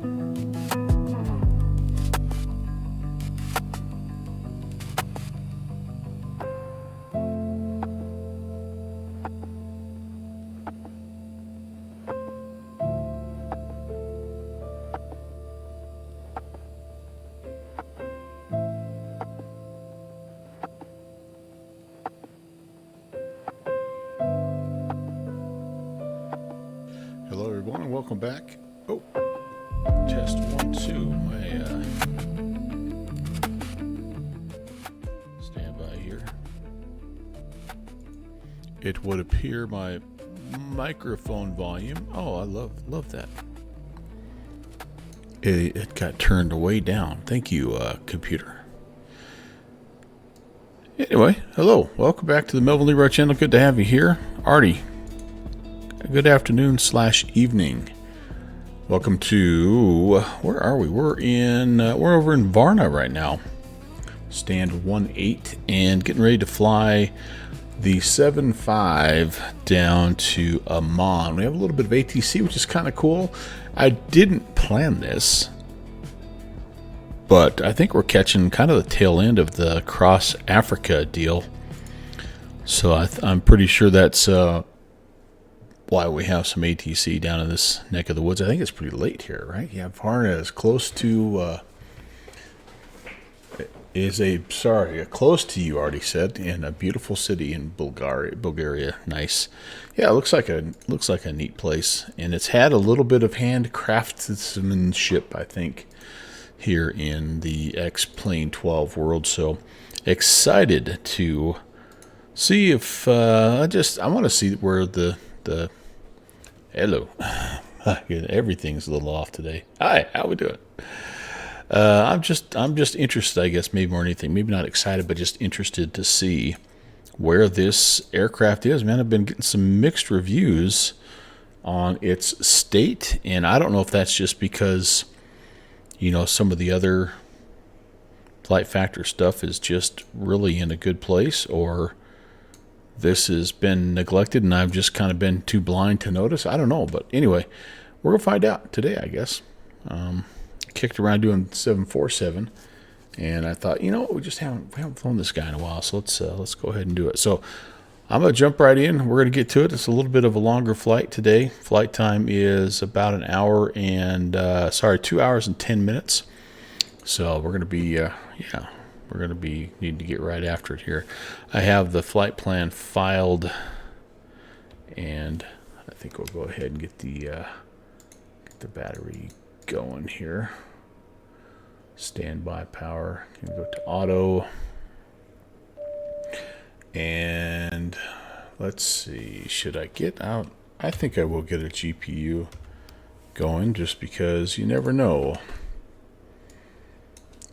Hello everyone and welcome back. Oh, test 1, 2. My stand by here. It would appear my microphone volume. Oh, I love that. It got turned way down. Thank you, computer. Anyway, hello. Welcome back to the Melvin Leroy channel. Good to have you here. Artie. Good afternoon / evening. Welcome to, where are we? We're over in Varna right now. Stand 1-8 and getting ready to fly the 7-5 down to Amman. We have a little bit of ATC, which is kind of cool. I didn't plan this, but I think we're catching kind of the tail end of the Cross Africa deal. So I'm pretty sure that's why we have some ATC down in this neck of the woods. I think it's pretty late here, right? Yeah, Varna is close to close to you, already said, in a beautiful city in Bulgaria. Nice. Yeah, it looks like a neat place, and it's had a little bit of handcraftsmanship, I think, here in the X-Plane 12 world. So excited to see if I want to see where the hello. Everything's a little off today. Hi, how we doing? I'm just interested, I guess, maybe more than anything. Maybe not excited, but just interested to see where this aircraft is. Man, I've been getting some mixed reviews on its state, and I don't know if that's just because, you know, some of the other flight factor stuff is just really in a good place, or this has been neglected and I've just kind of been too blind to notice. I don't know. But anyway, we're going to find out today, I guess. Kicked around doing 747, and I thought, you know what, we haven't flown this guy in a while, so let's go ahead and do it. So I'm going to jump right in. We're going to get to it. It's a little bit of a longer flight today. Flight time is about 2 hours and 10 minutes. So we're going to be, we're going to need to get right after it here. I have the flight plan filed, and I think we'll go ahead and get the battery going here. Standby power. Can go to auto. And let's see. Should I get out? I think I will get a GPU going, just because you never know.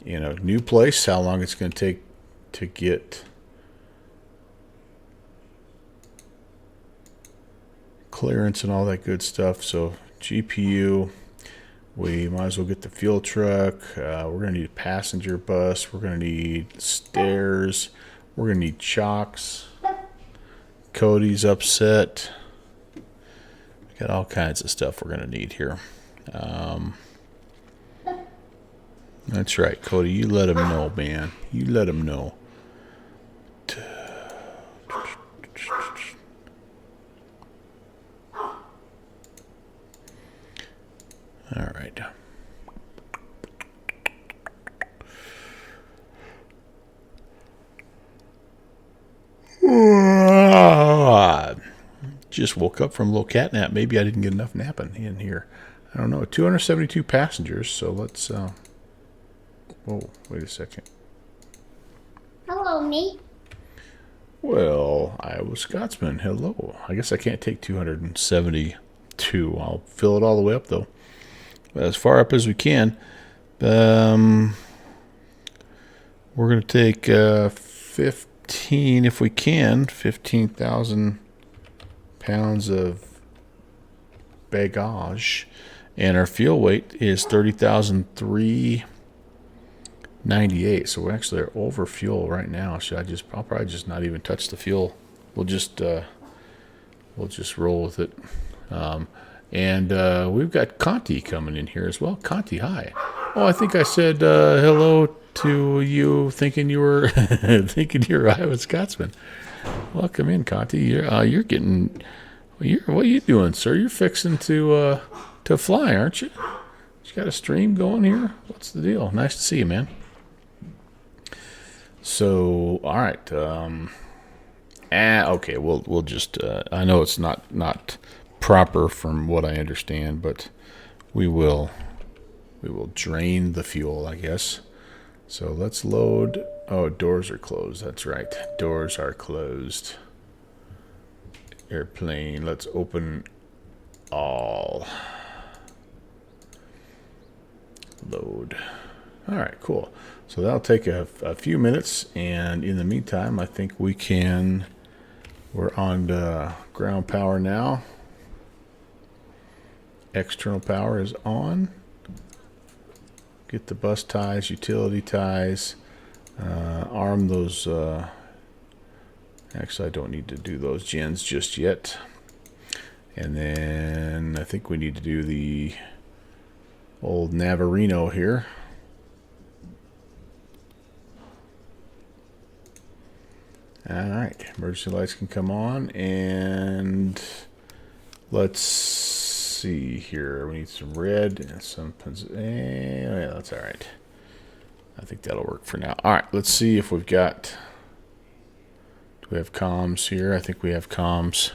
You know, new place, how long it's going to take to get clearance and all that good stuff. So GPU, we might as well get the fuel truck. We're going to need a passenger bus. We're going to need stairs. We're going to need chocks. Cody's upset. We got all kinds of stuff we're going to need here. That's right, Cody. You let him know, man. You let him know. All right. Just woke up from a little cat nap. Maybe I didn't get enough napping in here. I don't know. 272 passengers, so let's... Whoa, wait a second. Hello, me. Well, Iowa Scotsman, hello. I guess I can't take 272. I'll fill it all the way up, though. As far up as we can. We're going to take 15, if we can, 15,000 pounds of baggage. And our fuel weight is 30,398. So we actually are over fuel right now. I'll probably just not even touch the fuel. We'll just roll with it. And we've got Conti coming in here as well. Conti, hi. Oh, I think I said hello to you, thinking you were thinking you're a Iowa Scotsman. Welcome in, Conti. You're getting. What are you doing, sir? You're fixing to fly, aren't you? You got a stream going here? What's the deal? Nice to see you, man. So, all right. Okay. We'll just. I know it's not proper from what I understand, but we will drain the fuel, I guess. So let's load. Oh, doors are closed. That's right. Doors are closed. Airplane. Let's open all. Load. All right, cool. So that'll take a few minutes, and in the meantime, I think we're on ground power now. External power is on. Get the bus ties, utility ties, arm those. Actually, I don't need to do those gens just yet. And then I think we need to do the old Navarino here. All right, emergency lights can come on, and let's see here. We need some red and some. Yeah, that's all right. I think that'll work for now. All right, let's see if we've got. Do we have comms here? I think we have comms,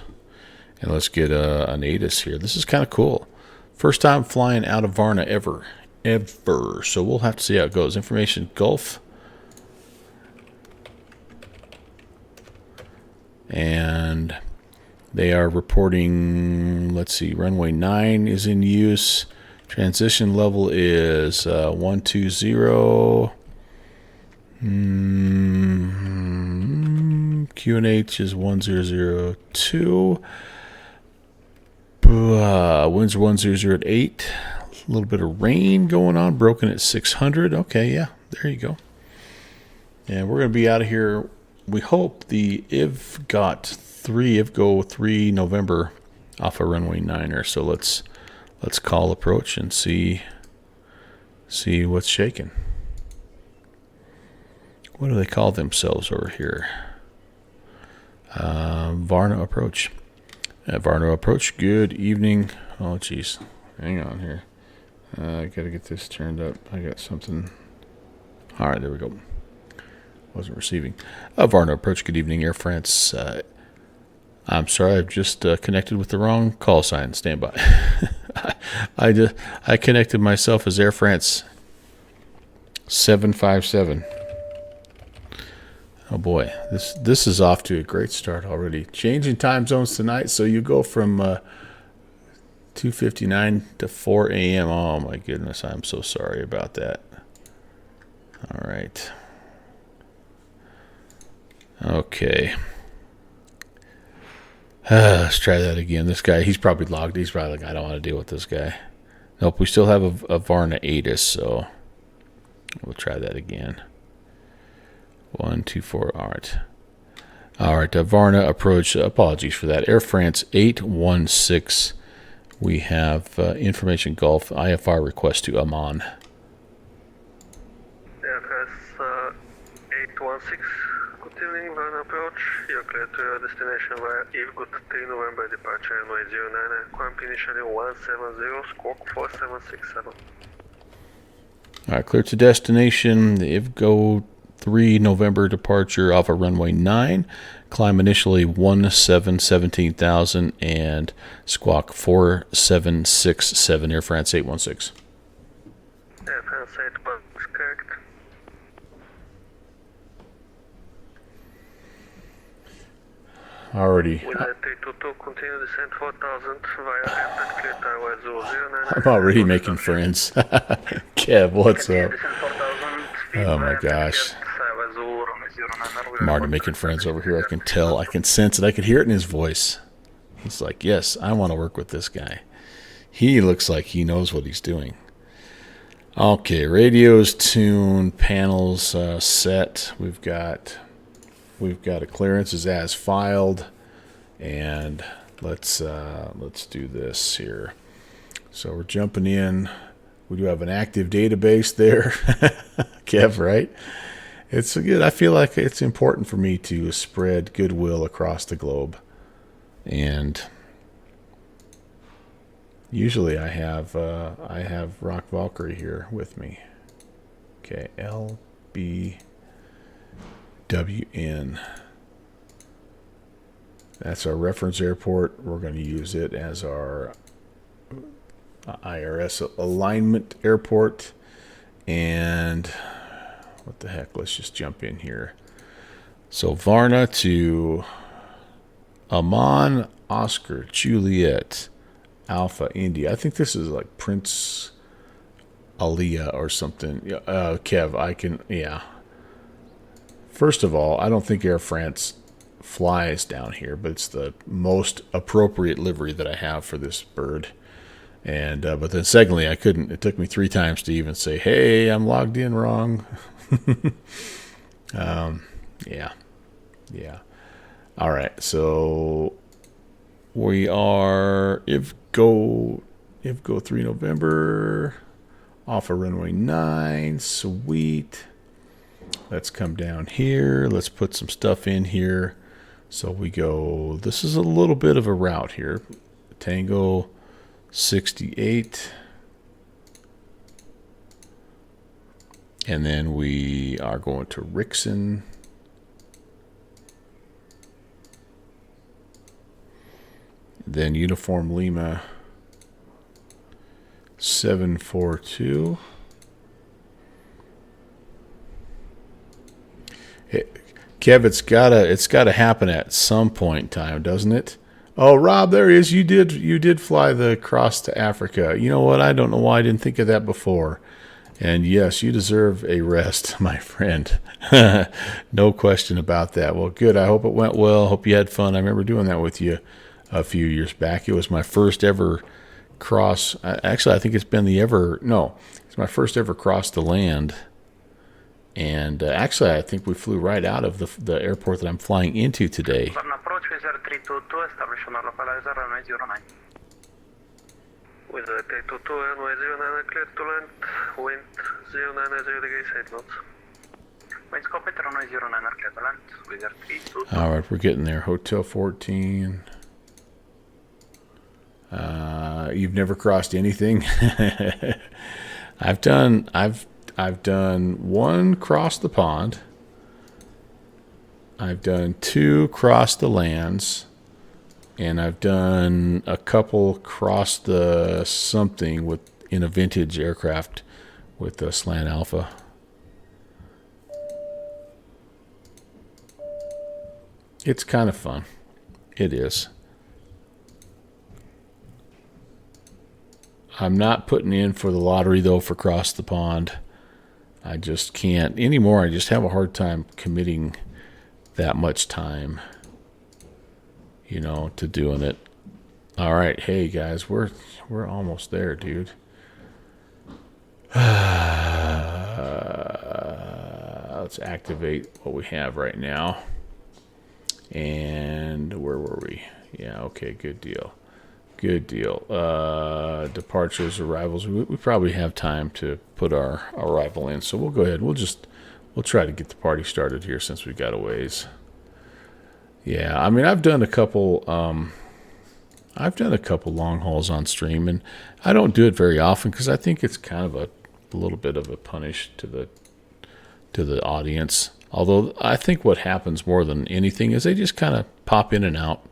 and let's get an ATIS here. This is kind of cool. First time flying out of Varna ever. So we'll have to see how it goes. Information Gulf. And they are reporting, let's see, runway 9 is in use. Transition level is 120. QNH is 1002. Winds are 100 at 8. A little bit of rain going on. Broken at 600. Okay, yeah, there you go. And we're going to be out of here. We hope the IVGO 3 November off of runway 9er. So let's call approach and see what's shaking. What do they call themselves over here? Varna approach. Varna approach. Good evening. Oh, geez. Hang on here. I got to get this turned up. I got something. All right, there we go. Wasn't receiving. Varna approach. Good evening, Air France. I'm sorry, I've just connected with the wrong call sign. Stand by. I connected myself as Air France 757. Oh boy, this is off to a great start already. Changing time zones tonight, so you go from 2:59 to 4 a.m. Oh my goodness, I'm so sorry about that. All right. Okay. Let's try that again. This guy, he's probably logged. He's probably like, I don't want to deal with this guy. Nope, we still have a Varna ATIS, so we'll try that again. 1, 2, 4. All right. All right, Varna approach. Apologies for that. Air France 816. We have information Gulf IFR request to Amman. Air France 816. Good evening, Varna approach. You're clear to your destination via IVGO 3 November departure runway 09. Climb initially 170, squawk 4767. All right, clear to destination. The IVGO 3 November departure off of runway 9. Climb initially 17,000 and squawk 4767. Air France 816. Air France 816, correct. Already. With a 322, continue descent 4,000 via airport clear tower 009. I'm already making friends. Kev, what's up? Oh my gosh. I'm already making friends over here. I can tell. I can sense it. I can hear it in his voice. He's like, yes, I want to work with this guy. He looks like he knows what he's doing. Okay, radios tuned, panels set. We've got a clearances as filed, and let's do this here. So we're jumping in. We do have an active database there, Kev, right? It's good. I feel like it's important for me to spread goodwill across the globe. And usually I have Rock Valkyrie here with me. Okay, LBWN. That's our reference airport. We're going to use it as our IRS alignment airport. And what the heck? Let's just jump in here. So Varna to Amman, Oscar, Juliet, Alpha, India. I think this is like Prince Alia or something. Kev, I can, yeah. First of all, I don't think Air France flies down here, but it's the most appropriate livery that I have for this bird. And but then secondly, I couldn't. It took me 3 times to even say, "Hey, I'm logged in wrong." Yeah. All right, so we are IVGO 3 November, off of runway 9. Sweet. Let's come down here. Let's put some stuff in here. So we go. This is a little bit of a route here. Tango 68. And then we are going to Rixon. Then Uniform Lima 742. Hey, Kev, it's gotta happen at some point in time, doesn't it? Oh, Rob, there he is. You did fly the cross to Africa. You know what? I don't know why I didn't think of that before. And yes, you deserve a rest, my friend. No question about that. Well, good. I hope it went well. Hope you had fun. I remember doing that with you a few years back. It was my first ever cross. Actually, I think it's my first ever cross to land. And actually, I think we flew right out of the airport that I'm flying into today. Varna approach with 322, establish on localizer runway 09. With 322, runway 09, clear to land, wind 090 degrees, 8 knots. Winds copied, runway 09, clear to land, with 322. All right, we're getting there. Hotel 14. You've never crossed anything. I've done one cross the pond. I've done 2 cross the lands, and I've done a couple cross the something in a vintage aircraft with the Slant Alpha. It's kind of fun. It is. I'm not putting in for the lottery, though, for cross the pond. I just can't anymore. I just have a hard time committing that much time, to doing it. All right, hey guys, we're almost there, dude. Let's activate what we have right now. And where were we? Yeah, okay, good deal. Good deal. Departures, arrivals. We probably have time to put our arrival in, so we'll go ahead. We'll try to get the party started here since we got a ways. Yeah, I mean, I've done a couple long hauls on stream, and I don't do it very often because I think it's kind of a little bit of a punish to the audience. Although I think what happens more than anything is they just kind of pop in and out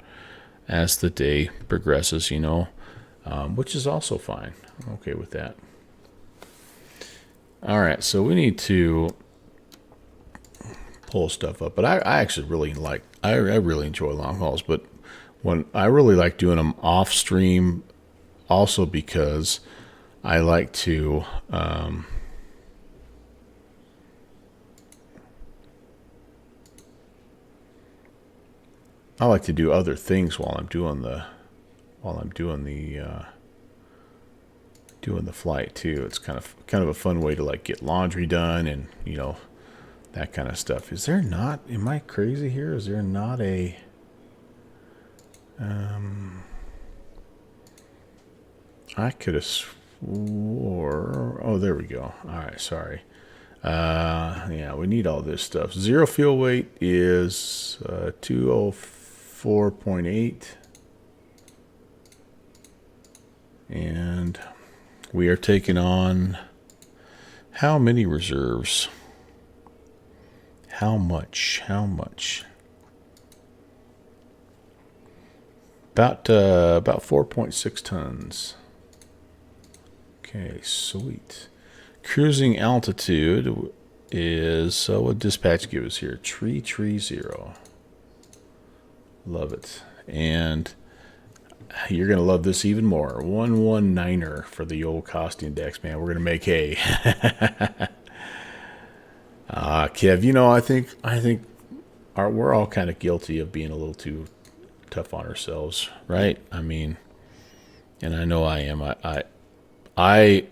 as the day progresses, which is also fine. I'm okay with that. All right, so we need to pull stuff up, but I actually really I really enjoy long hauls, but when I really like doing them off stream, also because I like to do other things while I'm doing the flight too. It's kind of a fun way to like get laundry done and that kind of stuff. Is there not? Am I crazy here? Is there not a? I could have swore. Oh, there we go. All right, sorry. Yeah, we need all this stuff. Zero fuel weight is 204.8. And we are taking on how many reserves? How much? How much? About 4.6 tons. Okay, sweet. Cruising altitude is what dispatch give us here? 330. Love it. And you're gonna love this even more. 119er for the old cost index, man. We're gonna make hay. Kev, you know, I think we're all kind of guilty of being a little too tough on ourselves, right? I mean, and I know I am. I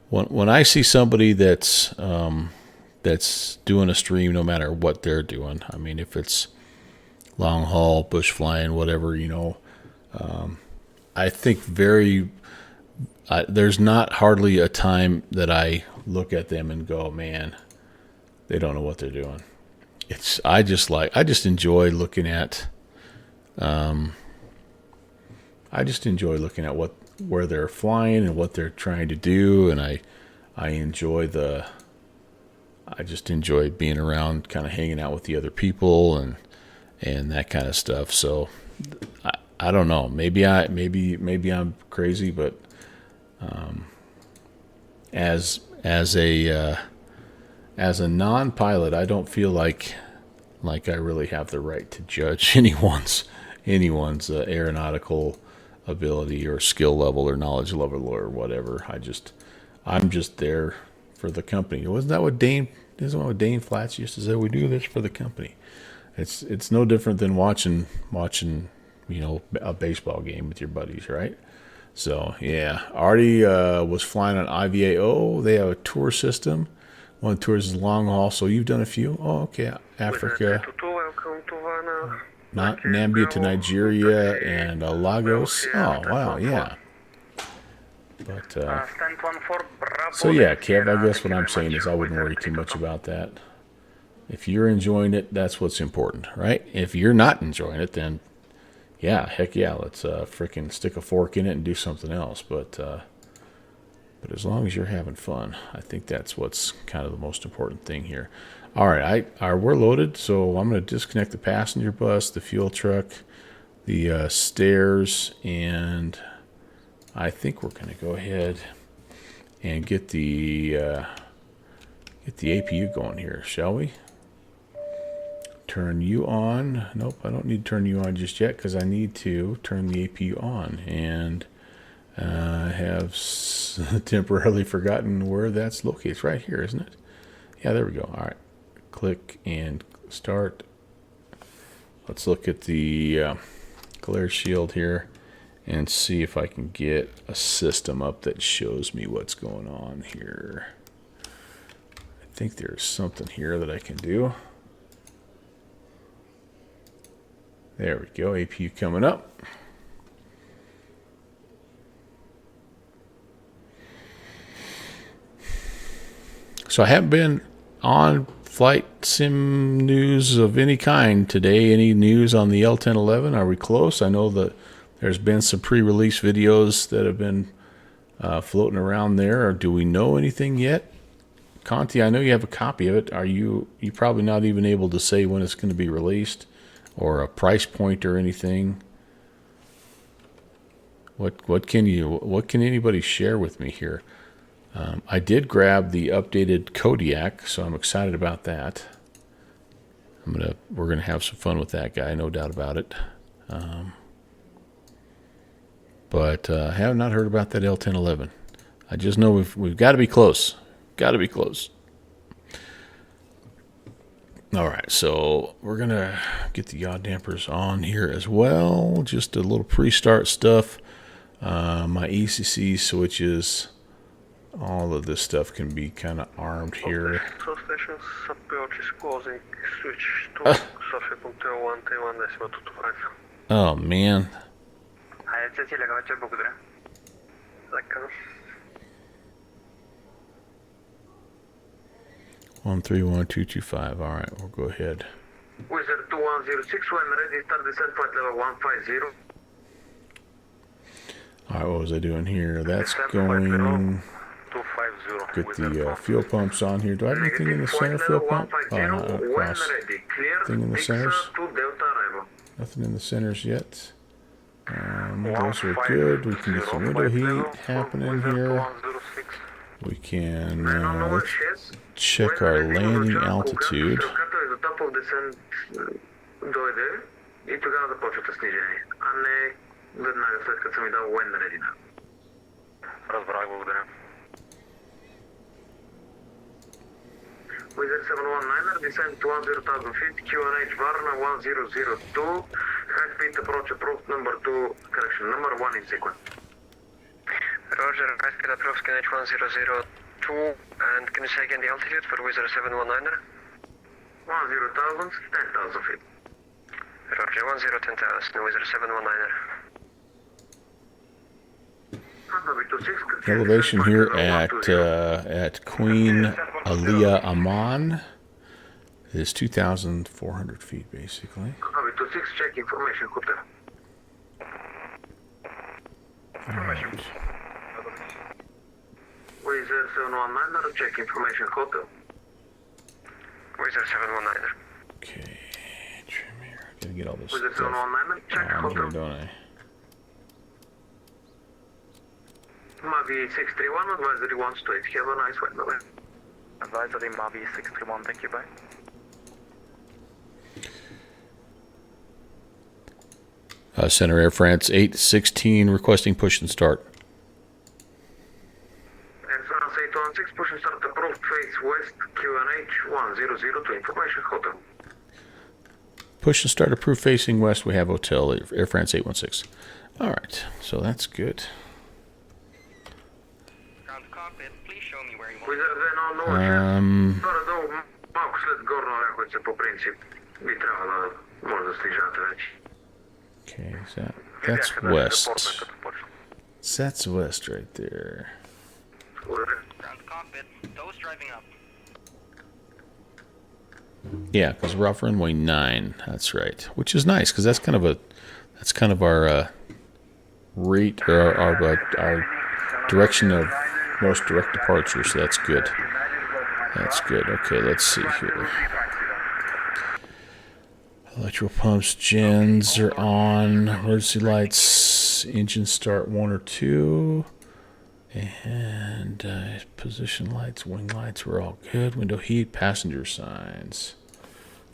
when I see somebody that's doing a stream, no matter what they're doing. I mean, if it's long haul, bush flying, whatever, you know, I think there's not hardly a time that I look at them and go, man, they don't know what they're doing. I just enjoy looking at where they're flying and what they're trying to do, and I just enjoy being around, kind of hanging out with the other people and that kind of stuff. So I don't know, maybe I'm crazy, but as a non-pilot, I don't feel like I really have the right to judge anyone's aeronautical ability or skill level or knowledge level or whatever. I'm just there for the company. Wasn't that what Dane Flats used to say? We do this for the company. It's no different than watching you know, a baseball game with your buddies, right? So yeah, Artie was flying on IVAO. They have a tour system. One tour is long haul, so you've done a few. Oh, okay. Africa, Welcome to Varna. not Nambia to Nigeria and Lagos. Oh, wow, yeah. But so yeah, Kev, I guess what I'm saying is I wouldn't worry too much about that. If you're enjoying it, that's what's important, right? If you're not enjoying it, then yeah, heck yeah, let's freaking stick a fork in it and do something else. But as long as you're having fun, I think that's what's kind of the most important thing here. All right, we're loaded, so I'm going to disconnect the passenger bus, the fuel truck, the stairs, and I think we're going to go ahead and get the APU going here, shall we? Turn you on. Nope, I don't need to turn you on just yet because I need to turn the APU on, and I have temporarily forgotten where that's located. It's right here, isn't it? Yeah, there we go. All right, click and start. Let's look at the glare shield here and see if I can get a system up that shows me what's going on here. I think there's something here that I can do. There we go, APU coming up. So I haven't been on flight sim news of any kind today. Any news on the L1011? Are we close? I know that there's been some pre-release videos that have been floating around there. Or do we know anything yet? Conti, I know you have a copy of it. Are you probably not even able to say when it's going to be released or a price point or anything? What can anybody share with me here? I did grab the updated Kodiak, so I'm excited about that. We're gonna have some fun with that guy, no doubt about it. But I have not heard about that L1011. I just know we've got to be close. Got to be close. All right, so we're gonna get the yaw dampers on here as well. Just a little pre-start stuff. My ECC switches. All of this stuff can be kind of armed here. Substations approach is closing. Switch to Sofia.01, T1 decimal 225. Oh man. Hi Cecilia, Gavace, благодаря. Така. 131225. All right, we'll go ahead. Wizard 2106, when ready, start descent flight level 150. All right, what was I doing here? That's Descent flight level going. 250. Get the fuel pumps on here. Do I have anything in the center fuel pump? Oh, not when across. ready, clear. Thing in the Pizza centers? to Delta arrival. Nothing in the centers yet. Those are good. We can get some window heat happening here. We can let's check our landing altitude. Ръката е за top of descent дойде и тогава започвате снижение, а не веднага след като съм ми дал when ready. Разбрах, благодаря. Wizard 719er, descent to 10,000 feet, QNH Varna 1002, high speed approach number 2, correction, number 1 in sequence. Roger, high speed approach QNH 1002, and can you say again the altitude for Wizard 719er? 10,000, 10,000 feet. Roger, 10,000, Wizard 719er. Elevation here at Queen Aliyah Amman is 2,400 feet, basically. Copy to 6, check information, hotel. Right. Wizard 719er, check information, hotel. Wizard 719er. Okay, trim here. Gotta get all this Wizard stuff 719er, check on here, hotel. don't I? Mavi 631, advisory 128. Have a nice one, bye-bye. Advisory Mavi 631, thank you, bye. Center Air France 816 requesting push and start. And France 816, push and start approved, face west, QNH 1002, information hotel. Push and start approved facing west. We have hotel Air France 816. All right, so that's good. Малко след горно рахвайте по принцип. Би трябвало да може да снижавате вече. Okay, that's west. That's west right there. Yeah, because we're off runway 9. That's right, which is nice because that's kind of our rate or our direction of most direct departure. So that's good. That's good. Okay, let's see here. Electrical pumps, gens are on. Emergency lights, engine start 1 or 2. And position lights, wing lights, we're all good. Window heat, passenger signs.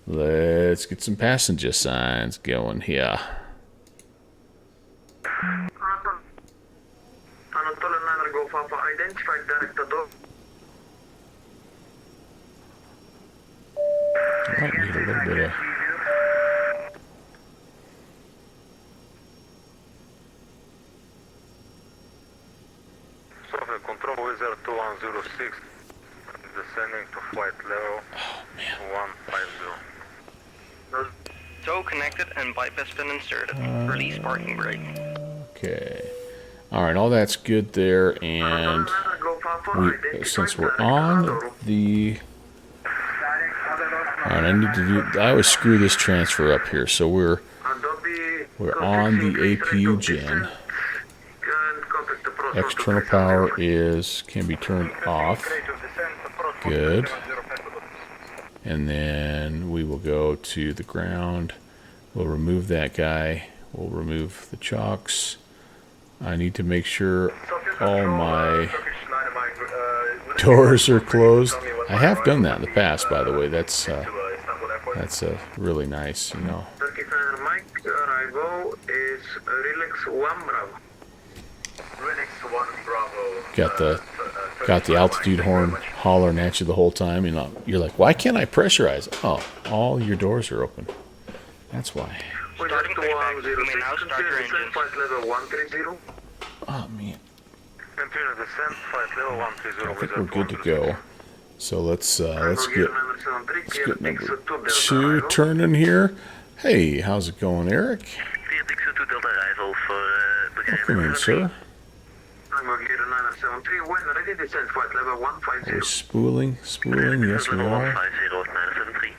Let's get some passenger signs going here. Might need a little bit of... Software control Wizard 2106, descending to flight level 150. Tow connected and bypass pin inserted. Release parking brake. Okay. All right, all that's good there, and since we're on the... All right, I always screw this transfer up here, so we're on the APU gen. External power can be turned off. Good. And then we will go to the ground. We'll remove that guy. We'll remove the chocks. I need to make sure all my doors are closed. I have done that in the past, by the way. That's really nice, you know. Got the altitude horn hollering at you the whole time. You're like, why can't I pressurize? Oh, all your doors are open. That's why. Starting pushback, you may now start your engines. Oh man. I think we're good to go. So let's get number 2 turning here. Hey, how's it going, Eric? Welcome in, sir. I'm Alligator 973. When ready, descend flight level We're 150. spooling. Yes, we are. 973.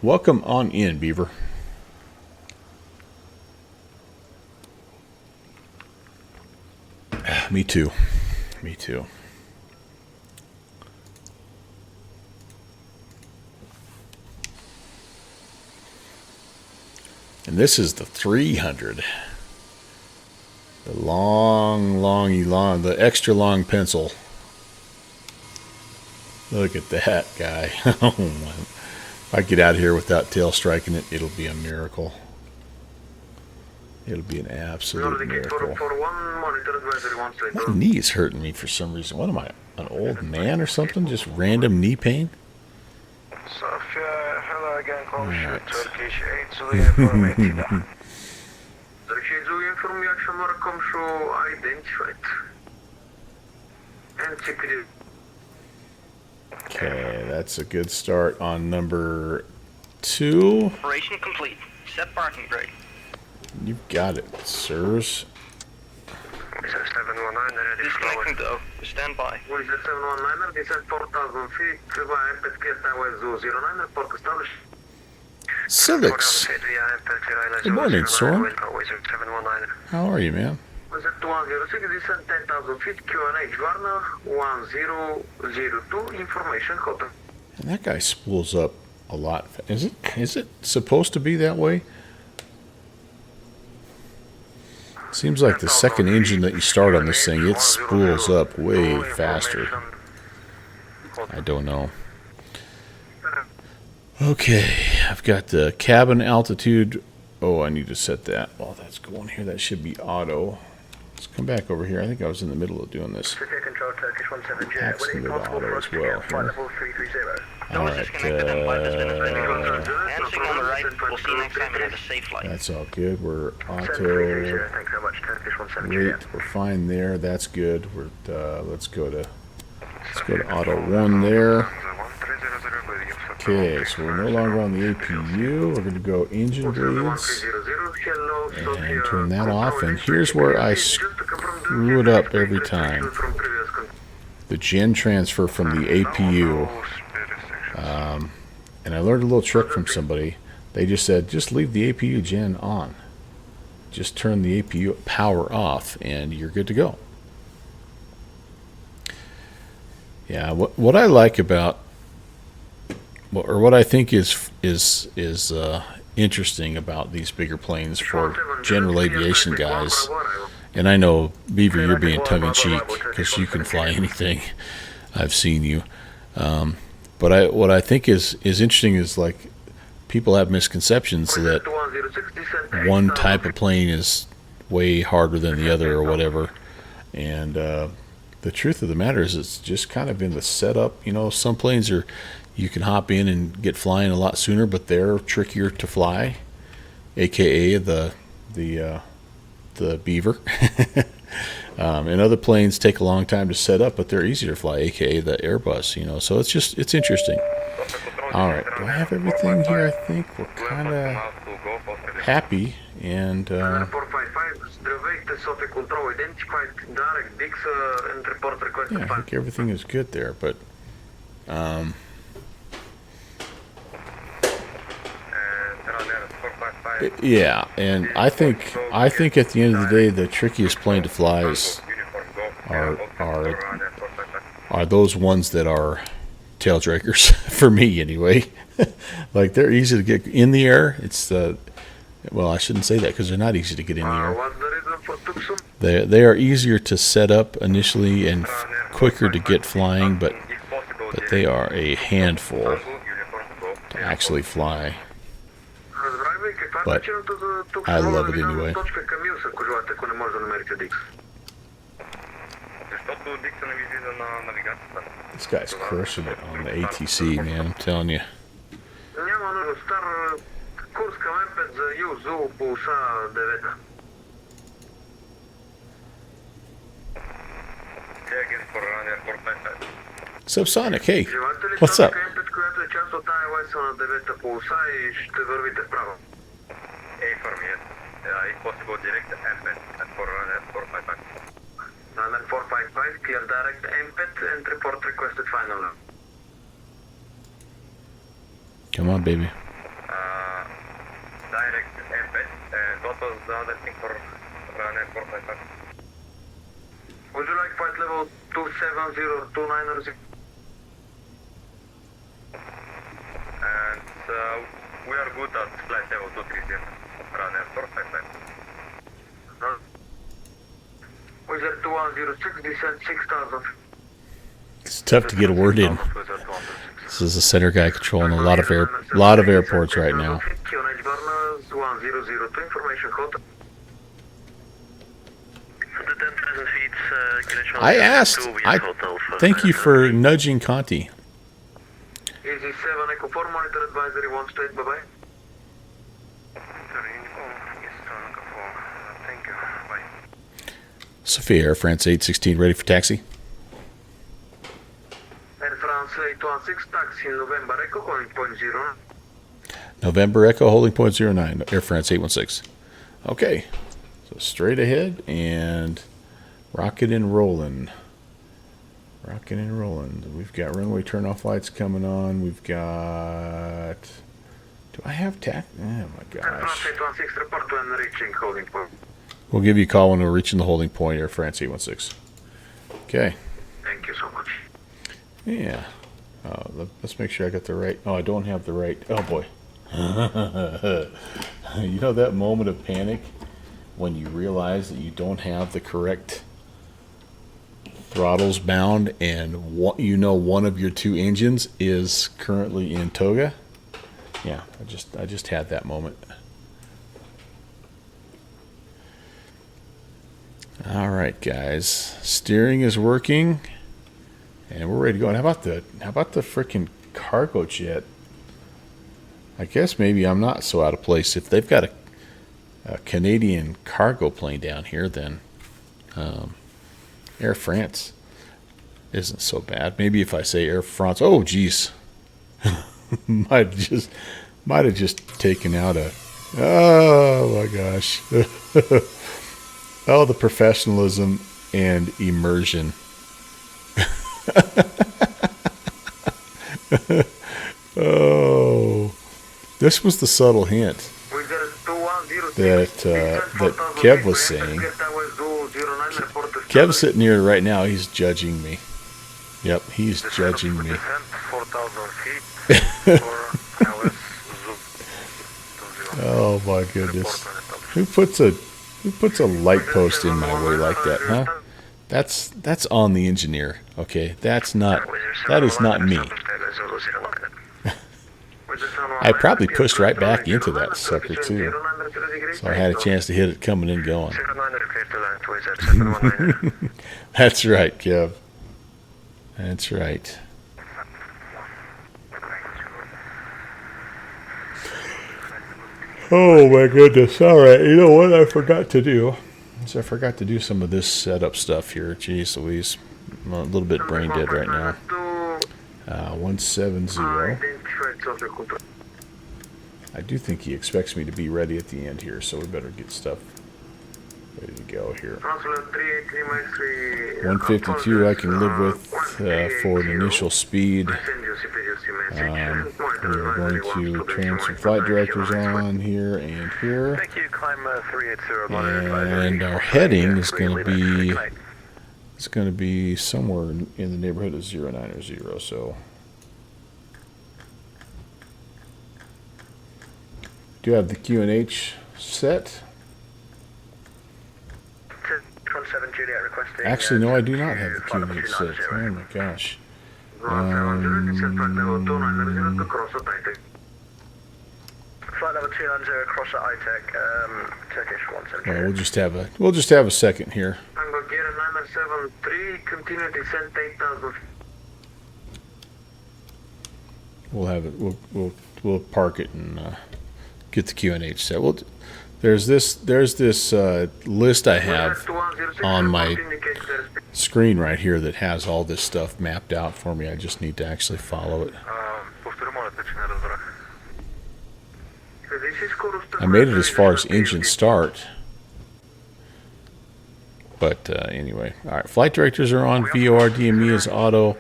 Welcome on in, Beaver. Me too. Me too. And this is the 300. The the extra long pencil. Look at that guy. Oh my. If I get out of here without tail striking it, it'll be a miracle. It'll be an absolute miracle. My knee is hurting me for some reason. What am I, an old man or something? Just random knee pain? Sofia, hello again, call Right. Turkish 8, Zulu information. Turkish Zulu information, welcome show identified. And secret. Okay, that's a good start on number 2. Operation complete. Set parking brake. You've got it, sirs. 719, ready Disconnecting though. Stand by. What is the 719er? Descent 4,000 feet. Via Petcast Highway 009, report established. Silix. Good morning, sir. How are you, man? Z106, descent 10,000 feet, QNH Varna 1002, information hotel. And that guy spools up a lot. Is it supposed to be that way? Seems like the second engine that you start on this thing, it spools up way faster. I don't know. Okay, I've got the cabin altitude. Oh, I need to set that. While that's going here, that should be auto. Let's come back over here. I think I was in the middle of doing this. Absolute auto as well. All right. Disconnected and bypass penetrating. Handling on the right. We'll see you next time and have a safe flight. That's all good. We're auto. Rate, we're fine there. That's good. Let's go to auto 1 there. Okay, so we're no longer on the APU. We're going to go engine bleeds and turn that off. And here's where I screw it up every time. The gen transfer from the APU. And I learned a little trick from somebody. They just said, just leave the APU gen on. Just turn the APU power off and you're good to go. Yeah, what I like about, or what I think is interesting about these bigger planes for general aviation guys, and I know, Beaver, you're being tongue-in-cheek because you can fly anything. I've seen you. But what I think is interesting is, like, people have misconceptions that one type of plane is way harder than the other or whatever. And the truth of the matter is it's just kind of in the setup. You know, some planes you can hop in and get flying a lot sooner, but they're trickier to fly, aka the Beaver. And other planes take a long time to set up, but they're easier to fly, aka the Airbus. You know, so it's interesting. All right, do I have everything here? I think we're kind of happy, and yeah, I think everything is good there, but yeah, and I think at the end of the day, the trickiest plane to fly are those ones that are tail draggers for me, anyway. Like, they're easy to get in the air. It's well, I shouldn't say that because they're not easy to get in the air. They are easier to set up initially and quicker to get flying, but they are a handful to actually fly. But I love it anyway. This guy's crushing it on the ATC, man, I'm telling you. Subsonic, hey, what's up? If possible, direct Amman at 455. Runner 455, clear direct Amman and report requested final. Come on, baby. Direct Amman, what was the other thing for runner 455? Would you like flight level 27029 and we are good at flight level 230. Runner 455. Wizard 2106, descent 6000. It's tough to get a word in. This is a center guy controlling a lot of airports right now. I asked. Thank you for nudging Conti. Easy 7 Echo 4 monitor advisory 1 straight, bye bye. Thank you, bye. Sophia, Air France 816, ready for taxi? Air France 816, taxi November Echo, calling point 09. November Echo, holding point 09, Air France 816. Okay, so straight ahead and rocking and rolling. Rocking and rolling. We've got runway turnoff lights coming on. We've got... Do I have tack? Oh my gosh. Report when reaching holding point. We'll give you a call when we're reaching the holding point, Air France 816. Okay. Thank you so much. Yeah. Let's make sure I got the right... Oh, I don't have the right... Oh, boy. You know that moment of panic when you realize that you don't have the correct throttles bound and one of your two engines is currently in toga? Yeah, I just had that moment. All right, guys. Steering is working and we're ready to go. And how about the freaking cargo jet? I guess maybe I'm not so out of place. If they've got a Canadian cargo plane down here, then Air France isn't so bad. Maybe if I say Air France, oh geez, might have just taken out a. Oh my gosh! Oh, the professionalism and immersion. Oh. This was the subtle hint that Kev was saying. Kev's sitting here right now. He's judging me. Yep, he's judging me. Oh my goodness! Who puts a light post in my way like that, huh? That's on the engineer. Okay, that is not me. I probably pushed right back into that sucker too, so I had a chance to hit it coming and going. That's right, Kev. That's right. Oh my goodness! All right, you know what I forgot to do? I forgot to do some of this setup stuff here. Jeez Louise, I'm a little bit brain dead right now. 170. I do think he expects me to be ready at the end here, so we better get stuff ready to go here. 152 I can live with for an initial speed. We are going to turn some flight directors on here and here. And our heading is going to be somewhere in the neighborhood of 090, so do have the QNH set. Actually, no, I do not have the QNH set. Oh my gosh. Flight level 290 across at ITEC, Turkish 170. Well, we'll just have a second here. Tango Gear 973, continue descent 8000. We'll have it. We'll park it and get the QNH set. Well, there's this list I have on my screen right here that has all this stuff mapped out for me. I just need to actually follow it. I made it as far as engine start. But anyway, all right. Flight directors are on. VOR DME is auto.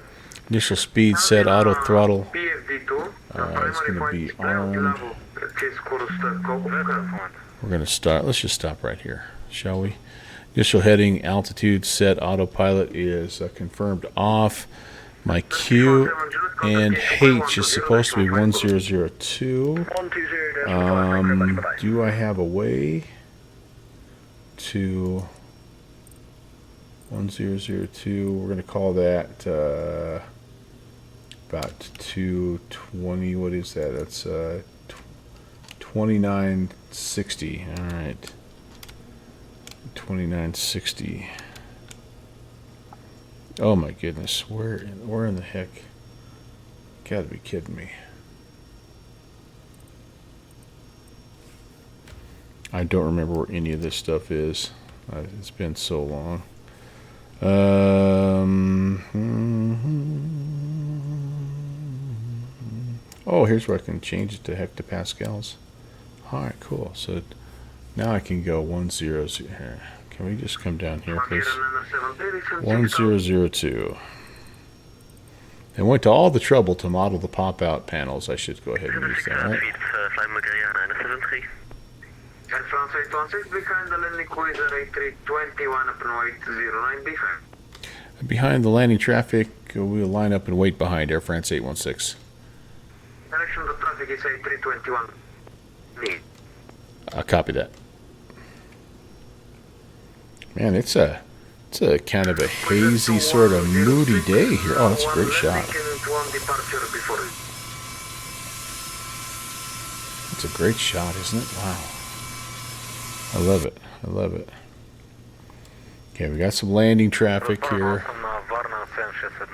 Initial speed set auto throttle. It's going to be armed. We're going to start. Let's just stop right here, shall we? Initial heading altitude set autopilot is confirmed off. My Q and H is supposed to be 1002. Do I have a way to 1002? We're going to call that about 220. What is that? That's 2960. All right. 2960. Oh my goodness, where in the heck? Gotta be kidding me. I don't remember where any of this stuff is. It's been so long. Oh, here's where I can change it to hectopascals. Alright, cool. So now I can go 100. Can we just come down here, please? 1002. They went to all the trouble to model the pop-out panels. I should go ahead and use that, right? Behind the landing traffic, we'll line up and wait behind Air France 816. Direction of the traffic is 8321. I'll copy that. Man, it's a kind of a hazy, sort of moody day here. Oh, that's a great shot. It's a great shot, isn't it? Wow. I love it. I love it. Okay, we got some landing traffic here.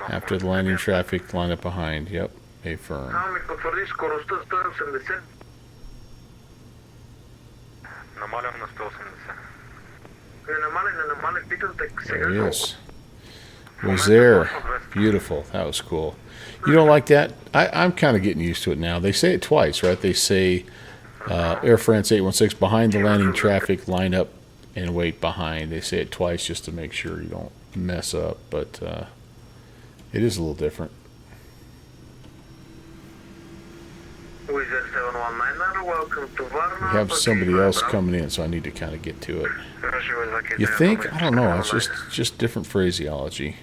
After the landing traffic, line up behind. Yep, a firm. There he is. Was there. Beautiful. That was cool. You don't like that? I'm kind of getting used to it now. They say it twice, right? They say Air France 816 behind the landing traffic, line up and wait behind. They say it twice just to make sure you don't mess up, but it is a little different. We have somebody else coming in, so I need to kind of get to it. You think? I don't know. It's just different phraseology.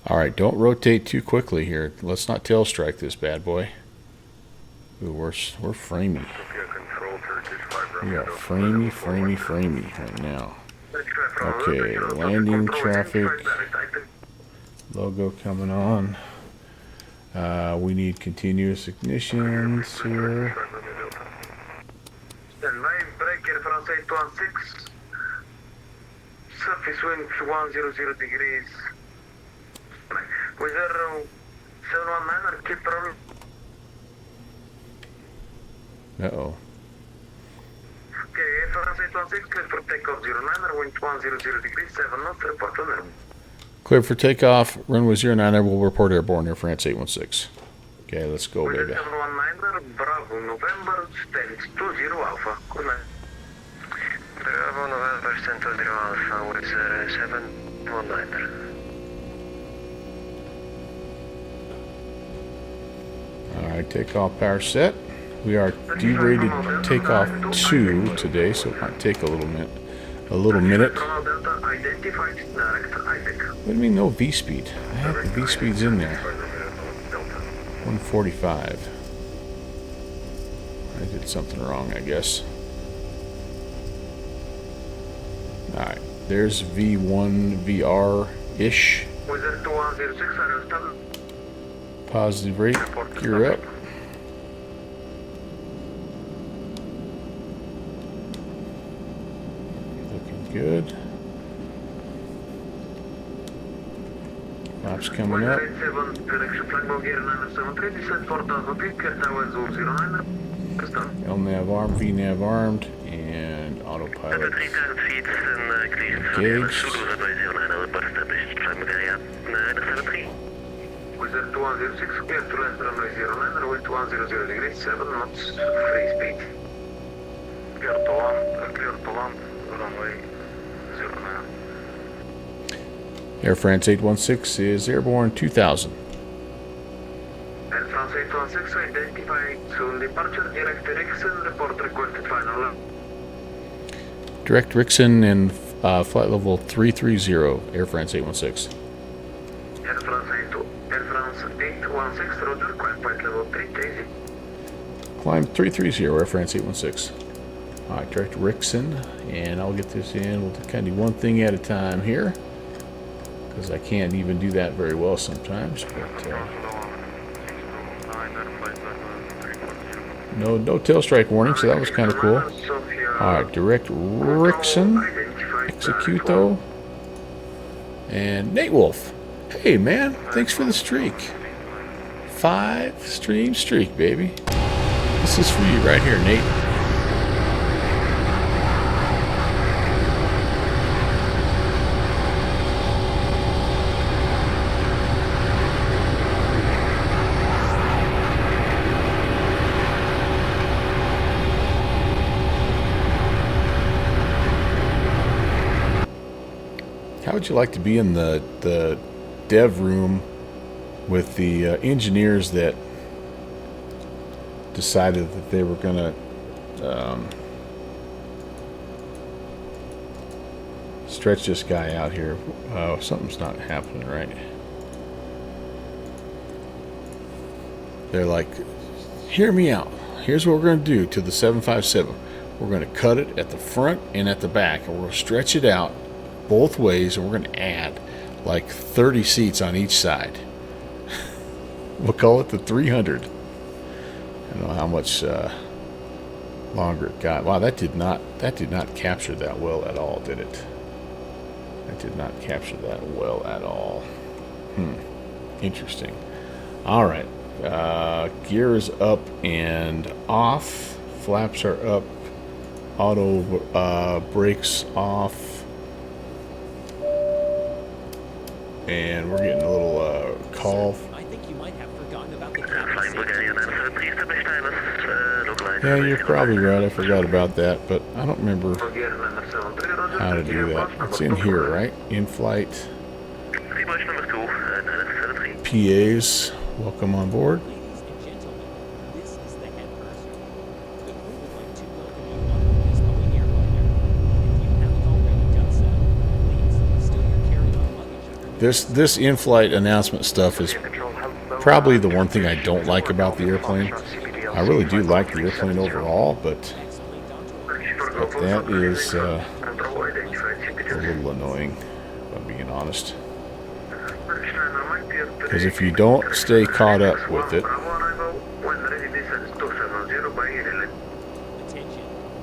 All right, don't rotate too quickly here. Let's not tail strike this bad boy. Ooh, we're framey. We are framey right now. Okay, landing traffic. Logo coming on. We need continuous ignitions here. Standby, breaker France 816. Surface wind 100 degrees. With 719 keep problem. Uh-oh. Okay, France 816, clear for takeoff 09, wind 100 degrees, 7 knots, report on air. Clear for takeoff, runway 09, we'll report airborne, Air France 816. Okay, let's go, baby. 719, Bravo, November, stands 20 Alpha. Good night. Bravo, November, stand 20 Alpha, with 719. Alright, takeoff power set. We are derated takeoff 2 today, so it might take a little minute. What do you mean no V-speed? I have the V-speeds in there. 145. I did something wrong, I guess. Alright, there's V1 VR-ish. Positive rate, gear up. good. Flaps coming up. 7, direction flight Bulgaria 973, descent 4000 feet, clear tower 009. LNAV armed, VNAV armed, and autopilot 3000 feet and clear. engaged. Zulu 009, report established, flight Bulgaria 973. Wizard 2106, clear to land runway 09, runway 100 degrees, 7 knots, free speed. Clear to land, runway 09. Air France 816 is airborne 2000. Air France 816, identified soon departure, direct Ericsson, report requested final. Direct Rixon and flight level 330, Air France 816. Air France 816, roger, climb flight level 330. Climb 330, Air France 816. Alright, direct Rixon, and I'll get this in. We'll kind of do one thing at a time here, because I can't even do that very well sometimes. But no tail strike warning, so that was kind of cool. Alright, direct Rixon, Executo, and Nate Wolf. Hey man, thanks for the streak. 5 stream streak, baby. This is for you right here, Nate. How would you like to be in the dev room with the engineers that decided that they were going to stretch this guy out here? Something's not happening right. They're like, hear me out. Here's what we're going to do to the 757. We're going to cut it at the front and at the back, and we're going to stretch it out both ways, and we're going to add like 30 seats on each side. We'll call it the 300. I don't know how much longer it got. Wow, that did not capture that well at all, did it? That did not capture that well at all. Interesting. All right, gear is up and off. Flaps are up. Auto brakes off. And we're getting a little call. I think you might have forgotten about the Yeah, you're probably right. I forgot about that, but I don't remember how to do that. It's in here, right? In-flight PAs. Welcome on board. Ladies and gentlemen, this is the head purser. The crew would like to welcome you on this Boeing airliner. If you haven't already done so, please stow your carry-on luggage under This in-flight announcement stuff is probably the one thing I don't like about the airplane. I really do like the airplane overall, but that is a little annoying, if I'm being honest. Because if you don't stay caught up with it, attention.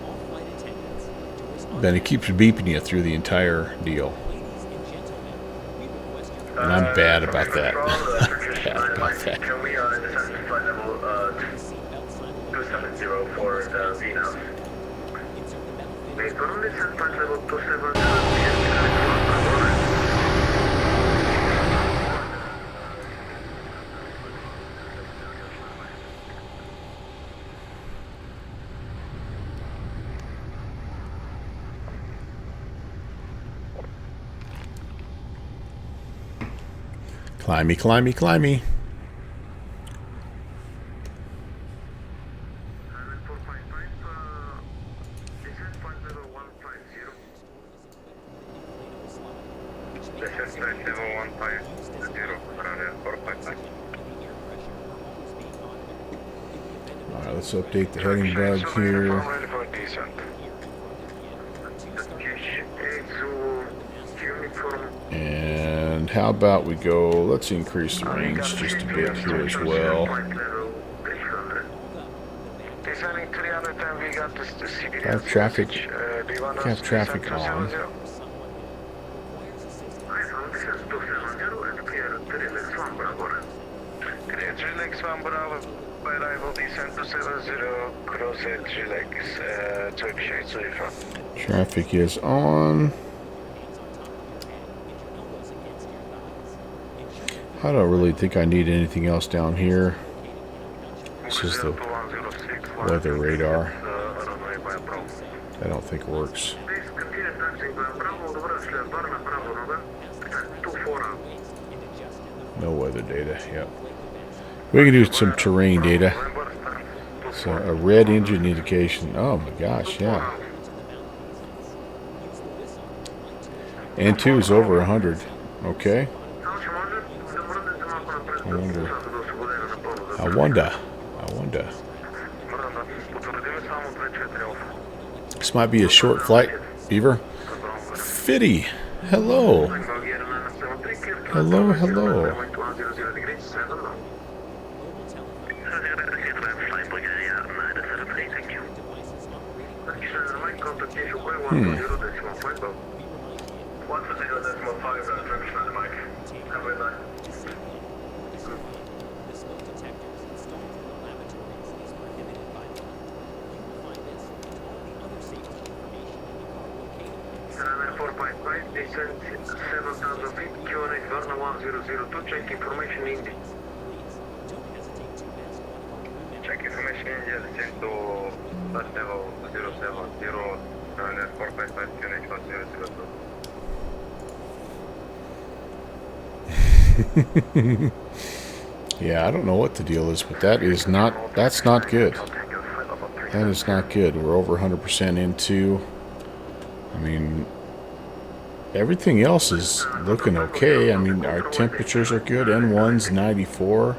All flight attendants. Doors on. then it keeps beeping you through the entire deal. Ladies and gentlemen, we request your And I'm bad about that. Bad about that. Can we descend to flight level seatbelt sign. 270 for the VNAV? Insert the belt fit. Wait, we're on descent flight level 270. Climby, climby, climby. Descent flight level 150. Descent flight level 150, runway 455. Alright, let's update the heading bug here. And how about we go, let's increase the range just a bit here as well. Have traffic on. Relax 1 Bravo, arrival descent to 70, cross at relax, Turkish 835. Traffic is on. I don't really think I need anything else down here. This is the weather radar. I don't think works. No weather data, yep. We can do some terrain data. So a red engine indication. Oh my gosh, yeah. N2 is over 100. Okay. I wonder. This might be a short flight, Beaver. Fitty, hello. Hello. Descent 7,000 feet, QNH Varna 1002, check information India. Check information India, descent to flight level 070, runway 455, QNH 1002. Yeah, I don't know what the deal is, but that's not good. That is not good. We're over 100% into. I mean, everything else is looking okay. I mean, our temperatures are good. N1's 94.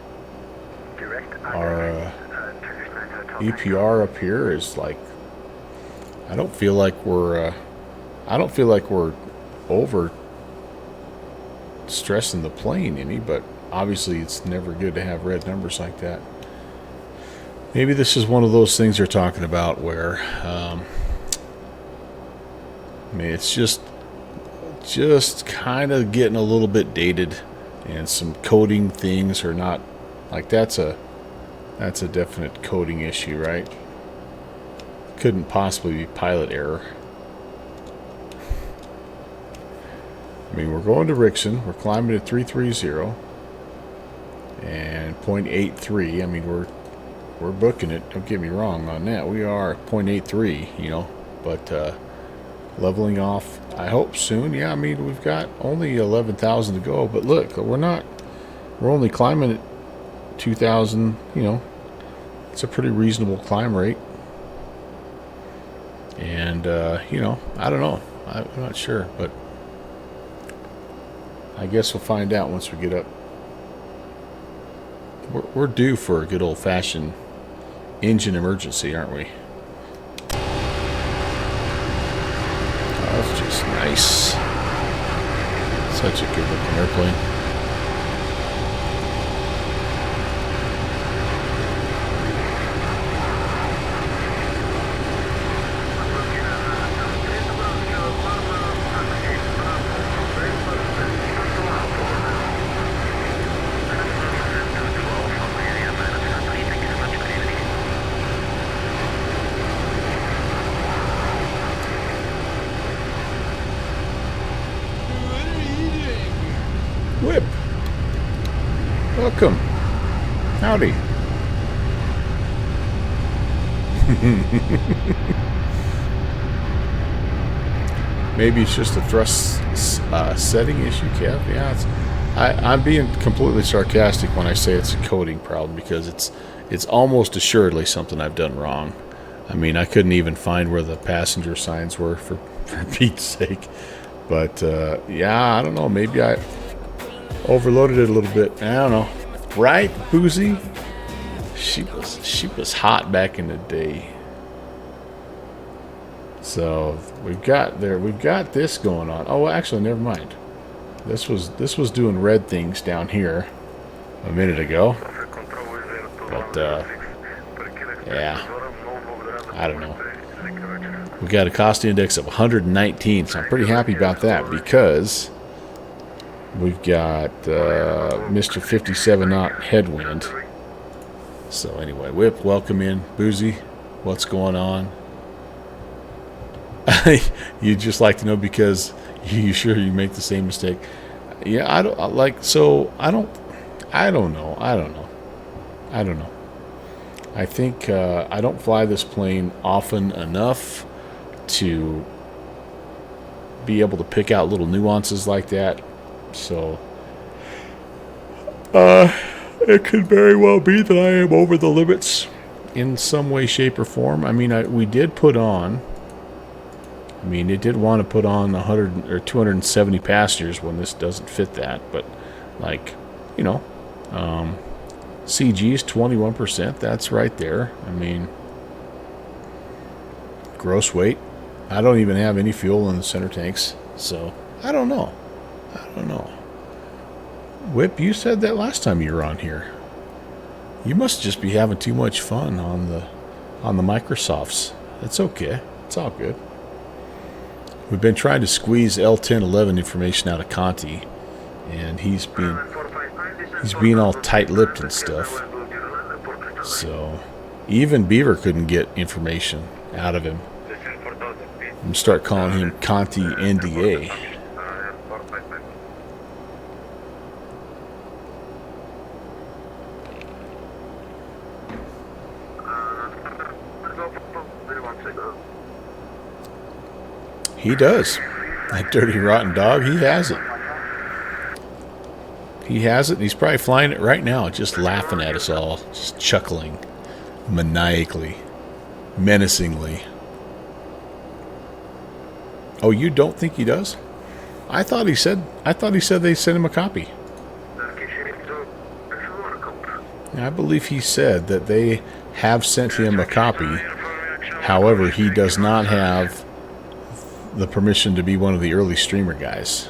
Our EPR up here is like, I don't feel like we're over stressing the plane any, but obviously it's never good to have red numbers like that. Maybe this is one of those things you're talking about where, I mean, it's just kind of getting a little bit dated, and some coding things are not, like, that's a definite coding issue, right? Couldn't possibly be pilot error. I mean, we're going to Rixon. We're climbing at 330 and 0.83. I mean, we're booking it. Don't get me wrong on that. We are at 0.83, you know, but leveling off, I hope soon. Yeah, I mean, we've got only 11,000 to go, but look, we're only climbing at 2,000, you know. It's a pretty reasonable climb rate. And, you know, I don't know. I'm not sure, but I guess we'll find out once we get up. We're due for a good old-fashioned engine emergency, aren't we? Oh, that's just nice. Such a good-looking airplane. Whip. Welcome. Howdy. Maybe it's just a thrust setting issue, Kev. Yeah, I'm being completely sarcastic when I say it's a coding problem, because it's almost assuredly something I've done wrong. I mean, I couldn't even find where the passenger signs were, for Pete's sake. But yeah, I don't know. Maybe I overloaded it a little bit. I don't know. Right, Boozy? She was hot back in the day. So we've got this going on. Oh, actually, never mind. This was doing red things down here a minute ago. But yeah, I don't know. We got a cost index of 119, so I'm pretty happy about that, because we've got Mr. 57 knot headwind. So anyway, Whip, welcome in. Boozy, what's going on? You'd just like to know because you sure you make the same mistake. Yeah, I don't like. So I don't know. I think I don't fly this plane often enough to be able to pick out little nuances like that. So it could very well be that I am over the limits in some way, shape, or form. I mean, we did put on. I mean, it did want to put on 100 or 270 passengers when this doesn't fit that, but like, you know, CG is 21%. That's right there. I mean, gross weight. I don't even have any fuel in the center tanks, so I don't know. Whip, you said that last time you were on here. You must just be having too much fun on the Microsofts. It's okay. It's all good. We've been trying to squeeze L1011 information out of Conti, and he's being all tight-lipped and stuff. So even Beaver couldn't get information out of him. I'm gonna start calling him Conti NDA. He does. That dirty, rotten dog, he has it. He has it, and he's probably flying it right now, just laughing at us all, just chuckling, maniacally, menacingly. Oh, you don't think he does? I thought he said they sent him a copy. I believe he said that they have sent him a copy. However, he does not have the permission to be one of the early streamer guys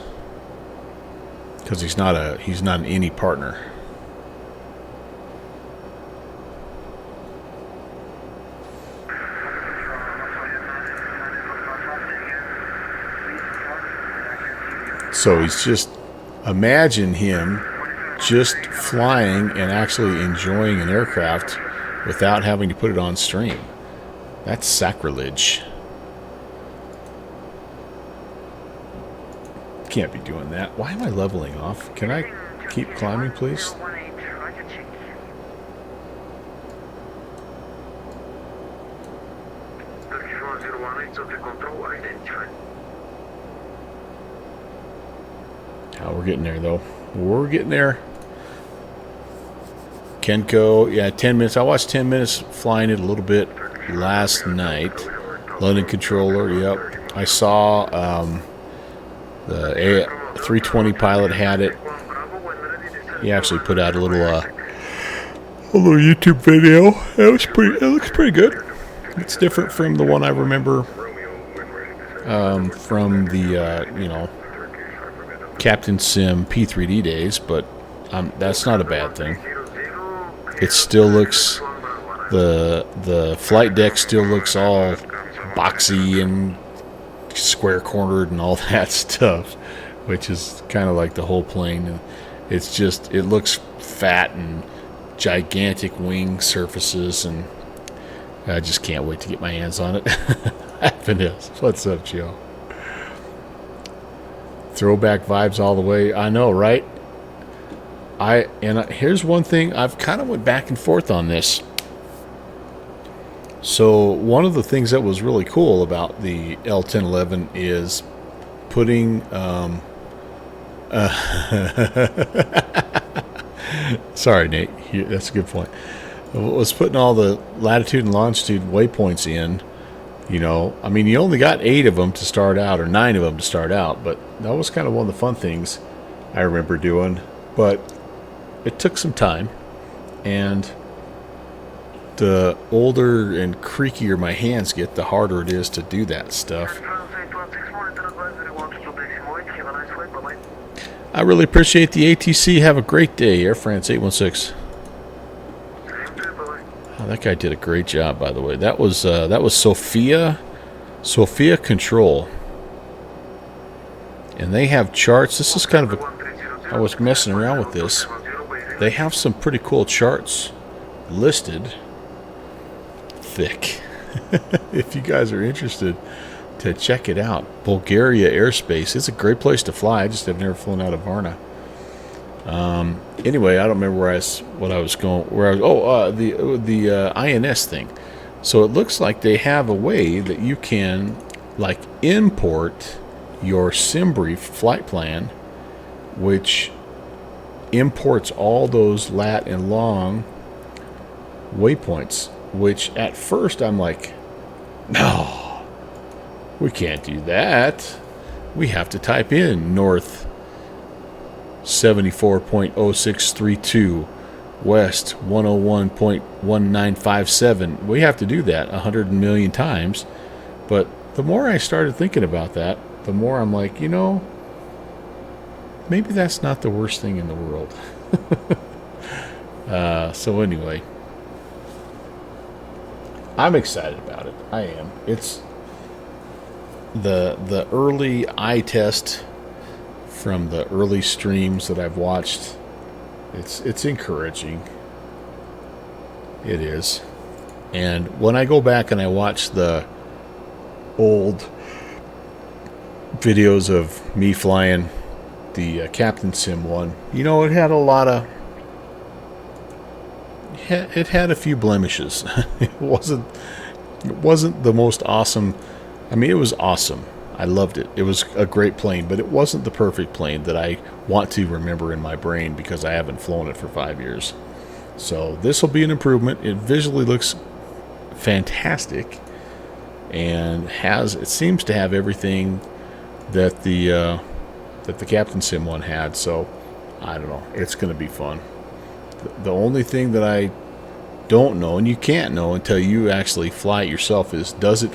because he's not an any partner. So he's just, imagine him just flying and actually enjoying an aircraft without having to put it on stream. That's sacrilege. Can't be doing that. Why am I leveling off? Can I keep climbing, please? We're getting there, though. We're getting there. Kenko, yeah, 10 minutes. I watched 10 minutes flying it a little bit last night. London controller, yep. I saw the A320 pilot had it. He actually put out a little YouTube video. It looks pretty good. It's different from the one I remember from the Captain Sim P3D days, but that's not a bad thing. It still looks, the flight deck still looks all boxy and square cornered and all that stuff, which is kind of like the whole plane. It's just, it looks fat and gigantic wing surfaces, and I just can't wait to get my hands on it. Vanessa, what's up, Joe? Throwback vibes all the way. I know, right? Here's one thing. I've kind of went back and forth on this. So one of the things that was really cool about the L1011 is putting sorry, Nate, that's a good point. Was putting all the latitude and longitude waypoints in. I mean, you only got 8 of them to start out, or 9 of them to start out, but that was kind of one of the fun things I remember doing. But it took some time, and the older and creakier my hands get, the harder it is to do that stuff. I really appreciate the ATC. Have a great day, Air France 816. Oh, that guy did a great job, by the way. That was Sophia Control, and they have charts. This is kind of I was messing around with this. They have some pretty cool charts listed. Thick. If you guys are interested to check it out, Bulgaria Airspace. It's a great place to fly. I just have never flown out of Varna. Anyway, I don't remember what I was going. The INS thing. So it looks like they have a way that you can like import your SimBrief flight plan, which imports all those lat and long waypoints. Which at first I'm like, no, we can't do that. We have to type in north 74.0632, west 101.1957. We have to do that 100 million times. But the more I started thinking about that, the more I'm like, maybe that's not the worst thing in the world. So anyway, I'm excited about it. I am. It's the early eye test from the early streams that I've watched. It's encouraging. It is. And when I go back and I watch the old videos of me flying the Captain Sim one, it had a lot of... It had a few blemishes. It wasn't the most awesome. I mean, it was awesome. I loved it. It was a great plane, but it wasn't the perfect plane that I want to remember in my brain because I haven't flown it for 5 years. So this will be an improvement. It visually looks fantastic, and it seems to have everything that the Captain Sim one had. So I don't know. It's going to be fun. The only thing that I don't know, and you can't know until you actually fly it yourself, is does it...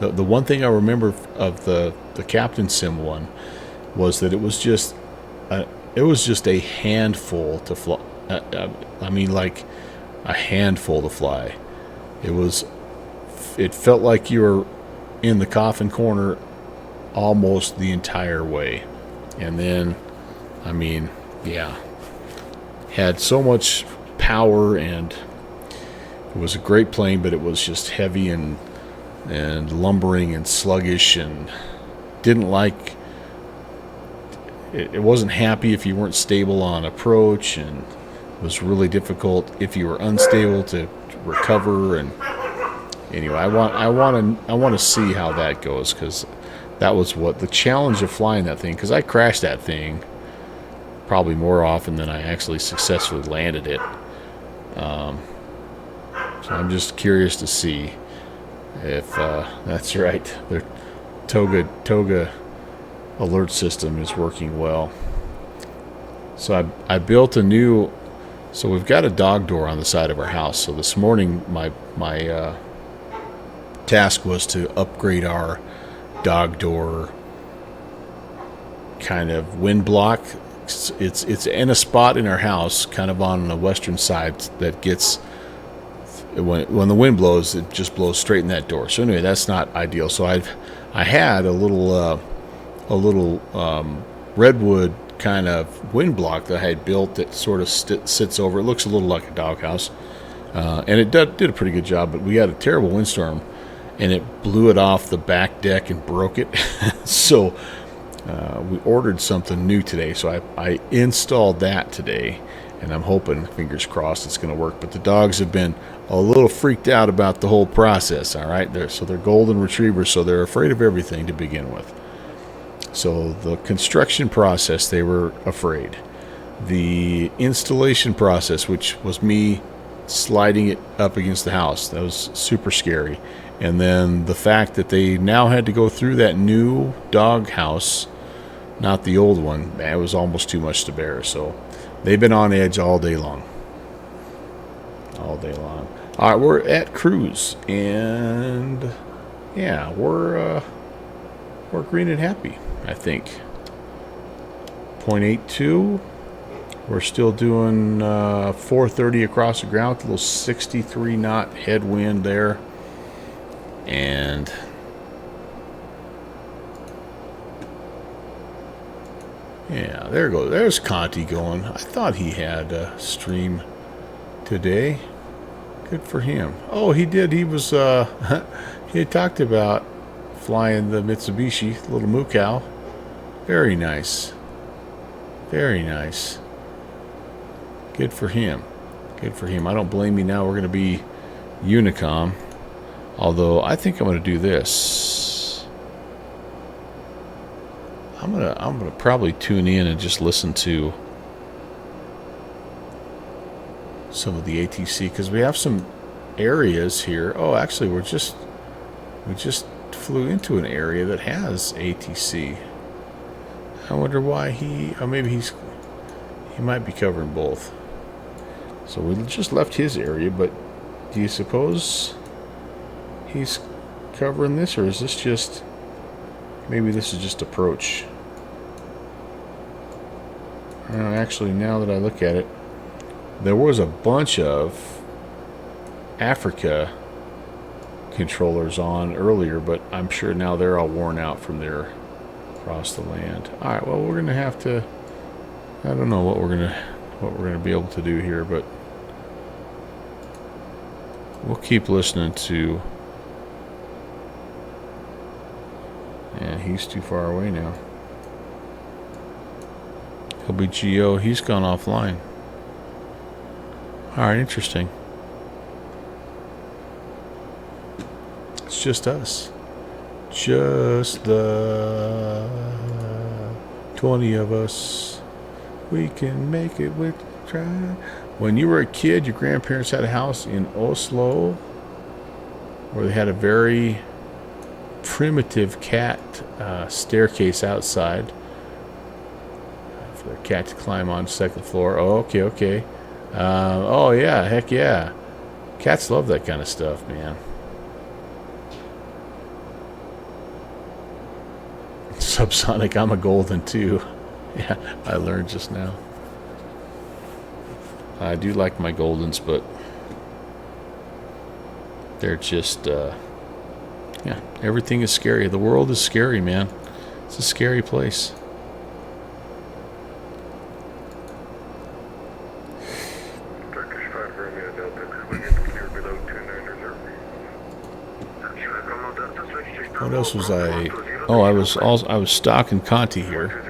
The one thing I remember of the Captain Sim one was that it was just a handful to fly. I mean, like a handful to fly. It felt like you were in the coffin corner almost the entire way. And then, I mean, yeah, had so much power, and it was a great plane, but it was just heavy and lumbering and sluggish, and didn't like it. It wasn't happy if you weren't stable on approach, and it was really difficult if you were unstable to recover. And anyway, I want to see how that goes, because that was what the challenge of flying that thing, because I crashed that thing probably more often than I actually successfully landed it. So I'm just curious to see if that's right. The Toga alert system is working well. So I built a new. So we've got a dog door on the side of our house. So this morning my task was to upgrade our dog door kind of wind block. It's in a spot in our house, kind of on the western side, that gets, when the wind blows, it just blows straight in that door. So anyway, that's not ideal. So I had a little redwood kind of wind block that I had built that sort of sits over. It looks a little like a doghouse, and it did a pretty good job. But we had a terrible windstorm, and it blew it off the back deck and broke it. So we ordered something new today. So I installed that today, and I'm hoping, fingers crossed, it's going to work. But the dogs have been a little freaked out about the whole process. All right, they're golden retrievers, so they're afraid of everything to begin with. So the construction process, they were afraid. The installation process, which was me sliding it up against the house, that was super scary. And then the fact that they now had to go through that new dog house, not the old one, man, it was almost too much to bear. So they've been on edge all day long. All day long. All right, we're at cruise, and yeah, we're green and happy, I think. 0.82. We're still doing 430 across the ground, a little 63 knot headwind there. And yeah, there goes. There's Conti going. I thought he had a stream today. Good for him. Oh, he did. He was, he had talked about flying the Mitsubishi, little moo cow. Very nice. Very nice. Good for him. Good for him. I don't blame you now. We're going to be Unicom. Although, I think I'm going to do this. I'm gonna probably tune in and just listen to some of the ATC, because we have some areas here. Oh, actually, we just flew into an area that has ATC. I wonder why maybe he might be covering both. So we just left his area, but do you suppose he's covering this, or is this just, maybe this is just approach? Actually, now that I look at it, there was a bunch of Africa controllers on earlier, but I'm sure now they're all worn out from their across the land. All right, well, we're gonna have to. I don't know what we're gonna be able to do here, but we'll keep listening to. Yeah, he's too far away now. He'll be GO. He's gone offline. All right, interesting. It's just us. Just the 20 of us. We can make it with try. When you were a kid, your grandparents had a house in Oslo where they had a very primitive cat staircase outside for a cat to climb on second floor. Oh, okay. Oh yeah, heck yeah. Cats love that kind of stuff, man. Subsonic, I'm a golden too. Yeah, I learned just now. I do like my goldens, but they're just, yeah, everything is scary. The world is scary, man. It's a scary place. Turkish 5 Romeo Delta, we get clear below 29 reserve. What else was I? Oh, I was stalking Conti here,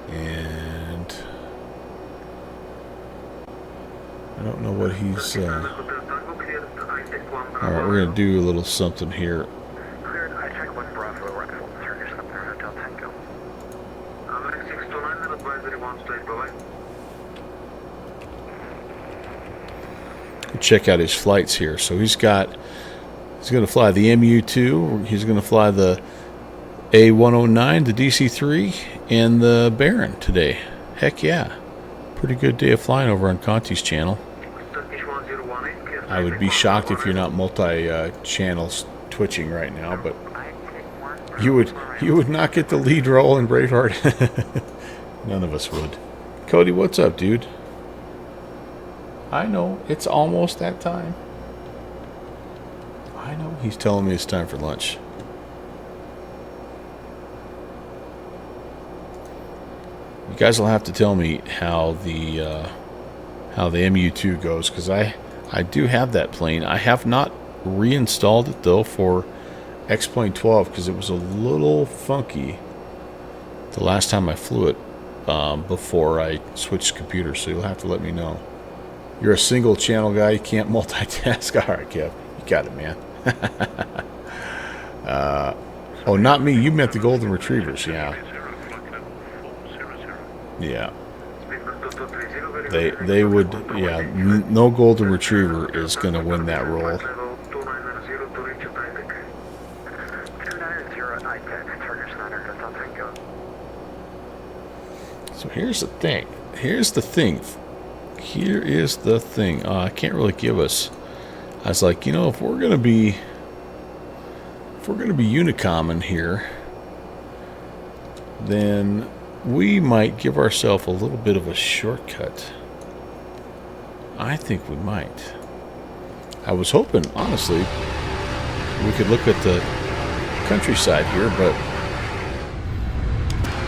and I don't know what he's. All right, we're gonna do a little something here. Cleared, I check 1 Bravo, Rockford, Turkish Empire Hotel Tango. American 629, advisory 1 straight, bye-bye. Check out his flights here. So he's going to fly the MU2. He's going to fly the A109, the DC3, and the Baron today. Heck yeah. Pretty good day of flying over on Conti's channel. Turkish 1018, clear. I would be shocked if you're not multi-channels twitching right now, but you would not get the lead role in Braveheart. None of us would. Cody, what's up, dude? I know, it's almost that time. I know, he's telling me it's time for lunch. You guys will have to tell me how the MU2 goes, because I do have that plane. I have not reinstalled it though for X-Plane 12 because it was a little funky the last time I flew it before I switched computers. So you'll have to let me know. You're a single channel guy. You can't multitask. All right, Kev, you got it, man. Oh, not me. You meant the golden retrievers. Yeah. Yeah. They would. Yeah. No golden retriever is going to win that role. So here's the thing. Here's the thing. Here is the thing. I can't really give us. I was like, you know, if we're gonna be Unicom in here, then we might give ourselves a little bit of a shortcut. I think we might. I was hoping, honestly, we could look at the countryside here, but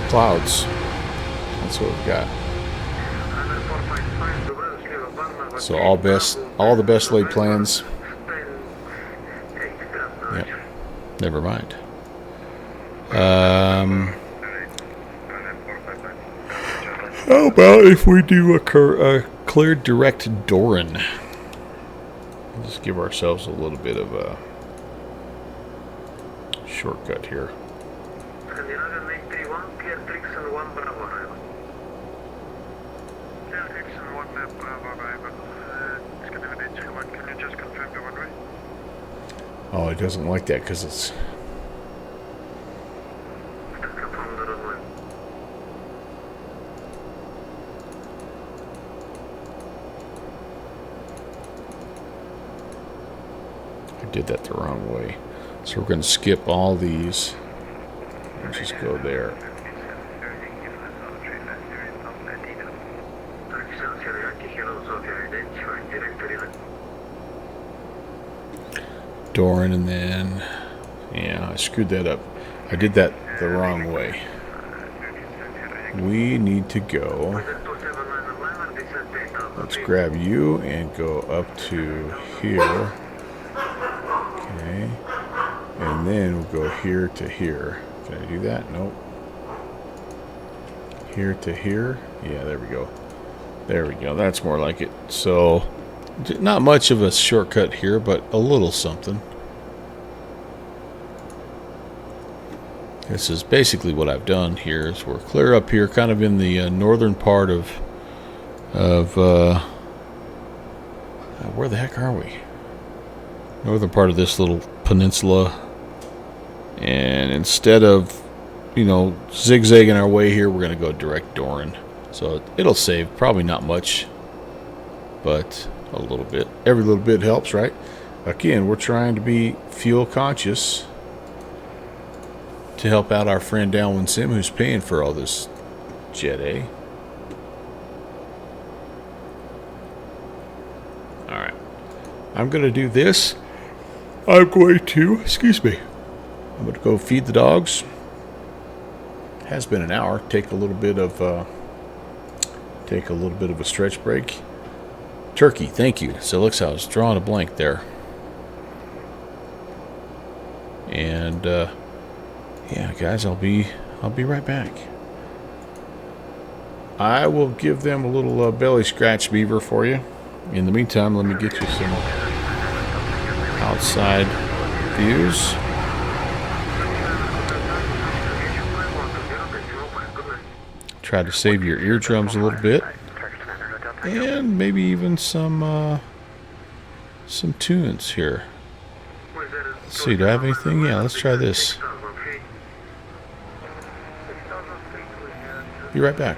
clouds. That's what we've got. So all the best laid plans. Yep. Never mind. How about if we do a clear direct Doran? Just give ourselves a little bit of a shortcut here. Scandinavian 831, clear tricks and 1 Bravo arrival. Clear tricks and 1 Bravo arrival. Scandinavian 831, can you just confirm the runway? Oh, it doesn't like that because it's... Confirm the runway. I did that the wrong way. So we're going to skip all these and just go there. Doran, and then... Yeah, I screwed that up. I did that the wrong way. We need to go... Let's grab you and go up to here. Okay. And then we'll go here to here. Can I do that? Nope. Here to here. Yeah, there we go. There we go. That's more like it. So, not much of a shortcut here, but a little something. This is basically what I've done here. Is we're clear up here, kind of in the northern part of where the heck are we? Northern part of this little peninsula. And instead of, zigzagging our way here, we're going to go direct Doran. So it'll save probably not much, but a little bit. Every little bit helps, right? Again, we're trying to be fuel conscious to help out our friend Dalwin Sim, who's paying for all this jet A. Alright. I'm going to do this. I'm going to go feed the dogs. Has been an hour. Take a little bit of a stretch break. Turkey, thank you. So it looks like I was drawing a blank there. And yeah, guys, I'll be right back. I will give them a little belly scratch, Beaver, for you. In the meantime, let me get you some outside views. Try to save your eardrums a little bit, and maybe even some tunes here. Let's see, do I have anything? Yeah, let's try this. Be right back.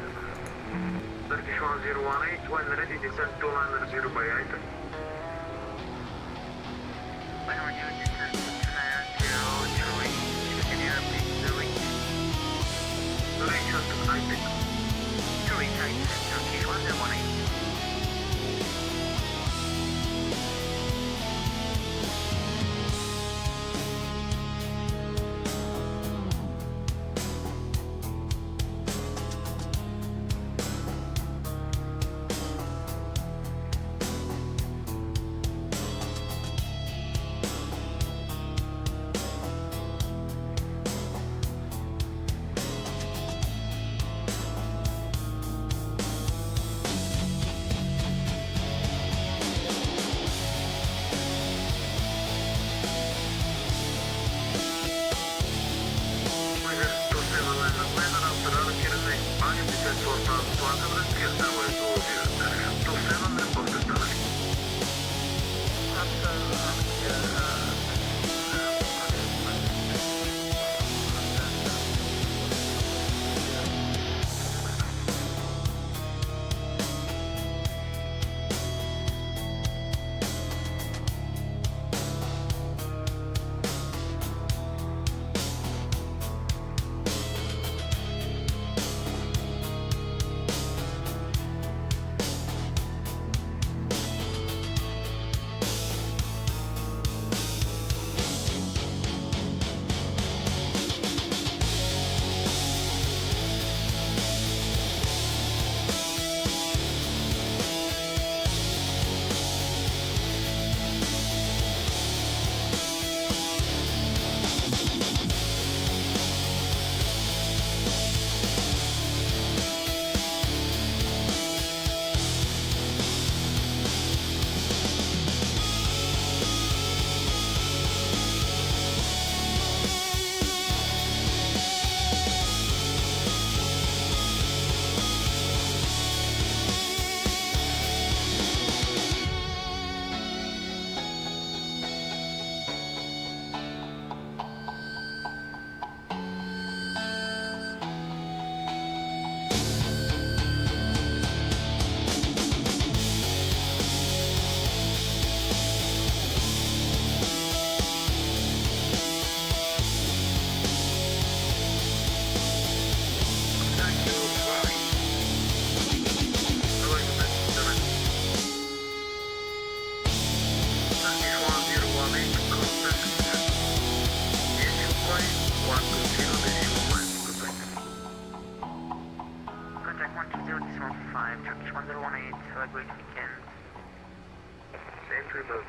Entry level.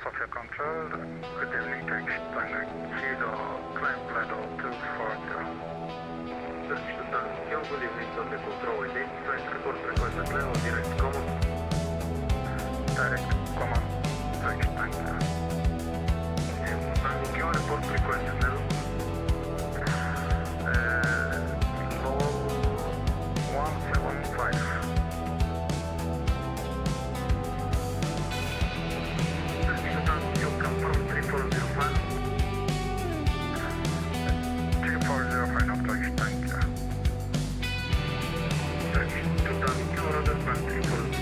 Sofia Control, good evening, Turkish Tango Kilo, climb level 240. Turkish Tango, good evening, Sofia Control, identify report requested level, direct command. Direct command, Turkish Tango. Tango, report requested level. Low 175. You come from 3405. 3405 of Turkish Tank. Turkish 2000 kilometers from 3405.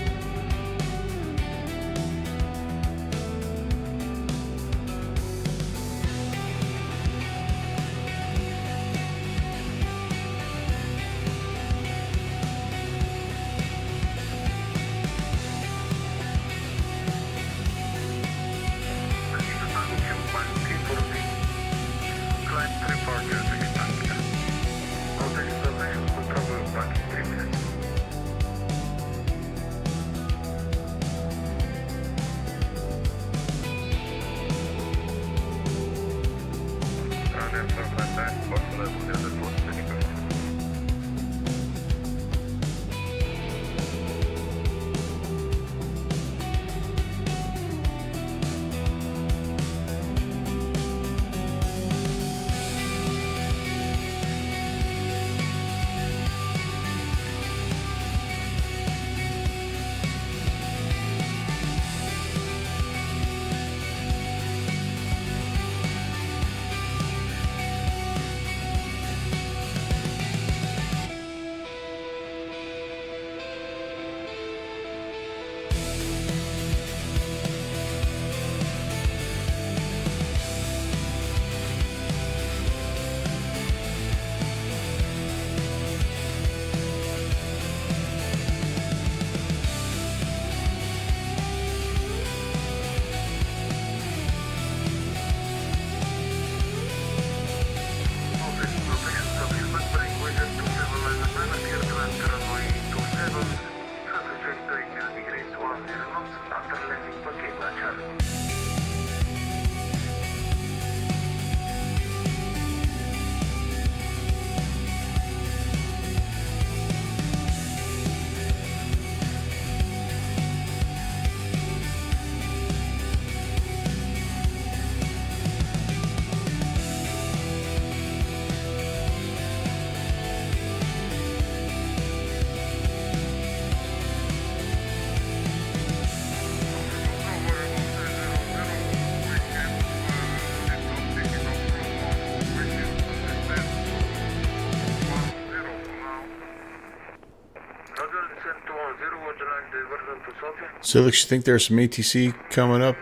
Civics, you think there's some ATC coming up?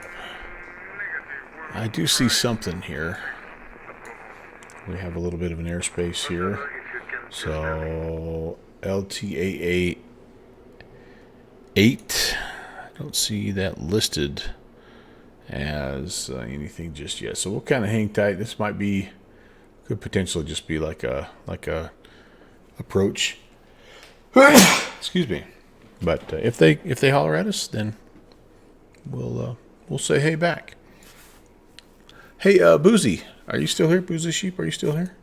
I do see something here. We have a little bit of an airspace here. So, LTA 8. I don't see that listed as anything just yet. So we'll kind of hang tight. This might be, could potentially just be like a approach. Excuse me. But if they holler at us, then we'll say hey back. Hey, Boozy, are you still here? Boozy Sheep, are you still here?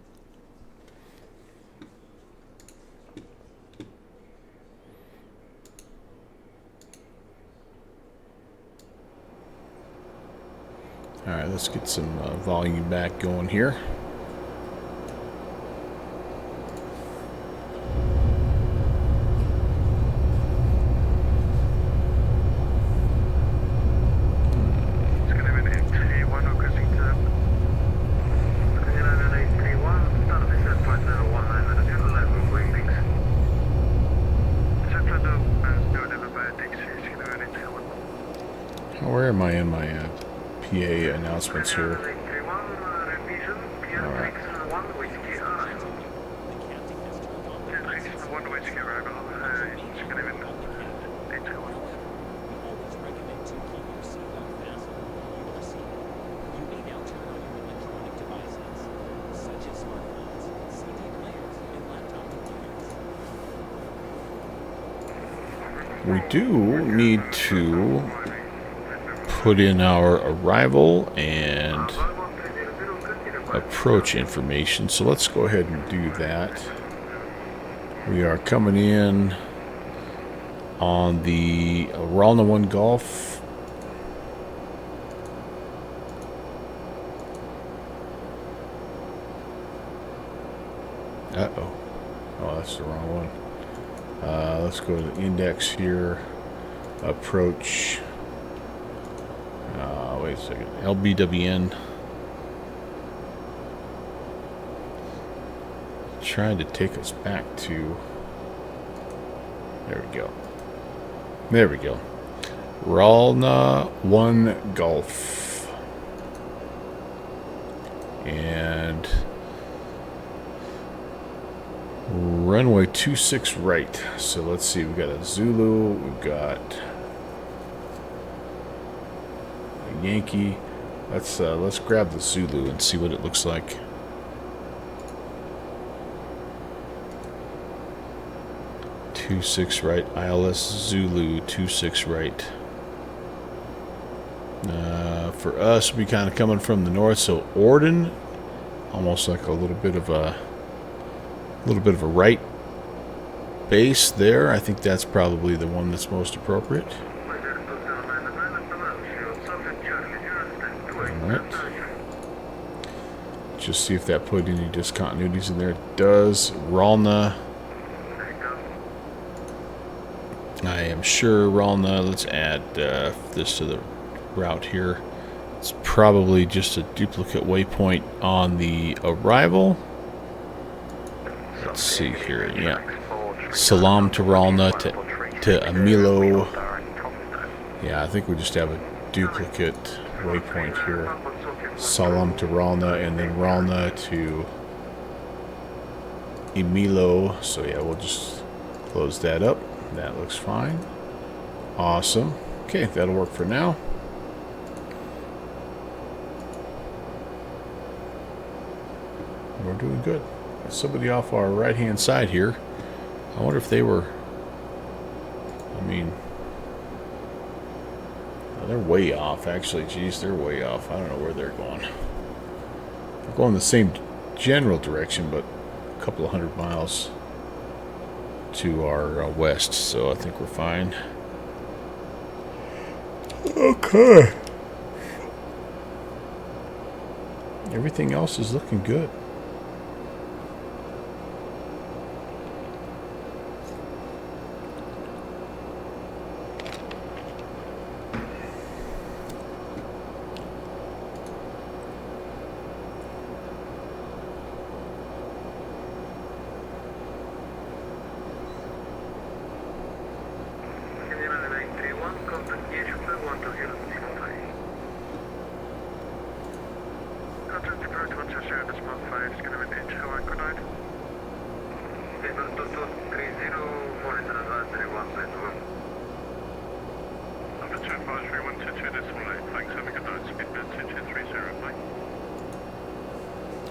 All right, let's get some volume back going here. Where am I in my PA announcements here? All right. we do need to put in our arrival and approach information. So let's go ahead and do that. We are coming in on the Varna 1 Golf. Uh-oh. Oh, that's the wrong one. Let's go to the index here. Approach. Wait a second. LBWN. Trying to take us back to... There we go. There we go. Varna 1 Golf. And... runway 26 right. So let's see, we've got a Zulu, we've got a Yankee. Let's grab the Zulu and see what it looks like. Two six right, ILS Zulu 26 right. For us, we'll be kind of coming from the north, so Orden, almost like a little bit of a right base there. I think that's probably the one that's most appropriate. Alright. Just see if that put any discontinuities in there. It does. Varna. I am sure Varna. Let's add this to the route here. It's probably just a duplicate waypoint on the arrival. Let's see here, yeah. Salam to Varna to Amilo. Yeah, I think we just have a duplicate waypoint here. Salam to Varna and then Varna to Emilo. So yeah, we'll just close that up. That looks fine. Awesome. Okay, that'll work for now. We're doing good. Somebody off our right hand side here. I wonder if they were, I mean, they're way off actually. Geez, they're way off. I don't know where they're going. They're going the same general direction, but a couple of 100 miles to our west, so I think we're fine. Okay. Everything else is looking good.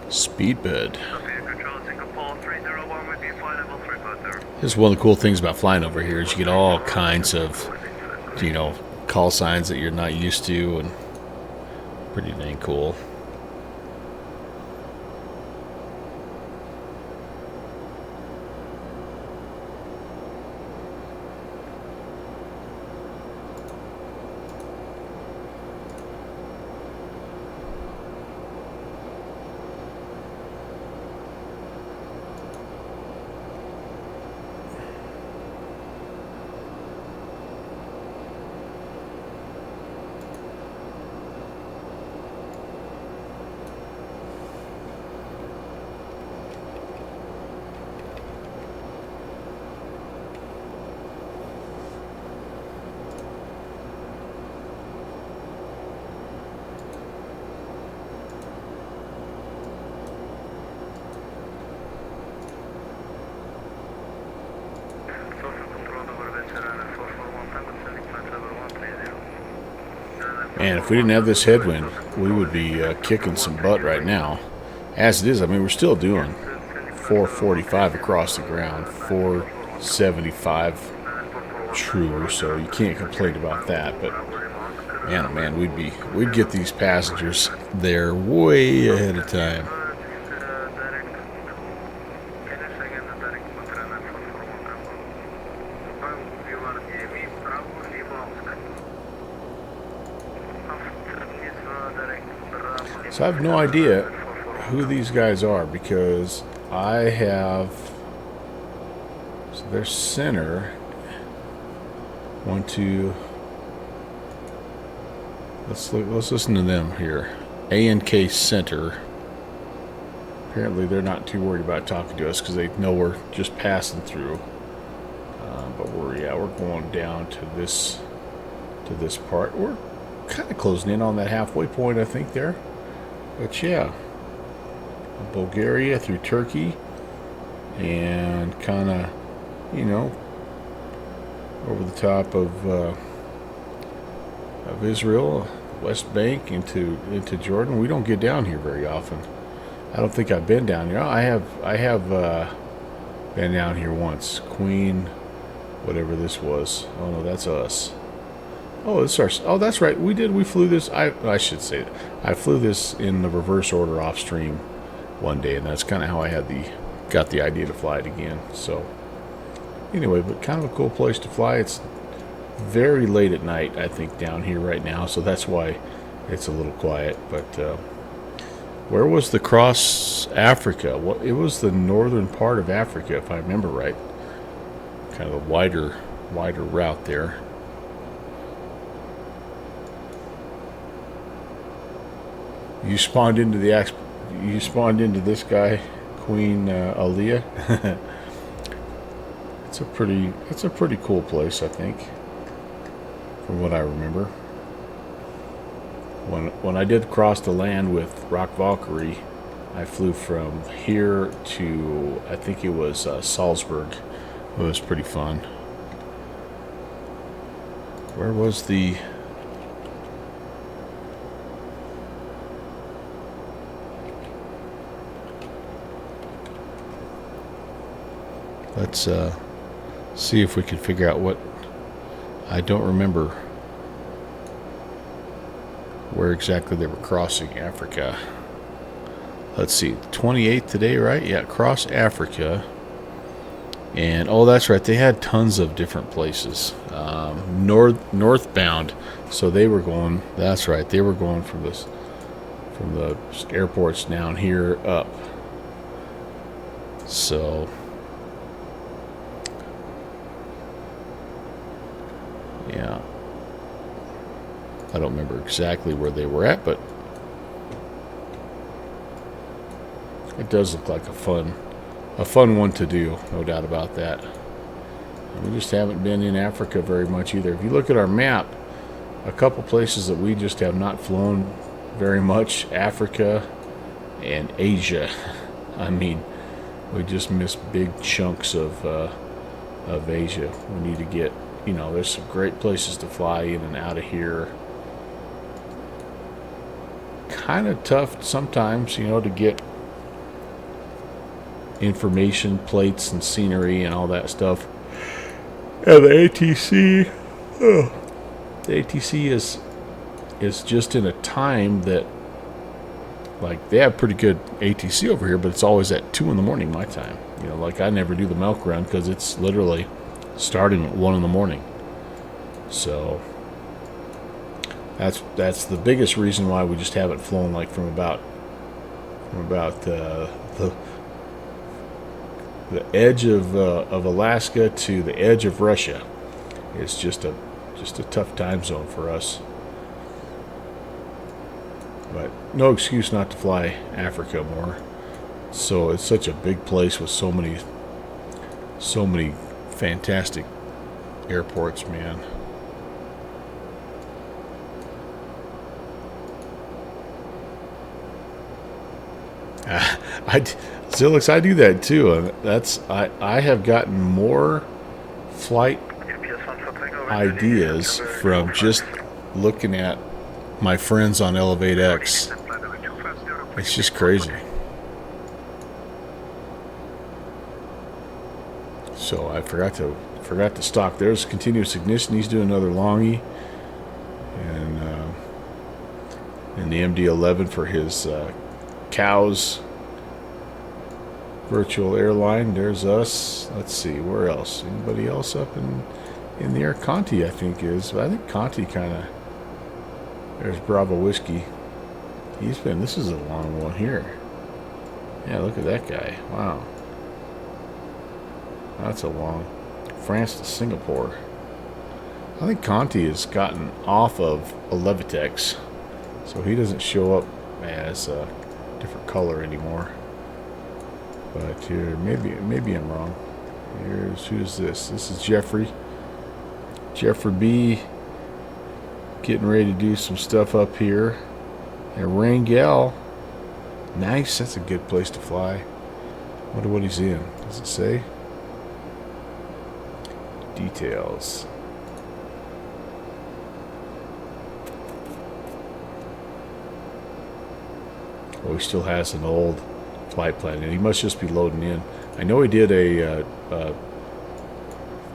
Speedbed. This is one of the cool things about flying over here is you get all kinds of, you know, call signs that you're not used to, and pretty dang cool. And if we didn't have this headwind, we would be kicking some butt right now. As it is, I mean, we're still doing 445 across the ground, 475 true, so you can't complain about that. But man, oh man, we'd get these passengers there way ahead of time. So I have no idea who these guys are because I have, so their center, 1, 2, let's listen to them here. A&K Center. Apparently they're not too worried about talking to us because they know we're just passing through. But we're going down to this part. We're kind of closing in on that halfway point, I think, there. But yeah, Bulgaria through Turkey and kind of, you know, over the top of Israel, West Bank into Jordan. We don't get down here very often. I don't think I've been down here. I have been down here once. Queen, whatever this was. Oh no, that's us. Oh, it's our. Oh, that's right. We flew this. I should say it. I flew this in the reverse order off stream one day, and that's kind of how I got the idea to fly it again. So anyway, but kind of a cool place to fly. It's very late at night, I think, down here right now, so that's why it's a little quiet. But where was the cross Africa? Well, it was the northern part of Africa, if I remember right. Kind of a wider route there. You spawned into this guy, Queen Aliyah. It's a pretty cool place, I think, from what I remember. When I did cross the land with Rock Valkyrie, I flew from here to, I think it was Salzburg. It was pretty fun. Where was the... Let's see if we can figure out what... I don't remember where exactly they were crossing Africa. Let's see, 28th today, right? Yeah, cross Africa. And, oh, that's right, they had tons of different places. Northbound, so they were going, that's right, they were going from the airports down here up. So... yeah, I don't remember exactly where they were at, but it does look like a fun one to do, no doubt about that. And we just haven't been in Africa very much either. If you look at our map, a couple places that we just have not flown very much, Africa and Asia. I mean, we just missed big chunks of Asia. We need to get, you know, there's some great places to fly in and out of here. Kind of tough sometimes, you know, to get information plates and scenery and all that stuff. And the ATC, the ATC is just in a time that, like, they have pretty good ATC over here, but it's always at 2 in the morning my time. You know, like, I never do the milk run because it's literally starting at 1 in the morning. So that's the biggest reason why we just haven't flown, like, from about the edge of Alaska to the edge of Russia. It's just a tough time zone for us. But no excuse not to fly Africa more. So it's such a big place with so many fantastic airports, man. Zilix, I do that too. I have gotten more flight ideas from just looking at my friends on Elevate X. It's just crazy. So I forgot to stock. There's continuous ignition. He's doing another longie, and the MD-11 for his cows. Virtual airline. There's us. Let's see where else. Anybody else up in the air? Conti, I think is. I think Conti kind of. There's Bravo Whiskey. This is a long one here. Yeah, look at that guy. Wow. That's a long. France to Singapore. I think Conti has gotten off of a Levitex, so he doesn't show up as a different color anymore. But here, maybe I'm wrong. Who's this? This is Jeffrey. Jeffrey B. Getting ready to do some stuff up here. And Rangel. Nice, that's a good place to fly. Wonder what he's in. Does it say? Details. Oh, he still has an old flight plan, and he must just be loading in. I know he did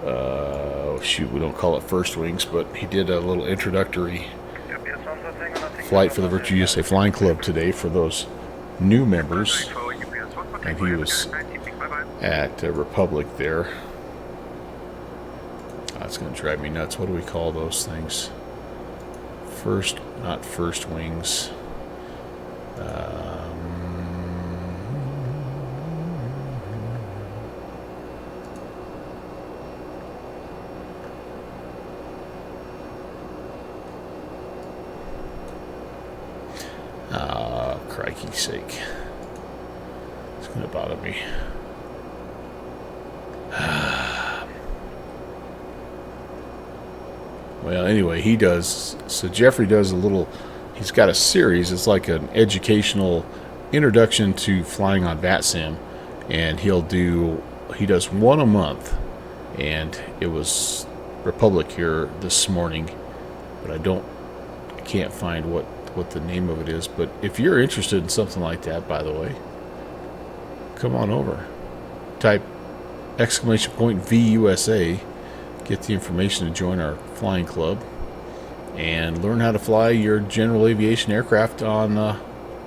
oh shoot, we don't call it first wings, but he did a little introductory flight for the Virtue USA Flying Club today for those new members, and he was at Republic there. That's going to drive me nuts. What do we call those things? Not first wings. Crikey's sake. It's going to bother me. Well, anyway, he does. So Jeffrey does he's got a series. It's like an educational introduction to flying on VATSIM. And he does one a month. And it was Republic here this morning. But I can't find what the name of it is. But if you're interested in something like that, by the way, come on over. Type !VUSA. Get the information to join our flying club and learn how to fly your general aviation aircraft on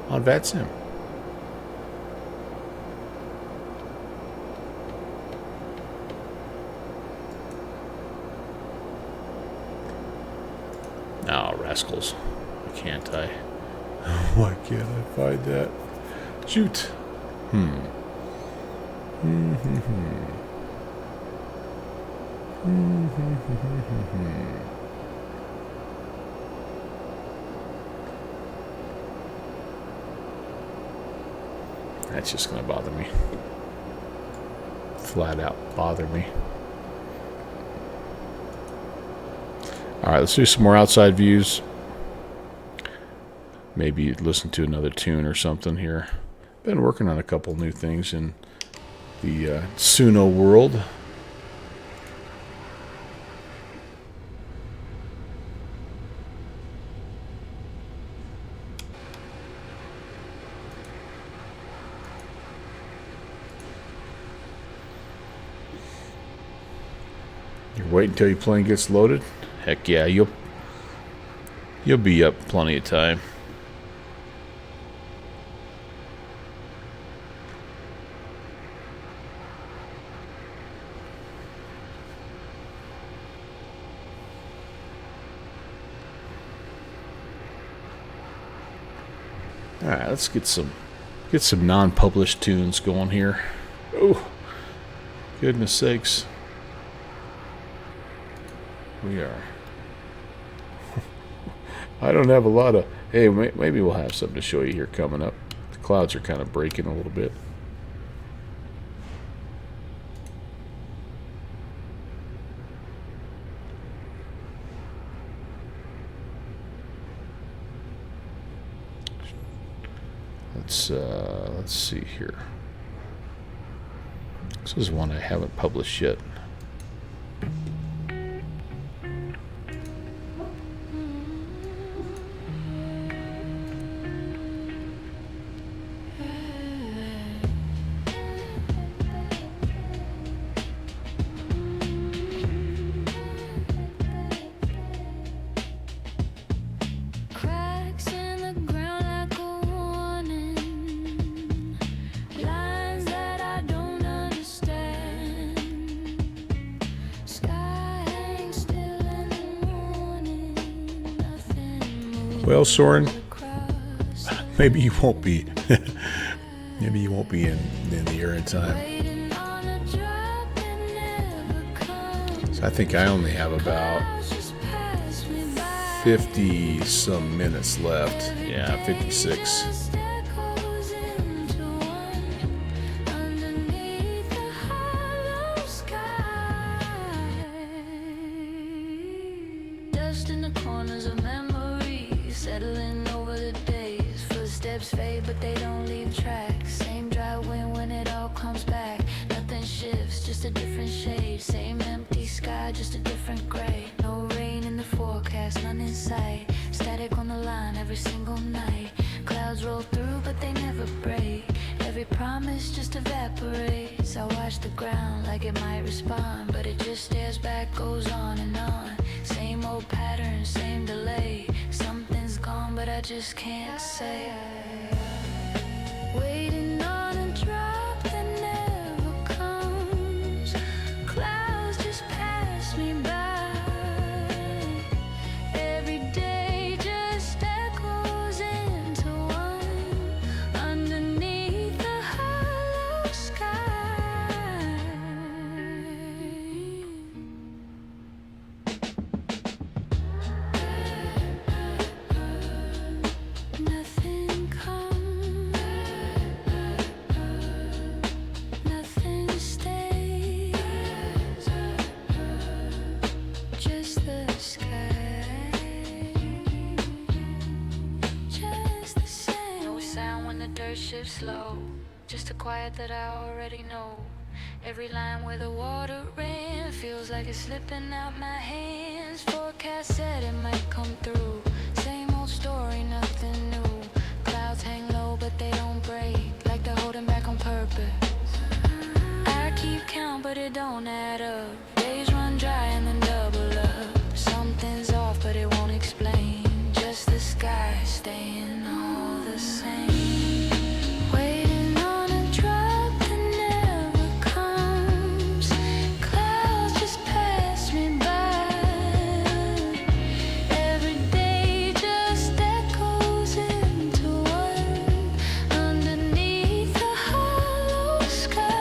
VATSIM. Oh, rascals. Why can't I? Why can't I find that? Shoot. That's just going to bother me. Flat out bother me. Alright, let's do some more outside views. Maybe listen to another tune or something here. Been working on a couple new things in the Suno world. Wait until your plane gets loaded. Heck yeah, you'll be up plenty of time. All right, let's get some non-published tunes going here. Oh, goodness sakes. We are. I don't have a lot of... Hey, maybe we'll have something to show you here coming up. The clouds are kind of breaking a little bit. Let's see here. This is one I haven't published yet. Well, Soren, maybe you won't be. Maybe you won't be in the air in time. So I think I only have about 50 some minutes left. Yeah, 56. Dust in the corners of memory, settling over the days. Footsteps fade, but they don't leave tracks. Same dry wind when it all comes back. Nothing shifts, just a different shade. Same empty sky, just a different gray. No rain in the forecast, none in sight. Static on the line every single night. Clouds roll through, but they never break. Every promise just evaporates. I watch the ground like it might respond, but it just stares back, goes on and on. Same old pattern, same delay. Something's gone, but I just can't say. Waiting on a drop that never comes. Clouds just pass me by. Every day just echoes into one underneath the hollow sky. Nothing comes, nothing stays, just the sky, just the same. No sound when the dirt shifts slow, just a quiet that I already know. Every line where the water ran feels like it's slipping out my hands. Forecast said it might come through. Same old story, nothing new. Clouds hang low, but they don't break, like they're holding back on purpose. I keep count, but it don't add up. Days run dry and then double up. Something's off, but it won't explain. Just the sky staying all the same. Waiting on a drop that never comes. Clouds just pass me by. Every day just echoes into one underneath the hollow sky.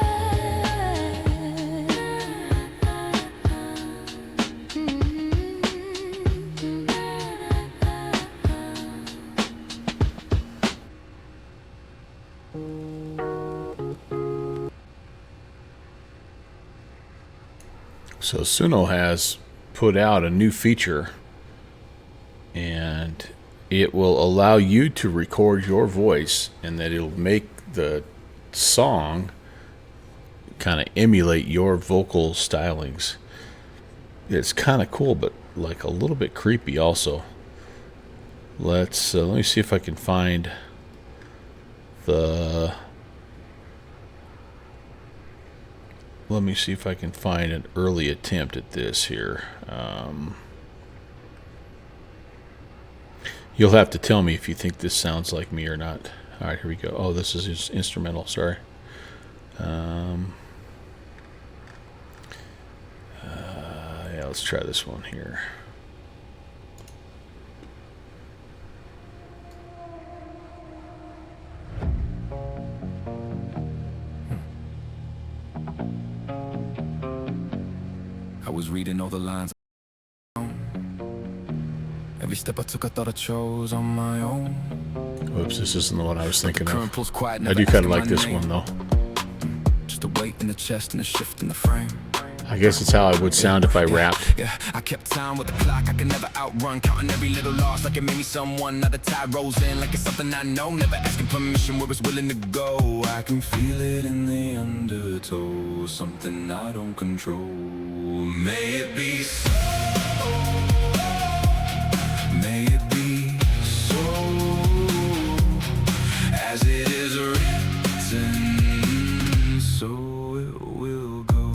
So Suno has put out a new feature, and it will allow you to record your voice, and that it'll make the song kind of emulate your vocal stylings. It's kind of cool, but like a little bit creepy also. Let me see if I can find the... Let me see if I can find an early attempt at this here. You'll have to tell me if you think this sounds like me or not. All right, here we go. Oh, this is just instrumental. Sorry. Yeah, let's try this one here. I was reading all the lines. Every step I took, I thought I chose on my own. Oops, this isn't the one I was thinking Current of. pulse quiet, I never do kind of asking like my this name. one though. Just a weight in the chest and a shift in the frame. I guess it's how I would sound if I rapped. Yeah, I kept time with the clock, I can never outrun. Counting every little loss like it made me someone. Now the tide rolls in like it's something I know. Never asking permission where it's willing to go. I can feel it in the undertow, something I don't control. May it be so. May it be so. As it is written, so it will go.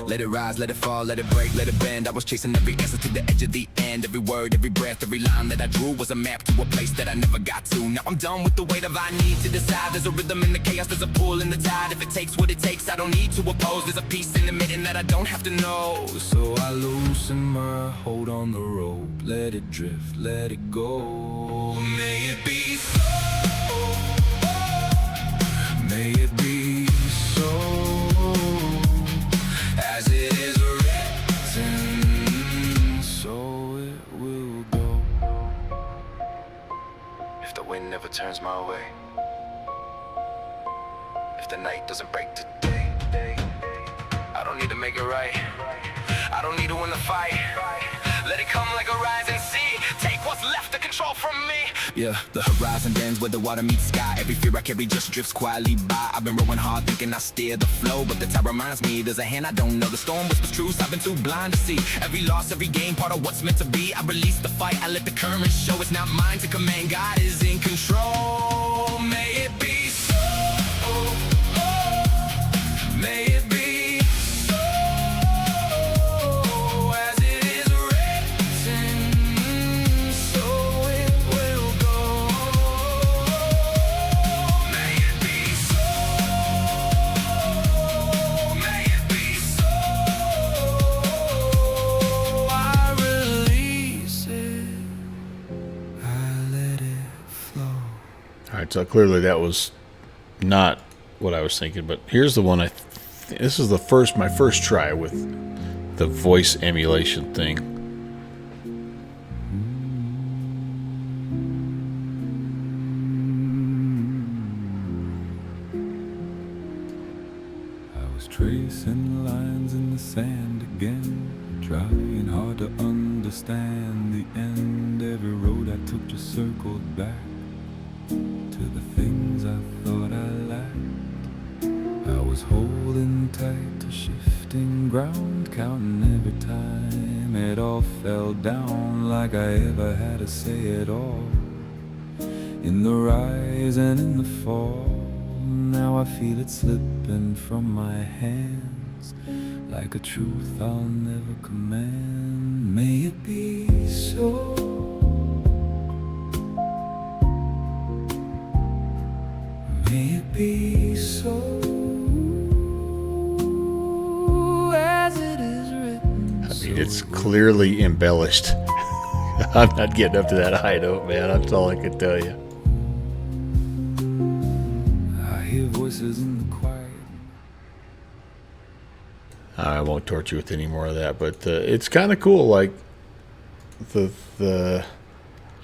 Let it rise, let it fall, let it break, let it bend. I was chasing every answer to the edge of the end. Every word, every breath, every line that I drew was a map to a place that I never got to. Now I'm done with the weight of I need to decide. There's a rhythm in the chaos, there's a pull in the tide. If it takes what it takes, I don't need to oppose. There's a peace in admitting that I don't have to know. So I loosen my hold on the rope. Let it drift, let it go. May it be so. May it be so, as it is written, so it will go. If the wind never turns my way, if the night doesn't break today, I don't need to make it right. I don't need to win the fight. Let it come like a rising sea. Take what's left to control from me. Yeah, the horizon bends where the water meets sky. Every fear I carry just drifts quietly by. I've been rowing hard thinking I steer the flow, but the tide reminds me there's a hand I don't know. The storm whispers truths I've been too blind to see. Every loss, every game, part of what's meant to be. I release the fight, I let the current show. It's not mine to command, God is in control. May it be so. May it be. Alright, so clearly that was not what I was thinking, but here's the one this is my first try with the voice emulation thing. I was tracing lines in the sand again, trying hard to understand the end. Every road I took just circled back to the things I thought I lacked. I was holding tight to shifting ground, counting every time it all fell down, like I ever had to say it all. In the rise and in the fall, now I feel it slipping from my hands, like a truth I'll never command. May it be so. May it be so, as it is written. I mean, it's clearly embellished. I'm not getting up to that high note, man. That's all I can tell you. I hear voices in the quiet. I won't torture you with any more of that, but it's kind of cool. Like the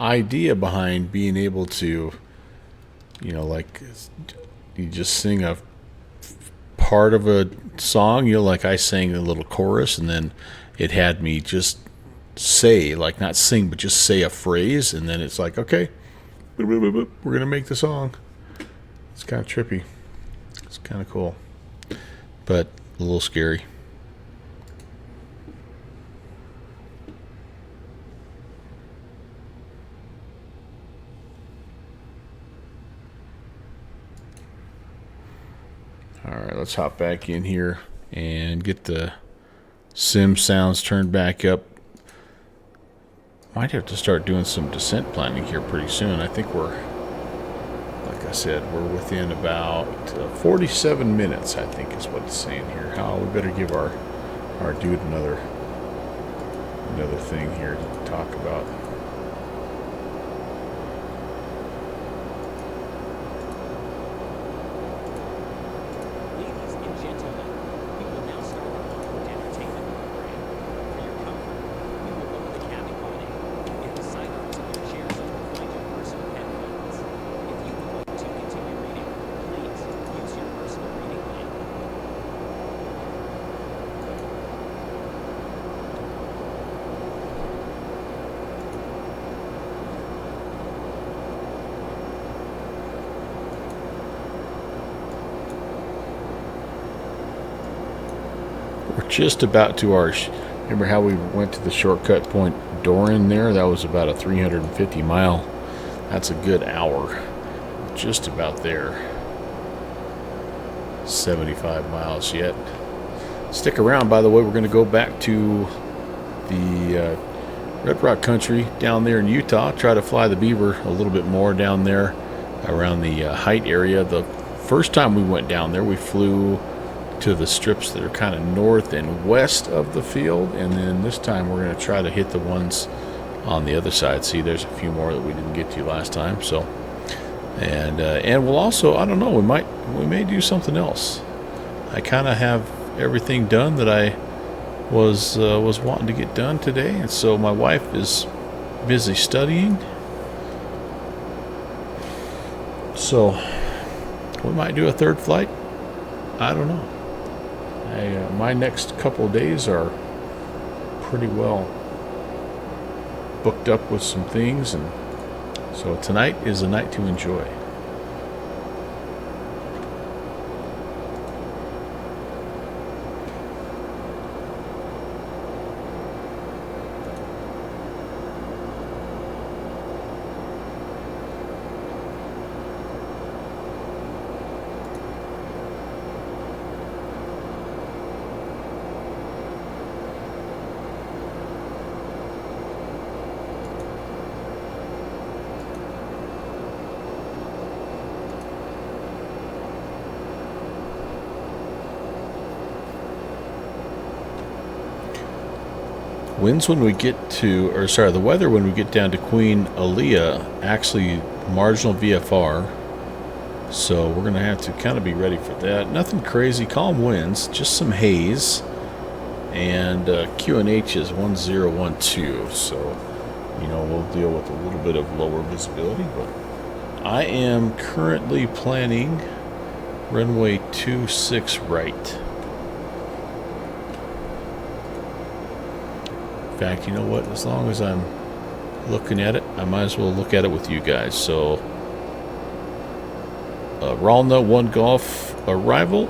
idea behind being able to, like you just sing a part of a song, like I sang a little chorus, and then it had me just say, like not sing, but just say a phrase, and then it's like, okay, we're gonna make the song. It's kind of trippy. It's kind of cool, but a little scary. Alright, let's hop back in here and get the sim sounds turned back up. Might have to start doing some descent planning here pretty soon. I think we're, like I said, we're within about 47 minutes, I think is what it's saying here. We better give our dude another thing here to talk about. We're just about to our... Remember how we went to the shortcut point Doran there? That was about a 350 mile. That's a good hour. Just about there. 75 miles yet. Stick around, by the way. We're going to go back to the Red Rock country down there in Utah. Try to fly the Beaver a little bit more down there around the height area. The first time we went down there, we flew to the strips that are kind of north and west of the field, and then this time we're going to try to hit the ones on the other side. See, there's a few more that we didn't get to last time. So, and we'll also, I don't know, we may do something else. I kind of have everything done that I was wanting to get done today, and so my wife is busy studying. So we might do a third flight. I don't know. My next couple of days are pretty well booked up with some things, and so tonight is a night to enjoy. Winds when we get to, or sorry, the weather when we get down to Queen Aaliyah, actually marginal VFR. So we're going to have to kind of be ready for that. Nothing crazy, calm winds, just some haze. And QNH is 1012. So, you know, we'll deal with a little bit of lower visibility. But I am currently planning runway 26 right. In fact, you know what? As long as I'm looking at it, I might as well look at it with you guys. So, Ralna 1 Golf arrival.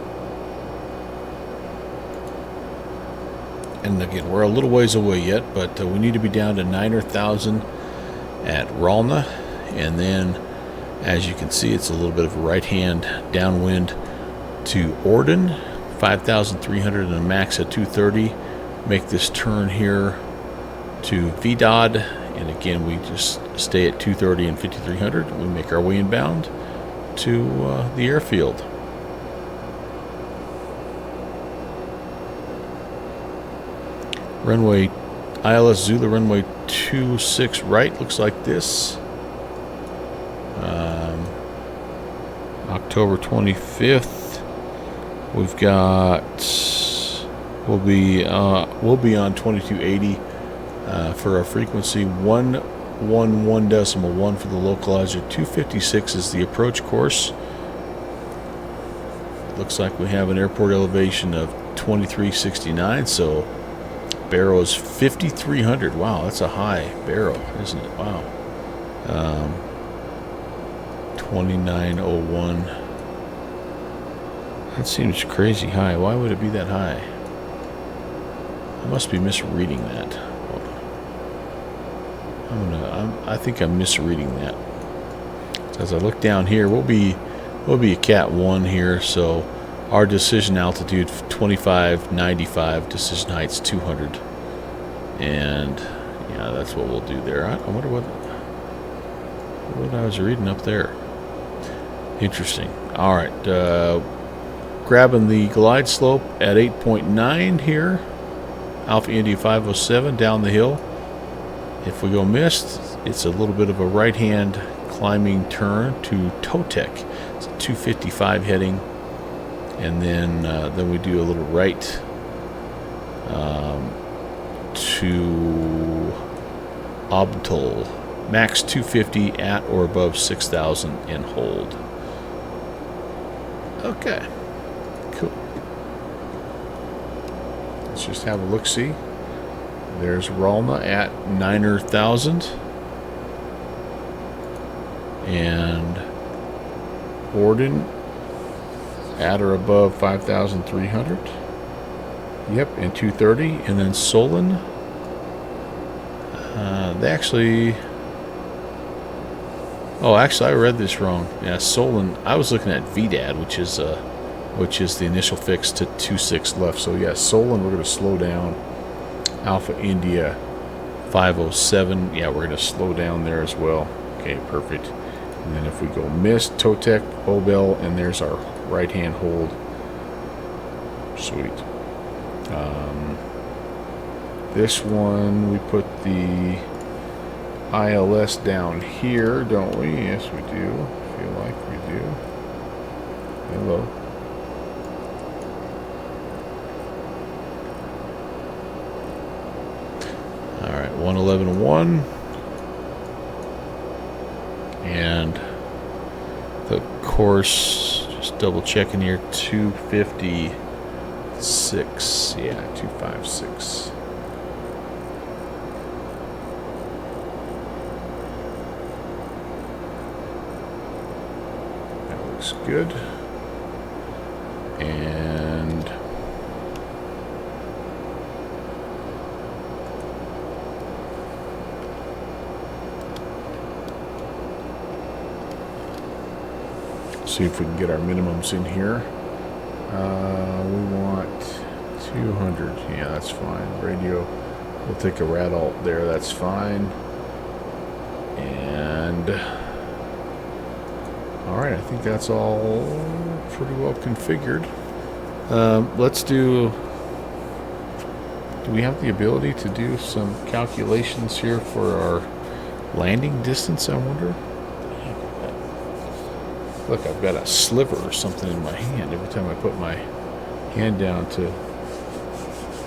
And again, we're a little ways away yet, but we need to be down to 9,000 at Ralna. And then, as you can see, it's a little bit of a right-hand downwind to Orden, 5,300 and a max at 230. Make this turn here to VDOD, and again we just stay at 230 and 5,300. We make our way inbound to the airfield. Runway ILS Zulu, runway 26 right, looks like this. October 25th. We've got. We'll be on 2280 for our frequency, 111.1 for the localizer, 256 is the approach course. Looks like we have an airport elevation of 2369, so Barrow is 5,300. Wow, that's a high Barrow, isn't it? Wow. 2901. That seems crazy high. Why would it be that high? I must be misreading that. I think I'm misreading that. As I look down here, we'll be a Cat 1 here, so our decision altitude 2595, decision height's 200, and yeah, that's what we'll do there. I wonder what I was reading up there. Interesting. All right, grabbing the glide slope at 8.9 here. Alpha India 507 down the hill. If we go missed, it's a little bit of a right-hand climbing turn to Totec. It's a 255 heading, and then we do a little right to Obtal. Max 250 at or above 6,000 and hold. Okay, cool. Let's just have a look-see. There's Ralna at 9,000. And Orden at or above 5,300. Yep, and 230. And then Solon. They actually... Oh, actually, I read this wrong. Yeah, Solon. I was looking at VDAD, which is which is the initial fix to 26 left. So yeah, Solon, we're going to slow down. Alpha India 507, yeah, we're going to slow down there as well. Okay, perfect. And then if we go Mist, Totec, Obel, and there's our right-hand hold. Sweet. This one, we put the ILS down here, don't we? Yes, we do. Feel like we do. Hello. All right, 111.1. And the course, just double checking here, 256. Yeah, 256. Good. And see if we can get our minimums in here. We want 200. Yeah, that's fine. Radio, we'll take a rad alt there. That's fine. And all right, I think that's all pretty well configured. Let's do we have the ability to do some calculations here for our landing distance, I wonder? Look, I've got a sliver or something in my hand every time I put my hand down to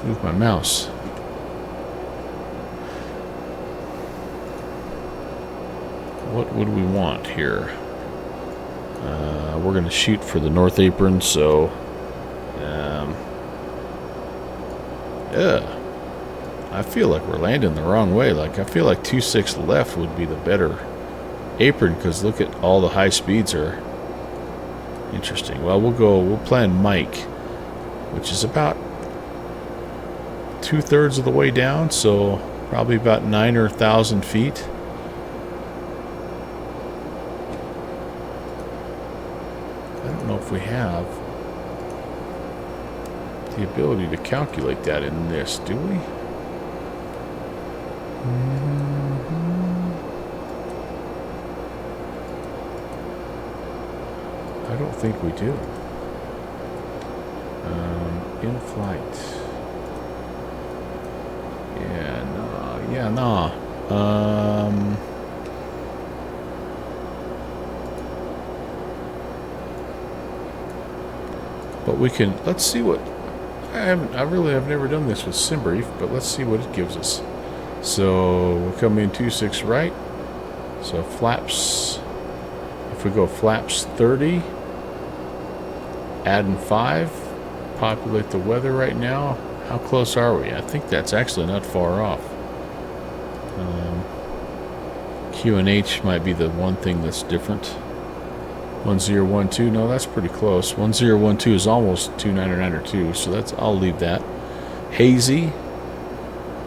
move my mouse. What would we want here? We're going to shoot for the north apron, so I feel like we're landing the wrong way. Like, I feel like 26 left would be the better apron, because look at all the high speeds are interesting. Well, we'll plan Mike, which is about 2/3 of the way down, so probably about 9 or 1,000 feet. If we have the ability to calculate that in this, do we? I don't think we do. In flight. Yeah, nah. But we can, let's see what, I've never done this with SimBrief, but let's see what it gives us. So we'll come in 26 right. So flaps, if we go flaps 30, adding 5, populate the weather right now. How close are we? I think that's actually not far off. QNH might be the one thing that's different. 1012, no, that's pretty close. 1012 is almost 2992, so that's, I'll leave that. Hazy,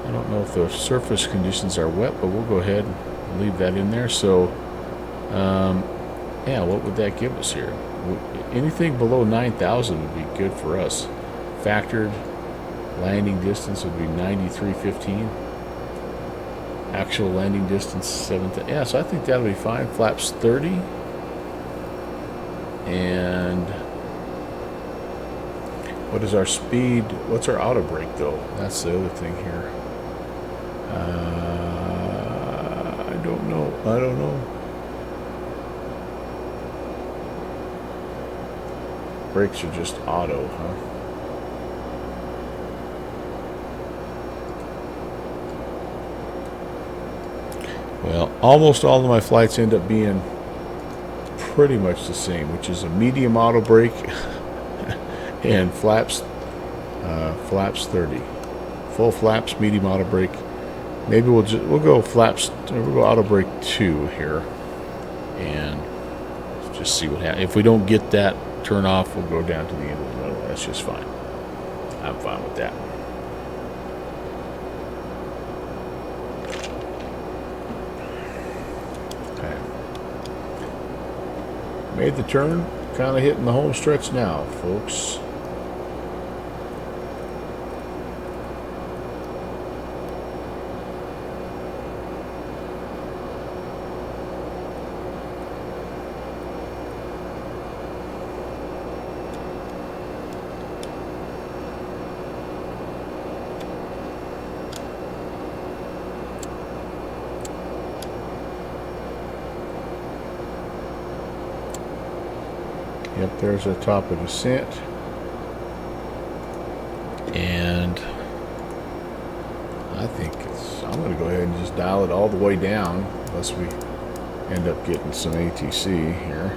I don't know if the surface conditions are wet, but we'll go ahead and leave that in there. So yeah, what would that give us here? Anything below 9,000 would be good for us. Factored landing distance would be 9315. Actual landing distance 7,000. Yeah, so I think that'll be fine. Flaps 30. And what is our speed? What's our auto brake though? That's the other thing here. I don't know. Brakes are just auto, huh? Well, almost all of my flights end up being pretty much the same, which is a medium auto brake and flaps 30, full flaps, medium auto brake. Maybe we'll go flaps, we'll go auto brake 2 here and just see what happens. If we don't get that turn off, we'll go down to the end of the middle. That's just fine. I'm fine with that. Made the turn, kind of hitting the home stretch now, folks. Yep, there's our top of descent. And I think I'm going to go ahead and just dial it all the way down, unless we end up getting some ATC here.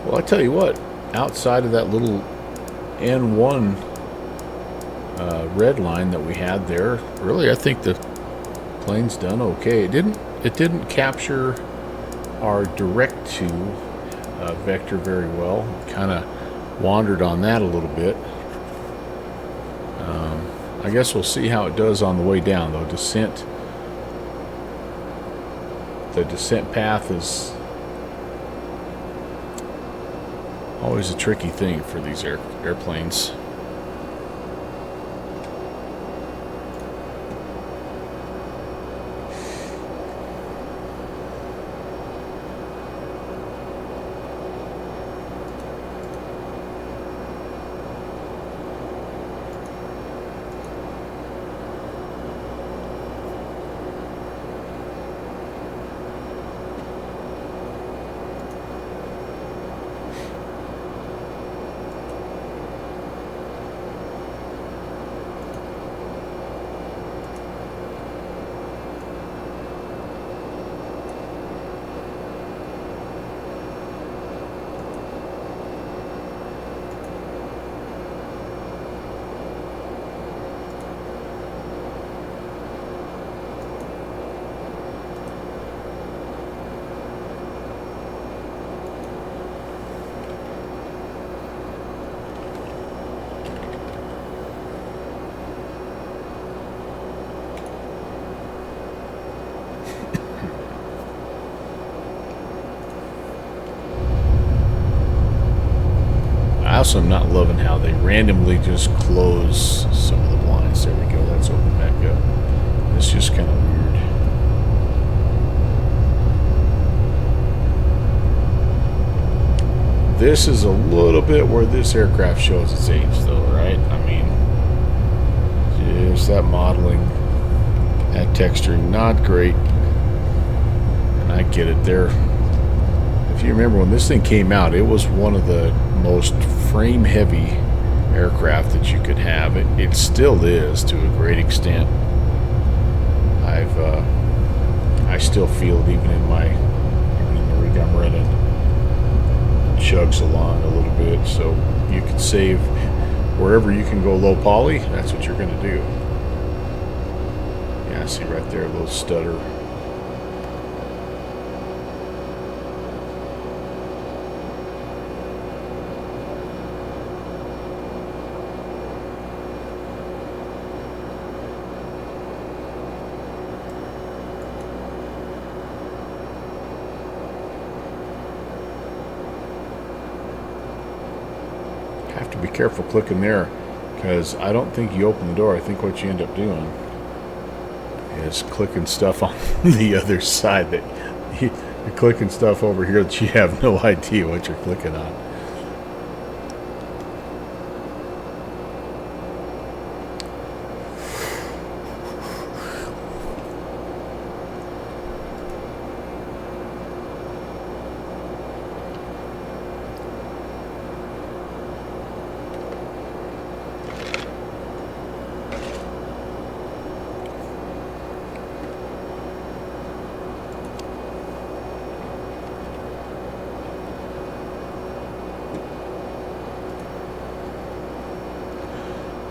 Well, I tell you what, outside of that little N1 red line that we had there, really, I think the plane's done okay. It didn't capture our direct to vector very well. Kind of wandered on that a little bit. I guess we'll see how it does on the way down, though. The descent path is always a tricky thing for these airplanes. I also am not loving how they randomly just close some of the blinds. There we go. That's open back up. It's just kind of weird. This is a little bit where this aircraft shows its age, though, right? I mean, just that modeling, that texturing, not great. And I get it there. If you remember when this thing came out, it was one of the most frame heavy aircraft that you could have. It still is to a great extent. I still feel it even in the rig I'm running. It chugs along a little bit, so you can save wherever you can go low poly. That's what you're going to do. Yeah, see right there, a little stutter. Have to be careful clicking there, because I don't think you open the door. I think what you end up doing is clicking stuff on the other side, that you're clicking stuff over here that you have no idea what you're clicking on.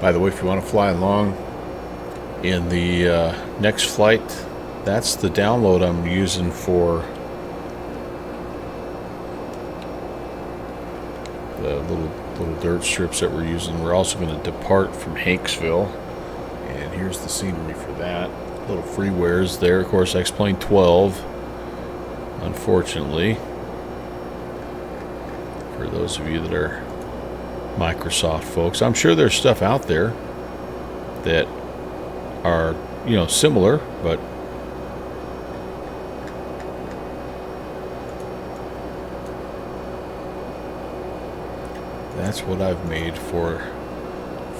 By the way, if you want to fly along in the next flight. That's the download I'm using for the little dirt strips that we're using. We're also going to depart from Hanksville, and here's the scenery for that. Little freewares there. Of course, X-Plane 12, unfortunately, for those of you that are Microsoft folks. I'm sure there's stuff out there that are, you know, similar, but that's what I've made for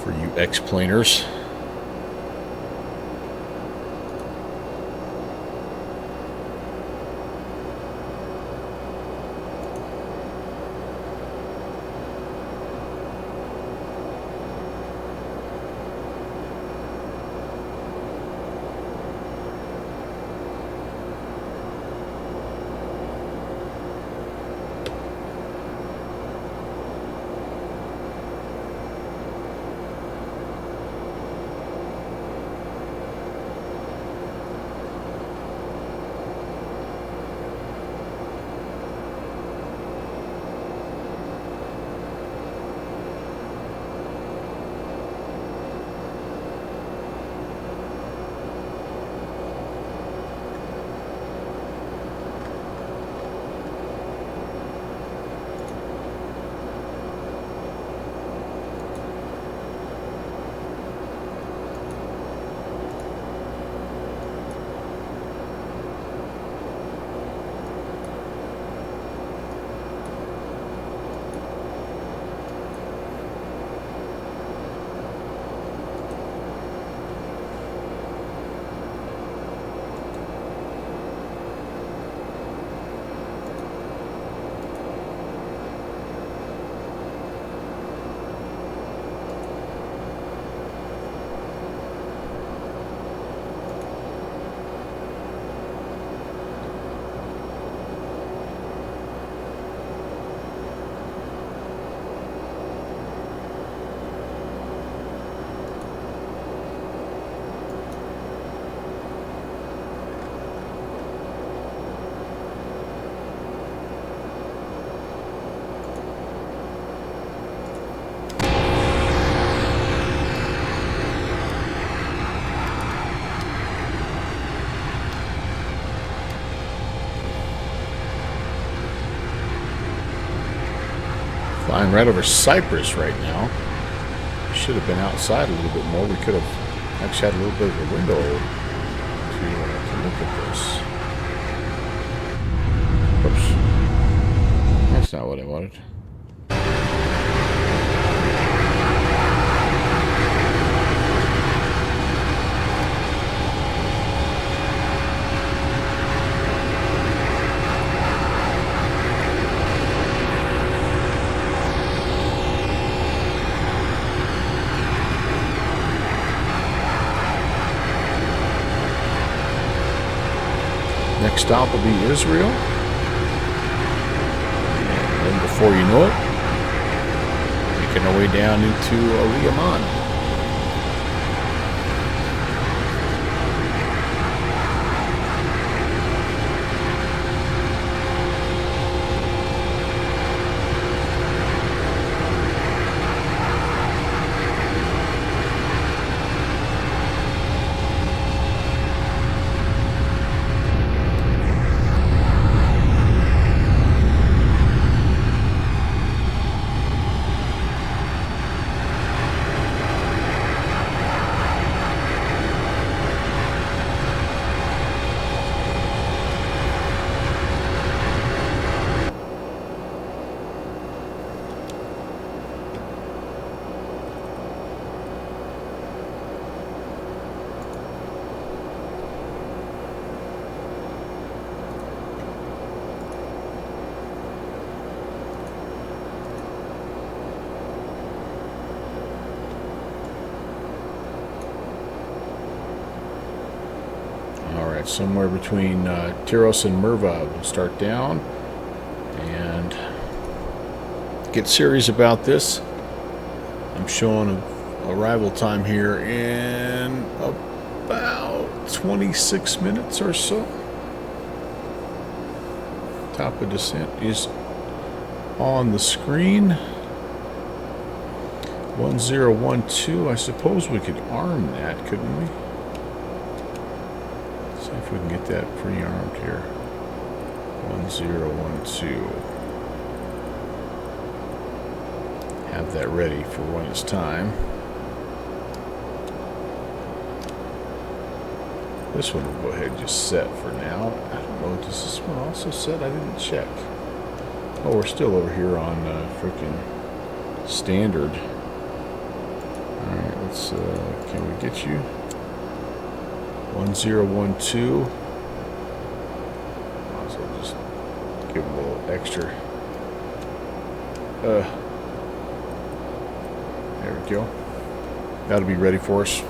you X-Planers. Flying right over Cyprus right now. Should have been outside a little bit more. We could have actually had a little bit of a window to look at this. Oops. That's not what I wanted. Next stop will be Israel. And then before you know it, making our way down into Amman. Somewhere between Tyros and Merva. We'll start down and get serious about this. I'm showing arrival time here in about 26 minutes or so. Top of descent is on the screen. 1012. I suppose we could arm that, couldn't we? Let's see if we can get that pre-armed here. 1012. Have that ready for when it's time. This one will go ahead and just set for now. I don't know, does this one also set? I didn't check. Oh, we're still over here on freaking standard. Alright, let's, can we get you? 1012. Might as well just give him a little extra. There we go. That'll be ready for us.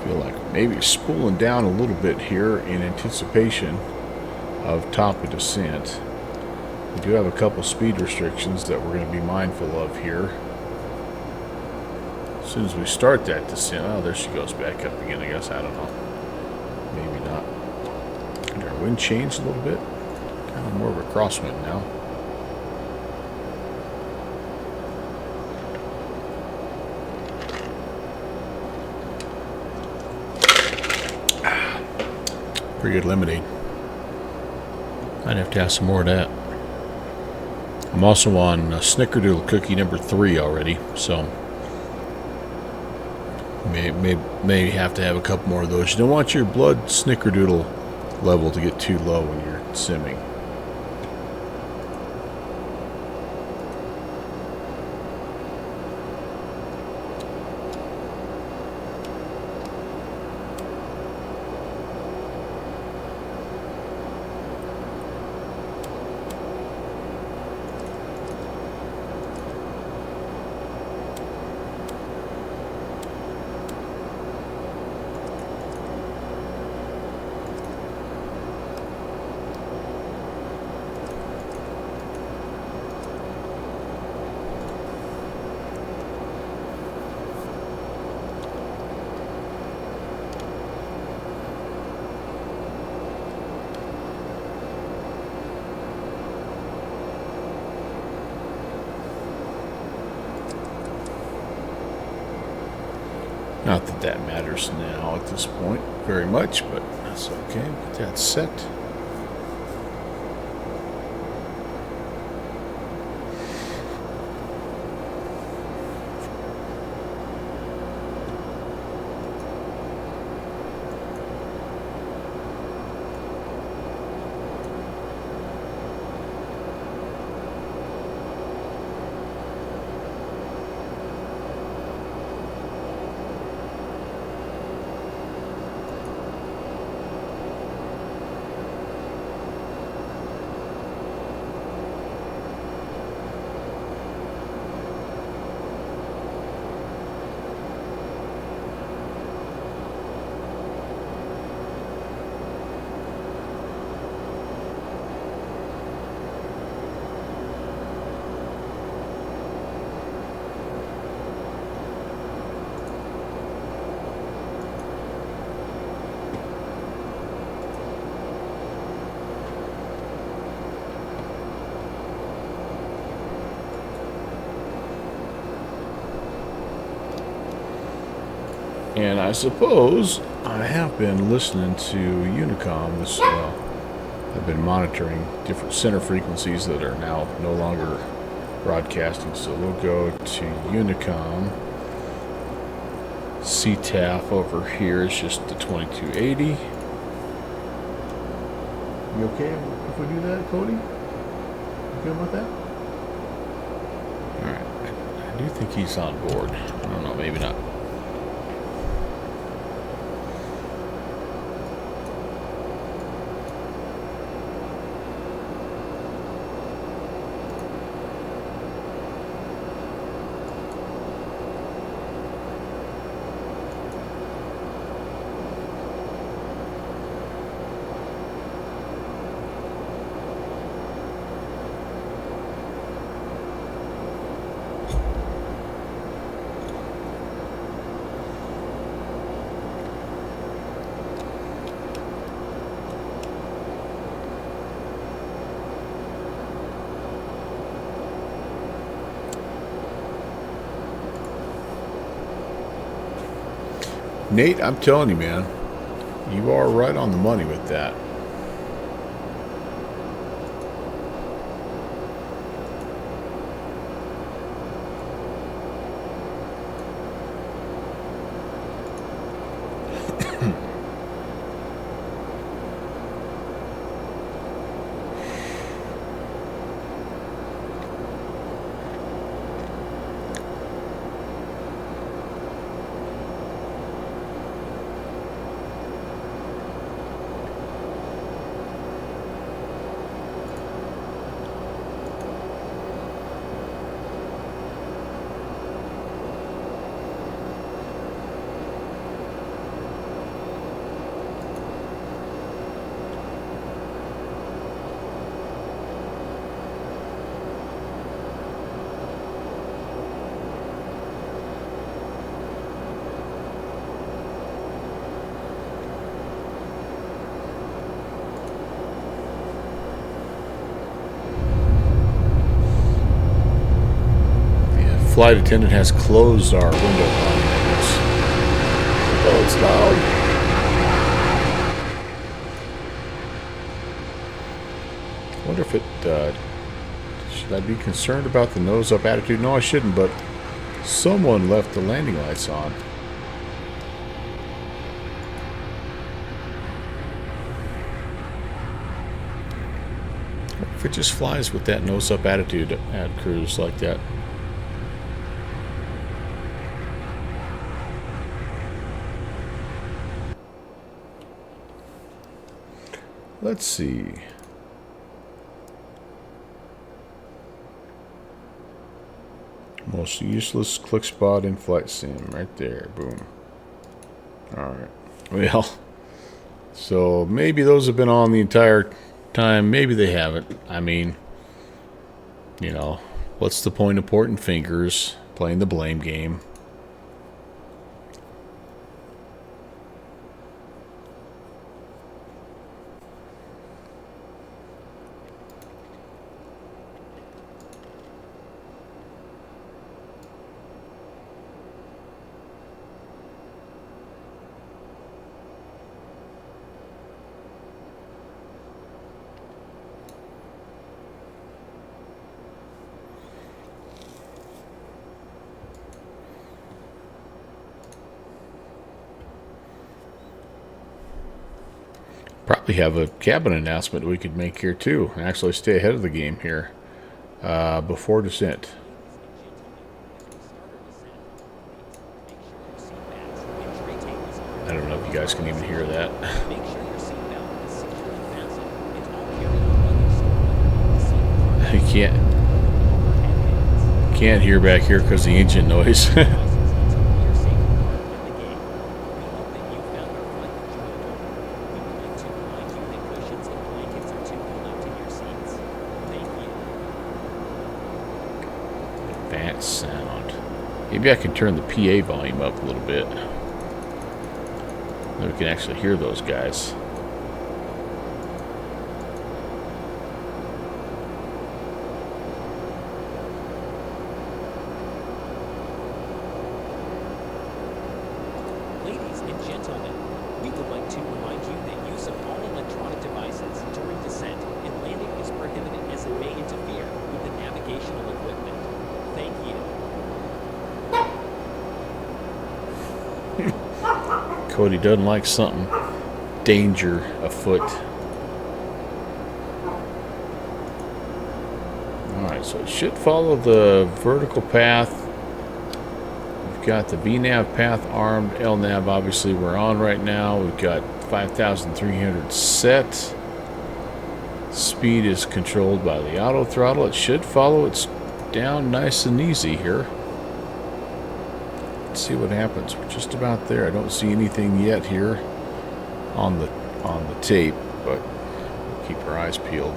Feel like maybe spooling down a little bit here in anticipation of top of descent. We do have a couple speed restrictions that we're going to be mindful of here. As soon as we start that descent, oh, there she goes back up again, I guess. I don't know. Maybe not. Did our wind change a little bit? Kind of more of a crosswind now. Pretty good lemonade. I'd have to have some more of that. I'm also on Snickerdoodle cookie number 3 already, so may have to have a couple more of those. You don't want your blood Snickerdoodle level to get too low when you're simming. Not that that matters now at this point very much, but that's okay. Get that set. And I suppose I have been listening to Unicom. I've been monitoring different center frequencies that are now no longer broadcasting. So we'll go to Unicom. CTAF over here is just the 2280. You okay if we do that, Cody? You good with that? Alright. I do think he's on board. I don't know, maybe not. Nate, I'm telling you, man, you are right on the money with that. Flight attendant has closed our window volume, I guess. Oh, it's loud. I wonder if it, should I be concerned about the nose-up attitude? No, I shouldn't, but someone left the landing lights on. If it just flies with that nose-up attitude at cruise like that. Let's see. Most useless click spot in flight sim. Right there. Boom. Alright. Well, so maybe those have been on the entire time. Maybe they haven't. I mean, you know, what's the point of pointing fingers, playing the blame game? Probably have a cabin announcement we could make here too. Actually stay ahead of the game here before descent. I don't know if you guys can even hear that. Make sure your seatbelt is securely fastened and all carry-on luggage stored under the seat. I can't hear back here because the engine noise. Sound. Maybe I can turn the PA volume up a little bit. Then we can actually hear those guys. Cody doesn't like something danger afoot. Alright, so it should follow the vertical path. We've got the VNAV path armed. LNAV obviously we're on right now. We've got 5,300 set. Speed is controlled by the auto throttle. It should follow it's down nice and easy here. Let's see what happens. We're just about there. I don't see anything yet here on the tape, but we'll keep our eyes peeled.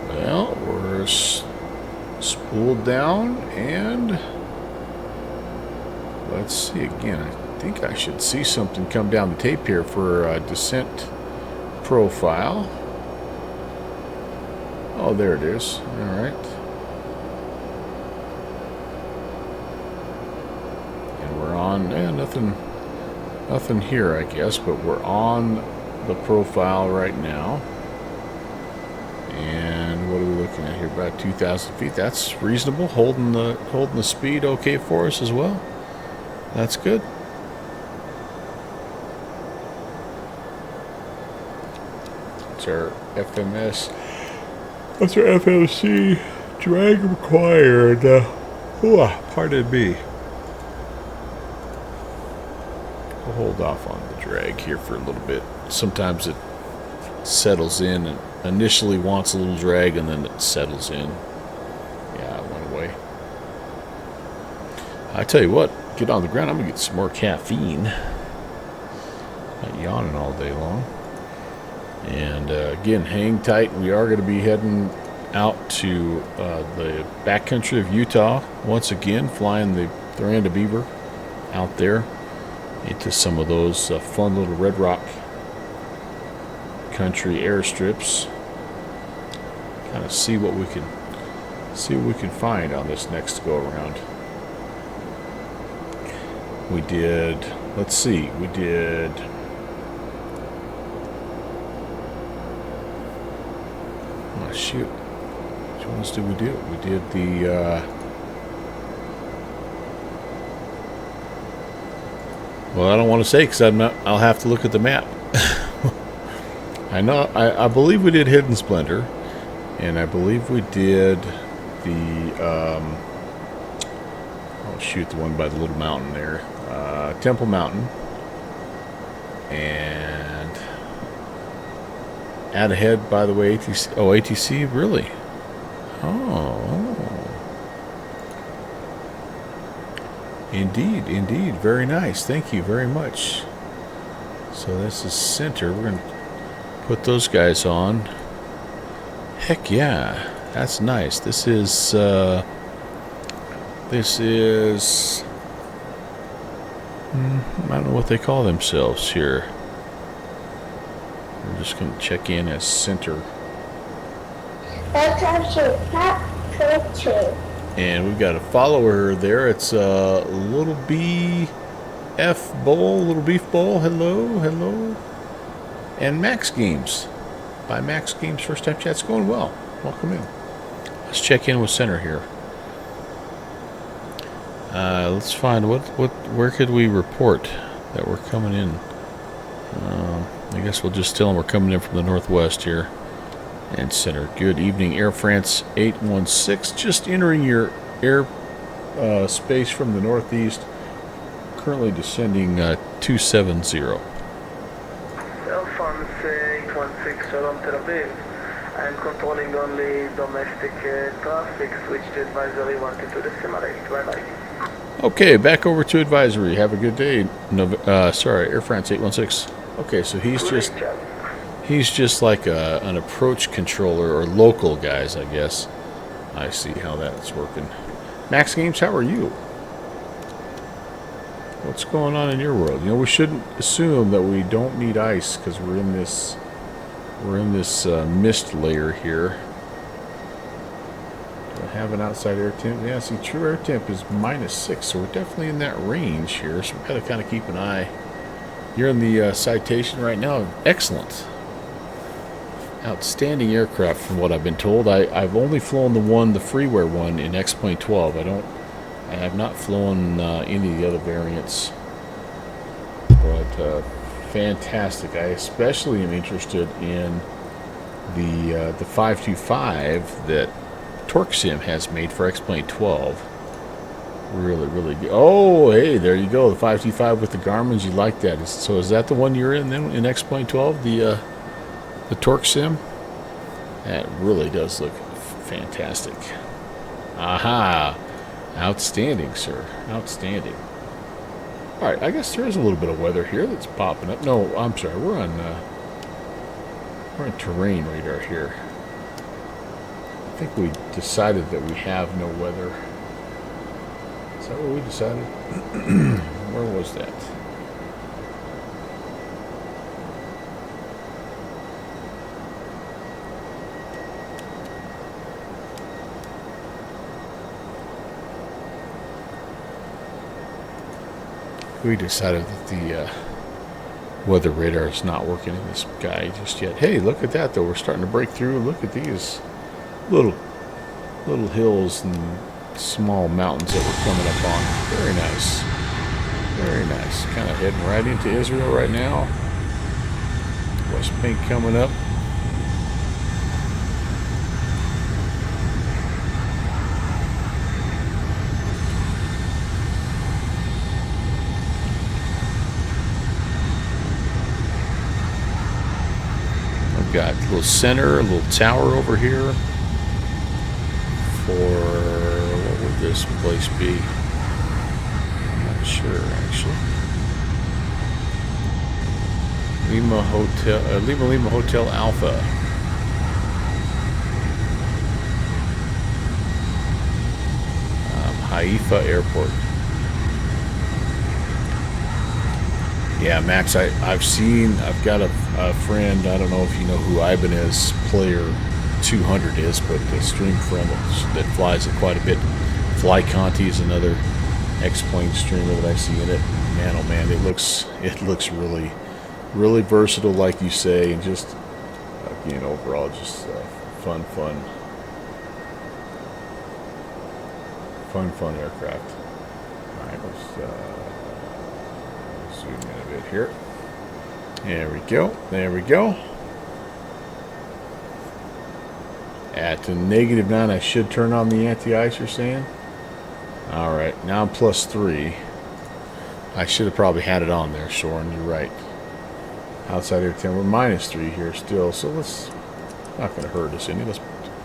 Well, we're spooled down, and let's see again. I think I should see something come down the tape here for a descent profile. Oh, there it is. All right. And we're on, nothing here, I guess, but we're on the profile right now. And what are we looking at here? About 2,000 feet. That's reasonable. Holding the speed okay for us as well. That's good. That's our FMS. That's our FMC. Drag required. Pardon me. We'll hold off on the drag here for a little bit. Sometimes it settles in and initially wants a little drag and then it settles in. Yeah, it went away. I tell you what, get on the ground. I'm gonna get some more caffeine. Not yawning all day long. And again, hang tight. We are going to be heading out to the backcountry of Utah once again, flying the Thranda Beaver out there into some of those fun little Red Rock country airstrips. Kind of see what we can find on this next go around. We did, let's see, we did shoot, which ones did we do? We did the well, I don't want to say because I'll have to look at the map. I believe we did Hidden Splendor, and I believe we did the oh shoot, the one by the little mountain there, Temple Mountain, and out ahead, by the way, ATC. Oh, ATC, really? Oh, indeed, very nice. Thank you very much. So this is center. We're gonna put those guys on. Heck yeah, that's nice. This is I don't know what they call themselves here. We're just gonna check in as center. And we've got a follower there. It's Little BF Bowl, Little Beef Bowl. Hello. And Max Games. By Max Games, first time chat's going well. Welcome in. Let's check in with center here. Let's find where could we report that we're coming in. I guess we'll just tell them we're coming in from the northwest here. And center. Good evening, Air France 816. Just entering your air space from the northeast. Currently descending 270. Air France 816, Shalom Tel Aviv. I'm controlling only domestic traffic. Switch to advisory 122 decimal 8. Bye-bye. Okay, back over to advisory. Have a good day. Sorry, Air France 816. Okay, so he's just like an approach controller or local guys, I guess. I see how that's working. Max Games, how are you? What's going on in your world? You know, we shouldn't assume that we don't need ice because we're in this mist layer here. Do I have an outside air temp? Yeah, see, true air temp is -6, so we're definitely in that range here. So we've got to kind of keep an eye. You're in the citation right now. Excellent. Outstanding aircraft from what I've been told. I've only flown the freeware one in X-Plane 12. I have not flown any of the other variants. But fantastic. I especially am interested in the 525 that TorqueSim has made for X-Plane 12. Really, really good. Oh, hey, there you go. The 525 with the Garmins. You like that. So is that the one you're in then in X-Plane 12? The TorqueSim? That really does look fantastic. Aha. Outstanding, sir. Outstanding. All right, I guess there is a little bit of weather here that's popping up. No, I'm sorry. We're on terrain radar here. I think we decided that we have no weather. Is that what we decided? Where was that? We decided that the weather radar is not working in this guy just yet. Hey, look at that though. We're starting to break through. Look at these little hills and small mountains that we're coming up on. Very nice. Very nice. Kind of heading right into Israel right now. West Bank coming up. Got a little center, a little tower over here for, what would this place be? I'm not sure, actually. Lima Hotel Alpha. Haifa Airport. Yeah, Max, I've got a friend, I don't know if you know who Ibanez Player 200 is, but the stream friend that flies it quite a bit. Fly Conti is another X-Plane streamer that I see in it. Man, oh man, it looks really, really versatile, like you say, and just, overall, just fun aircraft. All right, let's zoom in a bit here. There we go. There we go. At the -9, I should turn on the anti-ice, you're saying? Alright, now I'm +3. I should have probably had it on there, Soren. You're right. Outside air 10. We're -3 here still, so let's... Not going to hurt us any. Let's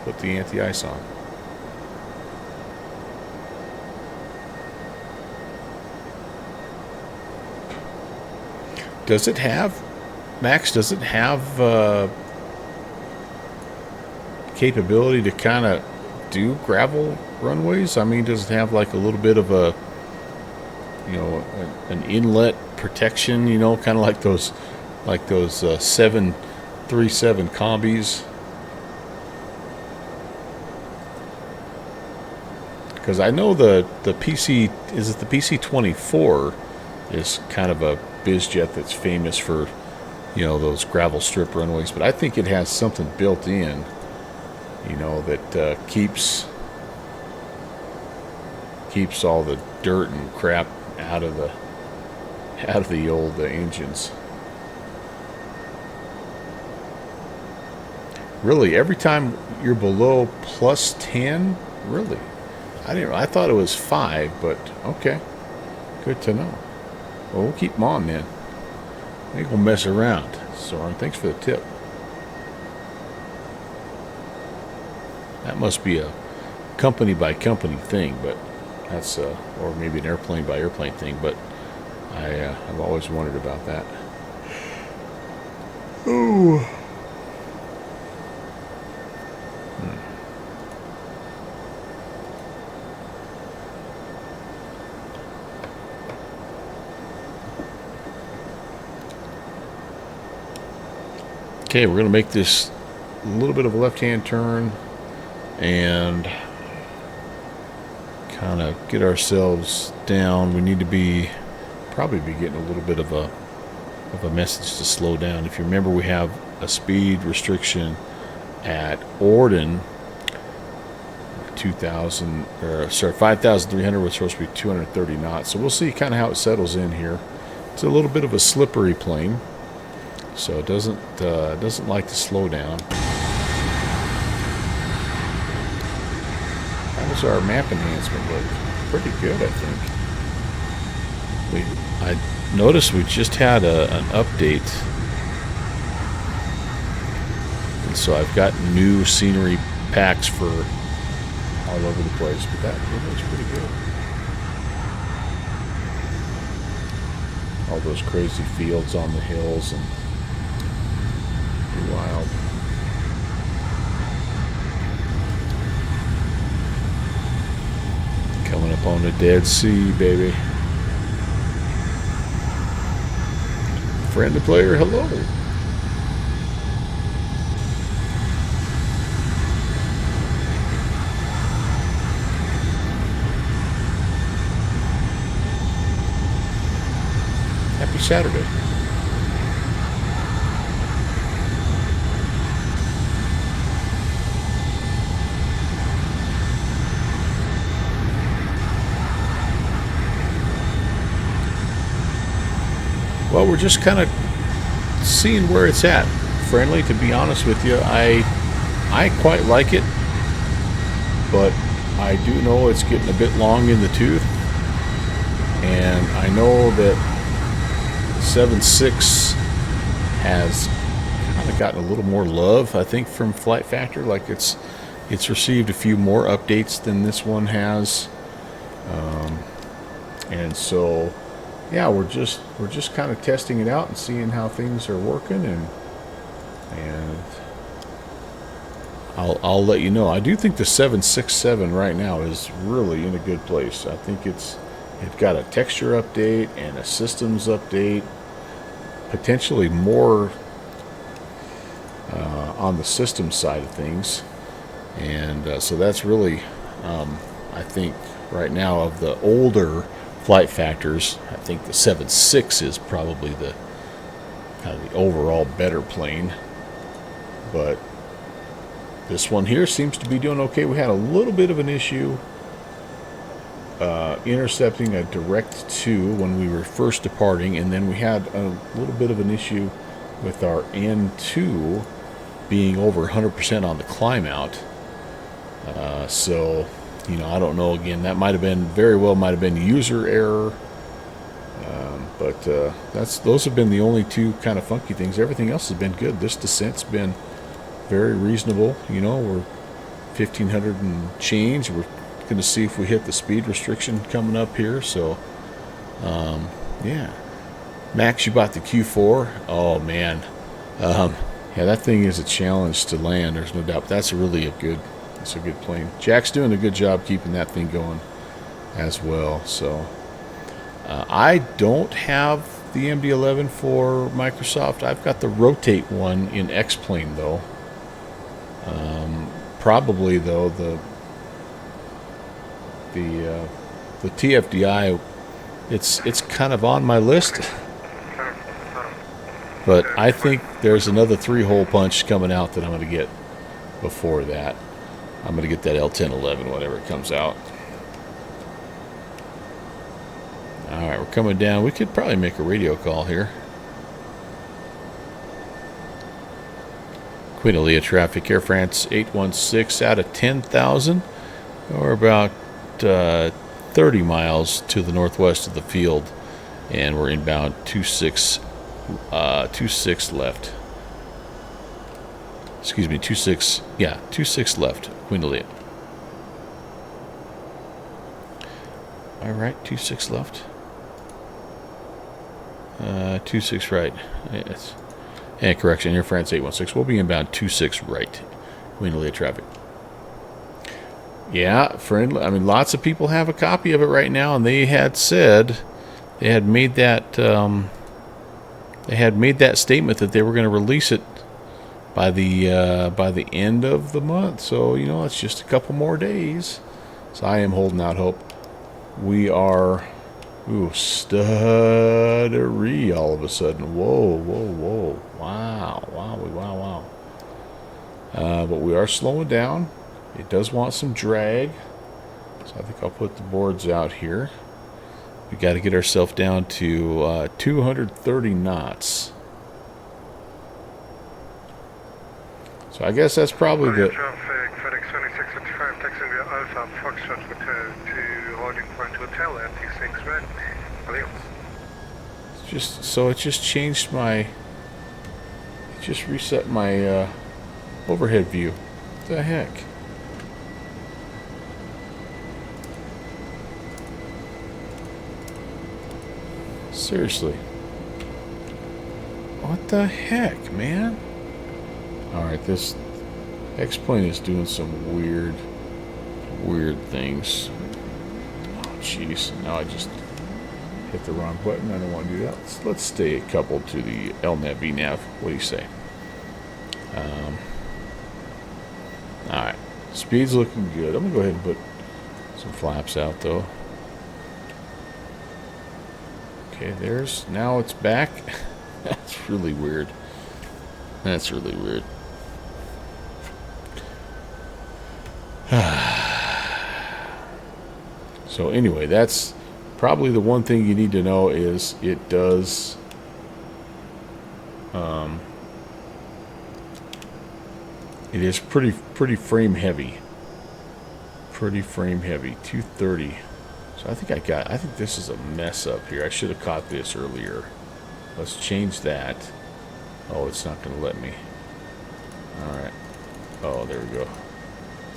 put the anti-ice on. Does it have... Max, does it have capability to kind of do gravel runways? I mean, does it have like a little bit of a, an inlet protection, kind of like those 737 combis? Because I know the PC, is it the PC-24 is kind of a biz jet that's famous for, those gravel strip runways, but I think it has something built in, that keeps all the dirt and crap out of the old engines. Really, every time you're below +10, really? I thought it was 5, but okay, good to know. Well, we'll keep them on then. I think we'll mess around. Soren, thanks for the tip. That must be a company by company thing, but That's or maybe an airplane by airplane thing, but I've always wondered about that. Oh. Okay, we're going to make this a little bit of a left-hand turn and kind of get ourselves down. We need to probably be getting a little bit of a message to slow down. If you remember, we have a speed restriction at Orden, 5,300 was supposed to be 230 knots. So we'll see kind of how it settles in here. It's a little bit of a slippery plane, so it doesn't like to slow down. How does our map enhancement look? Pretty good, I think. I noticed we just had an update, and so I've got new scenery packs for all over the place, but that looks pretty good. All those crazy fields on the hills and pretty wild. Coming up on the Dead Sea, baby. Friendly player, hello. Happy Saturday. Well, we're just kind of seeing where it's at. Friendly, to be honest with you, I quite like it, but I do know it's getting a bit long in the tooth, and I know that 7.6 has kind of gotten a little more love, I think, from Flight Factor. Like it's received a few more updates than this one has, and so. Yeah, we're just kind of testing it out and seeing how things are working, and I'll let you know. I do think the 767 right now is really in a good place. I think it's got a texture update and a systems update, potentially more on the system side of things, and so that's really I think right now of the older Flight Factors, I think the 7.6 is probably the kind of the overall better plane, but this one here seems to be doing okay. We had a little bit of an issue intercepting a direct 2 when we were first departing, and then we had a little bit of an issue with our N2 being over 100% on the climb out. So you know, I don't know. Again, that might have been user error, but those have been the only two kind of funky things. Everything else has been good. This descent's been very reasonable. You know, we're 1,500 and change. We're going to see if we hit the speed restriction coming up here. So, yeah. Max, you bought the Q4. Oh man, yeah, that thing is a challenge to land. There's no doubt. But that's really a good. It's a good plane. Jack's doing a good job keeping that thing going as well. So I don't have the MD-11 for Microsoft. I've got the Rotate one in X-Plane though. Probably though the TFDI, it's kind of on my list. But I think there's another 3-hole punch coming out that I'm going to get before that. I'm going to get that L1011 whenever it comes out. Alright, we're coming down. We could probably make a radio call here. Queen Alia traffic, Air France 816 out of 10,000. We're about 30 miles to the northwest of the field. And we're inbound 26 left. Excuse me, 26 left, Queen Alia. Am I right? 26 left. 26 right. Yes. And correction, Air France 816. We'll be inbound 26 right. Queen Leah traffic. Yeah, friendly. I mean, lots of people have a copy of it right now, and they had said they had made that statement that they were going to release it by the end of the month. So you know, it's just a couple more days. So I am holding out hope. We are, stuttery all of a sudden. Whoa, whoa, whoa! Wow, wow, wow, wow. But we are slowing down. It does want some drag, so I think I'll put the boards out here. We got to get ourselves down to 230 knots. So I guess that's probably the. Traffic, FedEx 2655, taxing via Alpha Foxtrot Hotel to Holding Point Hotel at T6 Red. Just so it just changed my. It just reset my overhead view. What the heck? Seriously. What the heck, man? Alright, this X-Plane is doing some weird things. Oh, jeez. Now I just hit the wrong button. I don't want to do that. Let's stay coupled to the LNAV VNAV. What do you say? Alright. Speed's looking good. I'm going to go ahead and put some flaps out, though. Okay, now it's back. That's really weird. That's really weird. So anyway, that's probably the one thing you need to know is it does it is pretty frame heavy. Pretty frame heavy. 230. So I think this is a mess up here. I should have caught this earlier. Let's change that. Oh, it's not going to let me. Alright. Oh, there we go.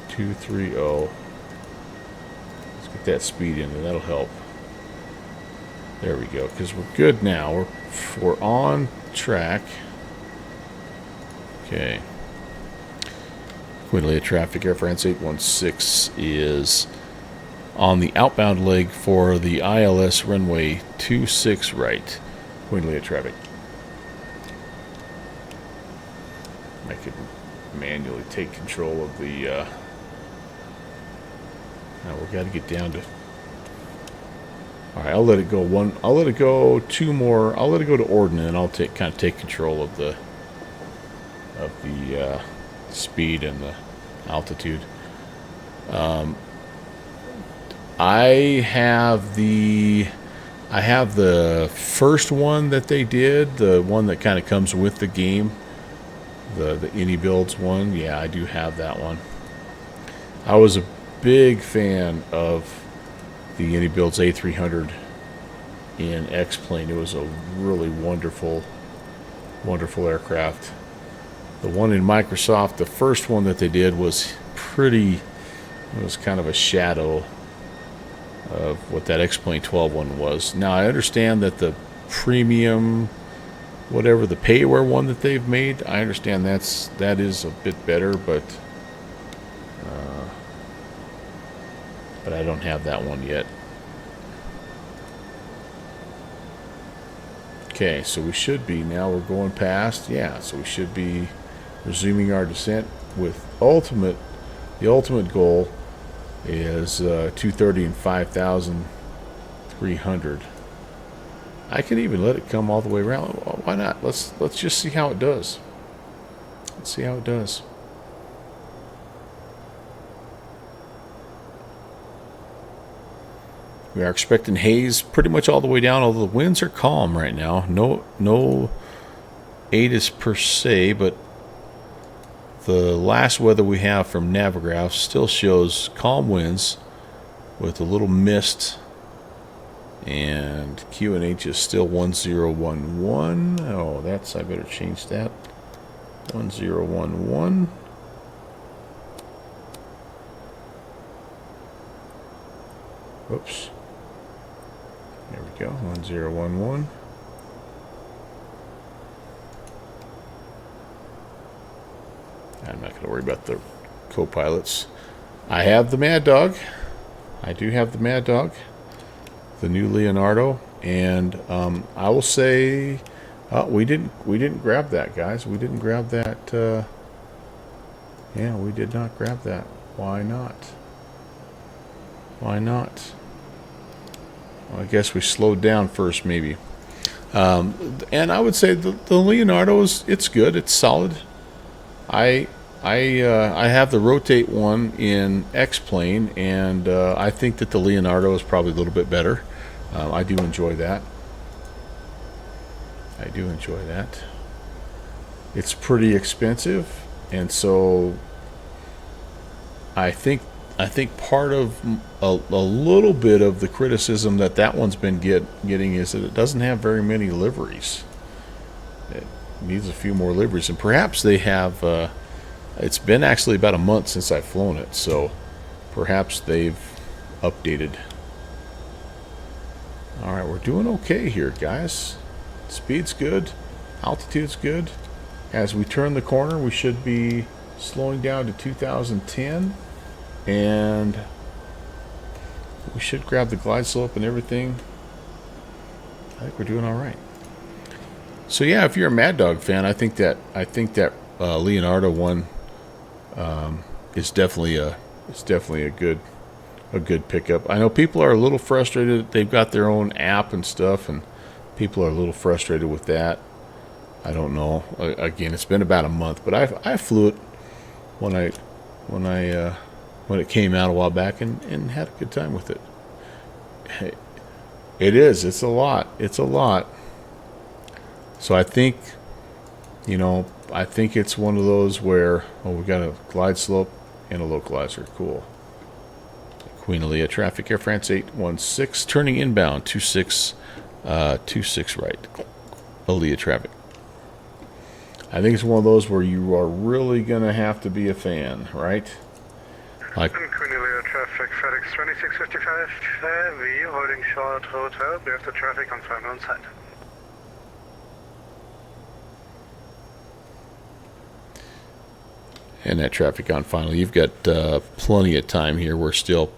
230. Let's get that speed in, and that'll help. There we go, because we're good now. We're on track. Okay. Queen Leah traffic, Air France 816 is on the outbound leg for the ILS runway 26 right. Queen Leah traffic. I could manually take control of the now we've got to get down to. Alright, I'll let it go I'll let it go two more. I'll let it go to ordinate, and I'll kind of take control of the speed and the altitude. I have the first one that they did, the one that kind of comes with the game, the Any Builds one. Yeah, I do have that one. I was a big fan of the Any Builds A300 in X-Plane. It was a really wonderful aircraft. The one in Microsoft, the first one that they did was it was kind of a shadow of what that X-Plane 12 one was. Now, I understand that the premium, whatever, the payware one that they've made, I understand that is a bit better, but I don't have that one yet. Okay, so we should be, now we're going past, yeah, so we should be resuming our descent with the ultimate goal is 230 and 5,300. I could even let it come all the way around. Why not? Let's just see how it does. Let's see how it does. We are expecting haze pretty much all the way down, although the winds are calm right now. No ATIS per se, but the last weather we have from Navigraph still shows calm winds with a little mist, and QNH is still 1011. Oh, I better change that. 1011. Oops. go. 1011. I'm not going to worry about the co-pilots. I have the Mad Dog. I do have the Mad Dog, the new Leonardo, and I will say, we didn't grab that, guys. We didn't grab that. Yeah, we did not grab that. Why not? Why not? Well, I guess we slowed down first, maybe. And I would say the Leonardo it's good. It's solid. I have the rotate one in X-plane, and I think that the Leonardo is probably a little bit better. I do enjoy that. I do enjoy that. It's pretty expensive, and so I think part of a little bit of the criticism that one's been getting is that it doesn't have very many liveries. It needs a few more liveries, and perhaps they have. It's been actually about a month since I've flown it, so perhaps they've updated. All right, we're doing okay here, guys. Speed's good, altitude's good. As we turn the corner, we should be slowing down to 2010, and we should grab the glide slope and everything. I think we're doing all right. So yeah, if you're a Mad Dog fan, I think that Leonardo one is definitely a good pickup. I know people are a little frustrated. They've got their own app and stuff, and people are a little frustrated with that. I don't know. Again, it's been about a month, but I flew it when it came out a while back and had a good time with it. It is. It's a lot. It's a lot. So I think, I think it's one of those where, we got a glide slope and a localizer. Cool. Queen Alia traffic, Air France 816, turning inbound, 26 right. Alia traffic. I think it's one of those where you are really going to have to be a fan, right? Like, Queen Alia traffic, FedEx 2655, we holding short hotel, we have the traffic confirmed on site. and that traffic on final. You've got plenty of time here. We're still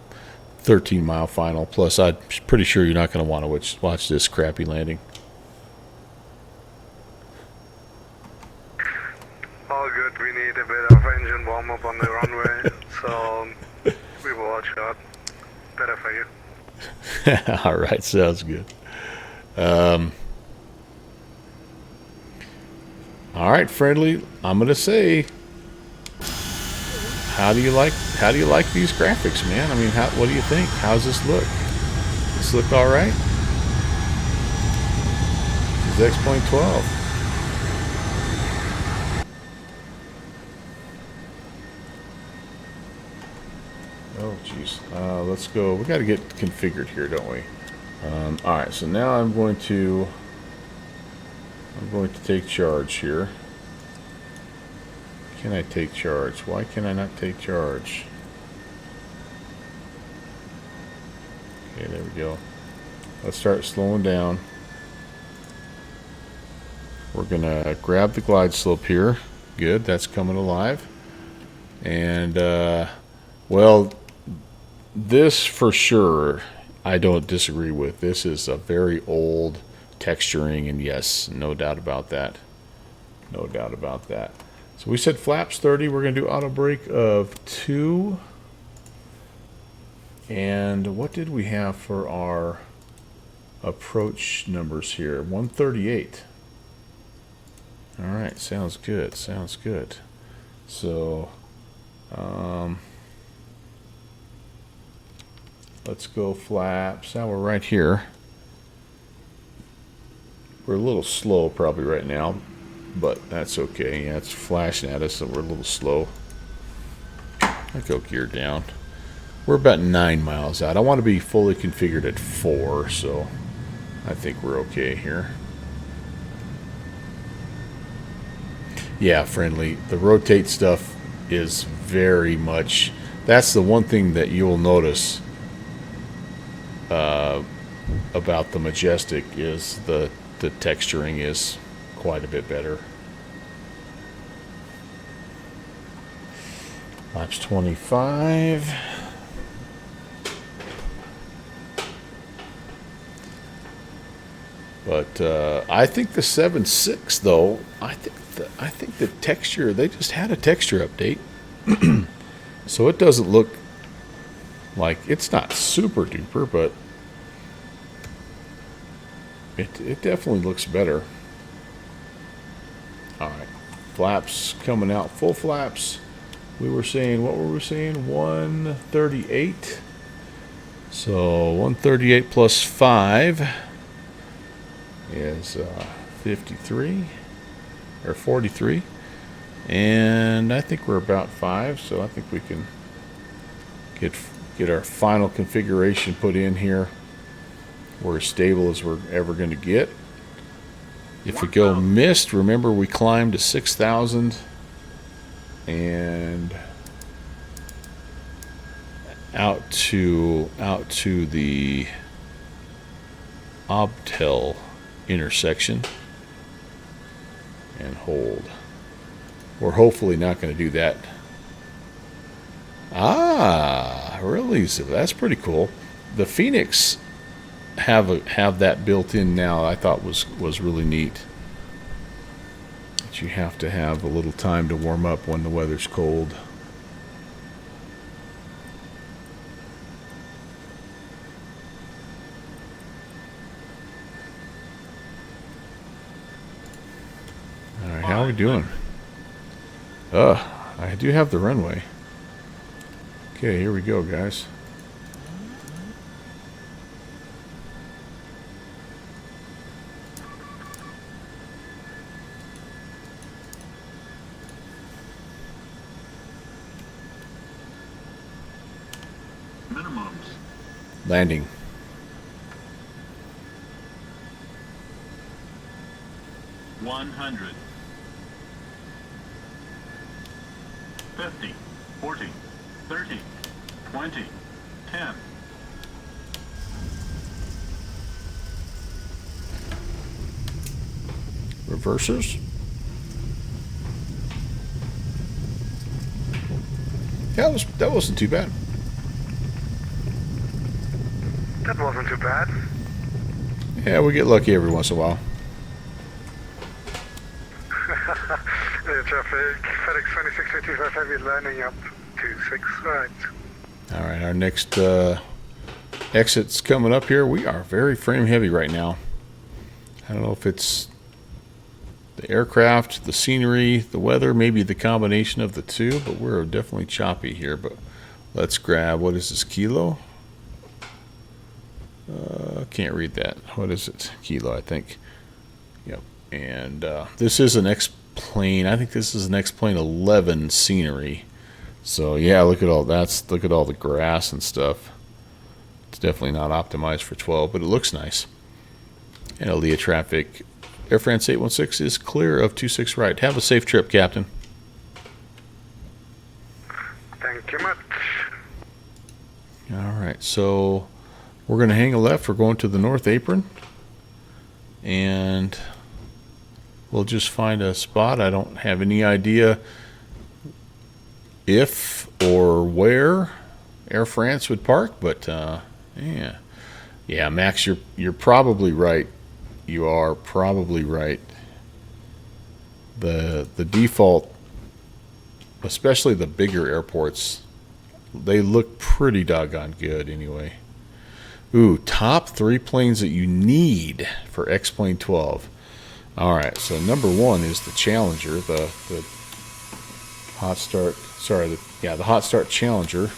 13-mile final. Plus, I'm pretty sure you're not going to want to watch this crappy landing. All good. We need a bit of engine warm-up on the runway, so we will watch out. Better for you. All right, sounds good. All right, friendly. I'm gonna say, how do you like these graphics, man? I mean, what do you think? How's this look? Does this look all right? This is X-Plane 12. Oh, jeez. Let's go. We got to get configured here, don't we? All right. So now I'm going to take charge here. Can I take charge? Why can I not take charge? Okay, there we go. Let's start slowing down. We're gonna grab the glide slope here. Good, that's coming alive. And well, this for sure I don't disagree with. This is a very old texturing, and yes, no doubt about that. No doubt about that. So we said flaps 30. We're going to do auto brake of 2. And what did we have for our approach numbers here? 138. All right, sounds good. Sounds good. So let's go flaps. Now we're right here. We're a little slow probably right now, but that's okay. Yeah, it's flashing at us, so we're a little slow. I go gear down. We're about 9 miles out. I want to be fully configured at 4, so I think we're okay here. Yeah, friendly. The rotate stuff is very much... That's the one thing that you'll notice about the Majestic is the texturing is quite a bit better. Laps 25. But I think the 7.6 though, I think the texture, they just had a texture update. So it doesn't look like, it's not super duper, but it definitely looks better. Alright, flaps coming out, full flaps. We were saying, what were we saying? 138. So 138 plus 5 is 53 or 43. And I think we're about 5, so I think we can get our final configuration put in here. We're as stable as we're ever going to get. If we go mist, remember we climbed to 6,000 and out to the Obtel intersection and hold. We're hopefully not going to do that. Ah, really? So that's pretty cool. The Phoenix have that built in now. I thought was really neat. That you have to have a little time to warm up when the weather's cold. All right, how are we doing? I do have the runway. Okay, here we go, guys. Minimums. Landing. $100. 50, 40, 30, 20, 10. Reversers. Yeah, that wasn't too bad. That wasn't too bad. Yeah, we get lucky every once in a while. Traffic, FedEx 2625 is lining up to 6 right. All right, our next exit's coming up here. We are very frame heavy right now. I don't know if it's the aircraft, the scenery, the weather, maybe the combination of the two, but we're definitely choppy here. But let's grab, what is this, kilo? Can't read that. What is it? Kilo, I think. Yep. And this is an X-Plane. I think this is an X-Plane 11 scenery. So yeah, look at all that's. Look at all the grass and stuff. It's definitely not optimized for 12, but it looks nice. And Aliyah traffic. Air France 816 is clear of 26 right. Have a safe trip, Captain. Thank you much. All right, so we're going to hang a left. We're going to the North Apron. And we'll just find a spot. I don't have any idea if or where Air France would park, but yeah, Max, you're probably right. You are probably right. The default, especially the bigger airports, they look pretty doggone good anyway. Ooh, top 3 planes that you need for X-Plane 12. All right, so number 1 is the Challenger, the hot start. Sorry, the hot start Challenger.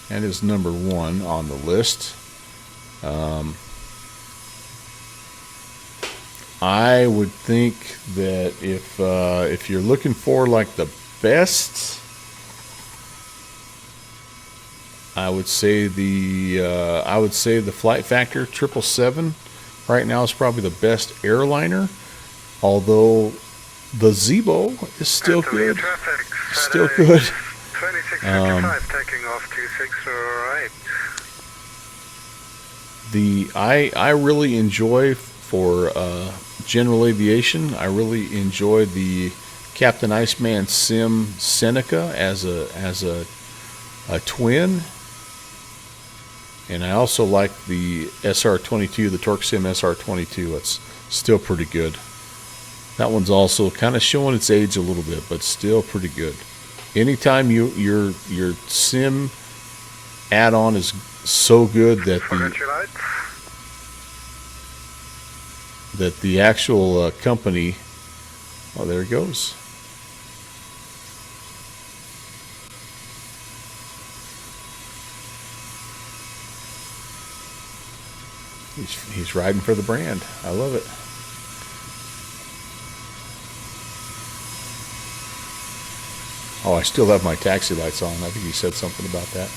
That is number 1 on the list. I would think that if you're looking for like the best, I would say the Flight Factor 777 right now is probably the best airliner. Although the Zebo is still good. Still good. 2655 taking off 26 right. I really enjoy for general aviation. I really enjoy the Captain Iceman Sim Seneca as a twin, and I also like the SR22, the Torque Sim SR22. It's still pretty good. That one's also kind of showing its age a little bit, but still pretty good. Anytime your sim add-on is so good that the actual company, oh, there it goes. He's riding for the brand. I love it. Oh, I still have my taxi lights on. I think he said something about that.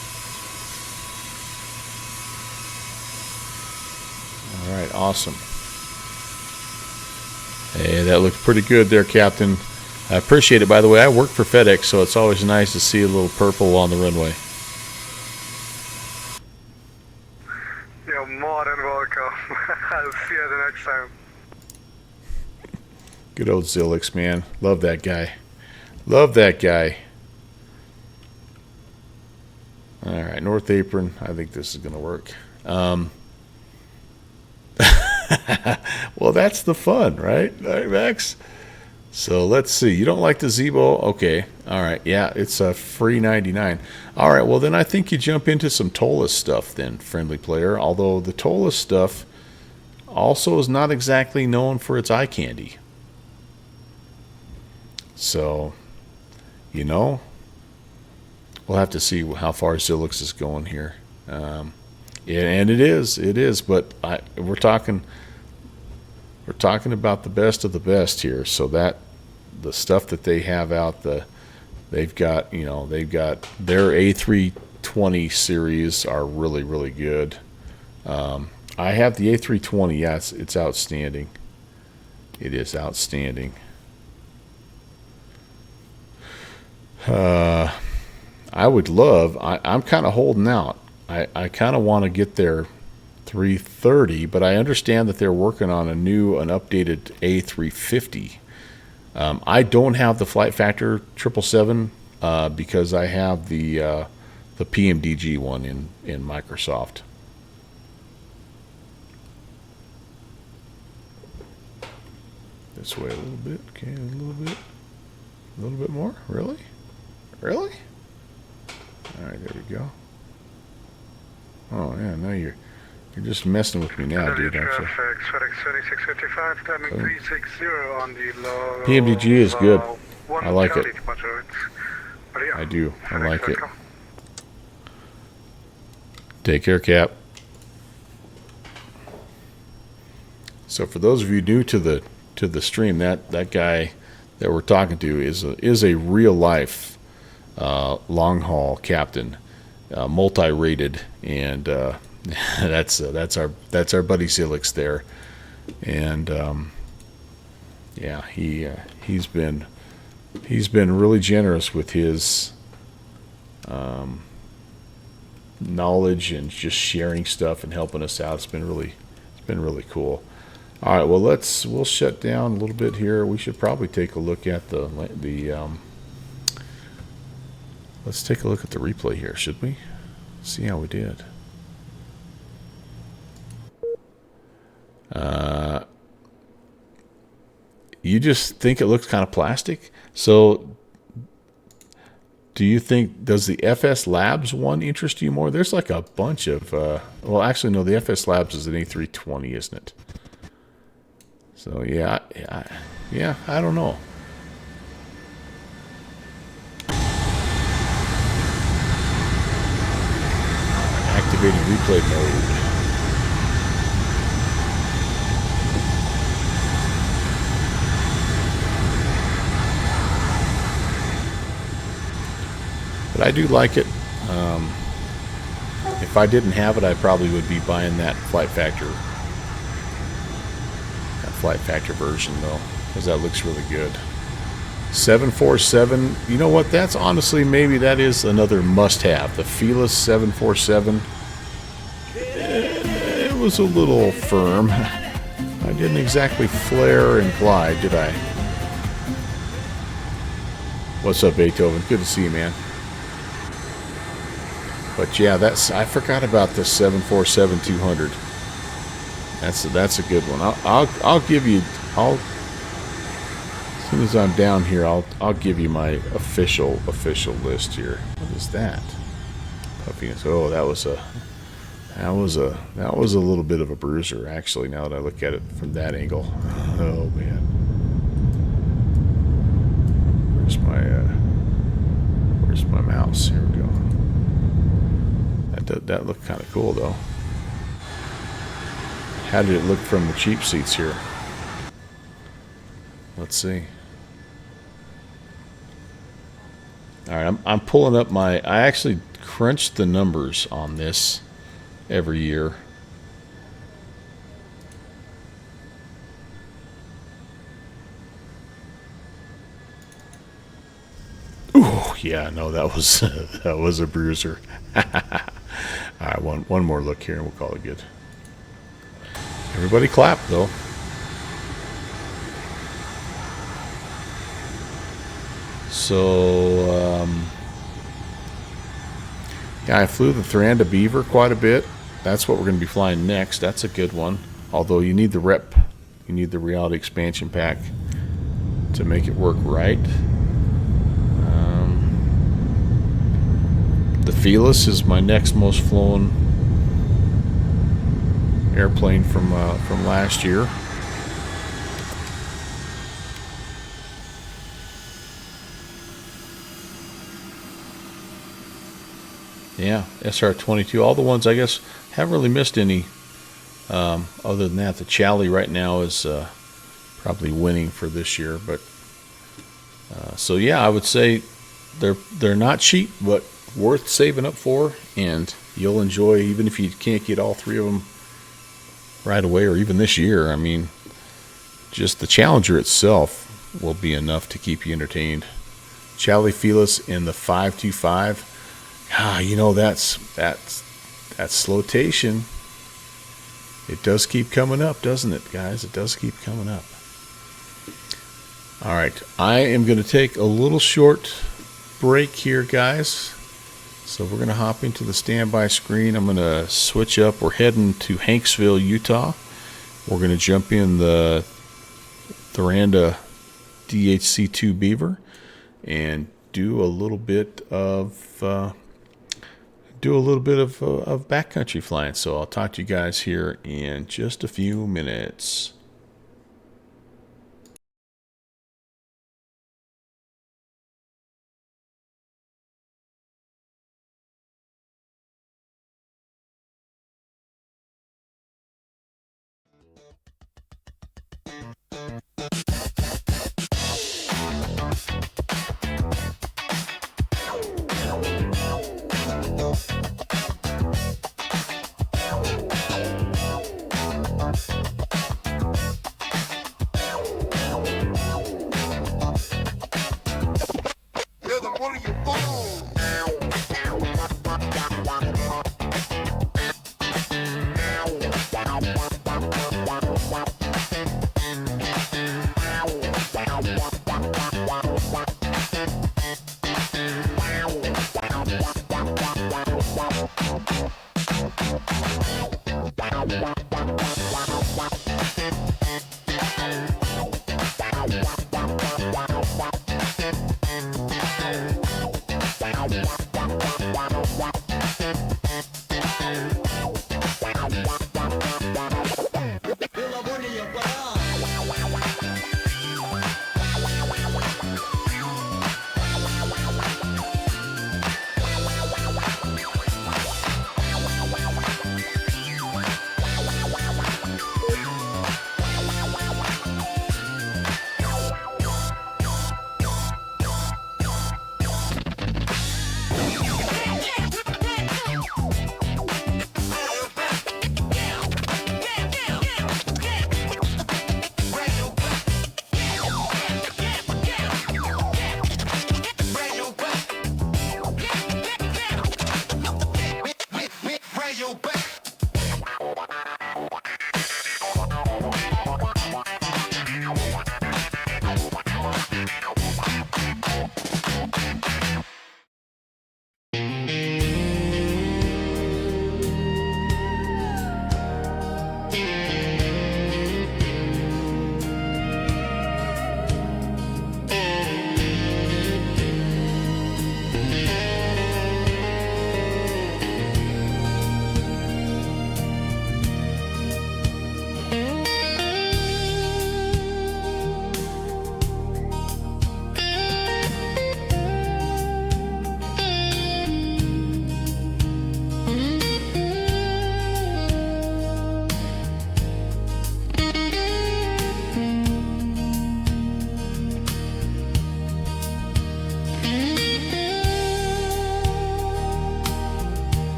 All right, awesome. Hey, that looked pretty good there, Captain. I appreciate it. By the way, I work for FedEx, so it's always nice to see a little purple on the runway. You're more than welcome. I'll see you the next time. Good old Zilix, man. Love that guy. Love that guy. All right, North Apron. I think this is going to work. Well, that's the fun, right, Max? So let's see. You don't like the Zeebo? Okay. All right. Yeah, it's a free 99. All right. Well, then I think you jump into some Tolus stuff then, friendly player. Although the Tolus stuff also is not exactly known for its eye candy. So, you know, we'll have to see how far Zilix is going here. Yeah, and it is. But we're talking about the best of the best here. So that the stuff that they have out, they've got their A320 series are really, really good. I have the A320. Yeah, it's outstanding. It is outstanding. I would love. I'm kind of holding out. I kind of want to get their 330, but I understand that they're working on an updated A350. I don't have the Flight Factor 777 because I have the PMDG one in Microsoft. This way a little bit. Okay, a little bit more. Really? All right, there we go. Oh yeah, now you're just messing with me now, dude, aren't you? PMDG is good. I like it. I do. I like it. Take care, Cap. So for those of you new to the stream, that guy that we're talking to is a real life long haul captain, multi-rated, and that's our buddy Zilix there, and yeah, he's been really generous with his knowledge and just sharing stuff and helping us out. It's been really cool. All right, well we'll shut down a little bit here. We should probably take a look at let's take a look at the replay here, should we? See how we did. You just think it looks kind of plastic? So do you think, does the FS Labs one interest you more? There's like a bunch of, well, actually, no, the FS Labs is an A320, isn't it? So, yeah, I don't know. Activating replay mode. But I do like it. If I didn't have it, I probably would be buying that Flight Factor version, though, because that looks really good. 747. You know what? That's honestly, maybe that is another must-have. The Fearless 747. was a little firm. I didn't exactly flare and glide, did I? What's up, Beethoven? Good to see you, man. But yeah, I forgot about this 747-200. That's a good one. I'll give you. As soon as I'm down here, I'll give you my official list here. What is that? Puffiness. Oh, that was a little bit of a bruiser, actually. Now that I look at it from that angle. Oh man. Where's my mouse? Here we go. That looked kind of cool though. How did it look from the cheap seats here? Let's see. All right, I'm pulling up I actually crunched the numbers on this every year. Ooh, yeah, no, that was a bruiser. All right, one more look here and we'll call it good. Everybody clap though. So, yeah, I flew the Thranda Beaver quite a bit. That's what we're going to be flying next. That's a good one. Although you need the rep, you need the reality expansion pack to make it work right. The Felis is my next most flown airplane from last year. Yeah, SR-22. All the ones, I guess, haven't really missed any. Other than that, the Chally right now is probably winning for this year. But so yeah, I would say they're not cheap, but worth saving up for, and you'll enjoy even if you can't get all three of them right away or even this year. I mean, just the Challenger itself will be enough to keep you entertained. Chally Felis in the 525. You know, that's flotation. It does keep coming up, doesn't it, guys? It does keep coming up. All right, I am going to take a little short break here, guys. So we're going to hop into the standby screen. I'm going to switch up. We're heading to Hanksville, Utah. We're going to jump in the Thranda DHC-2 Beaver and do a little bit of backcountry flying. So I'll talk to you guys here in just a few minutes.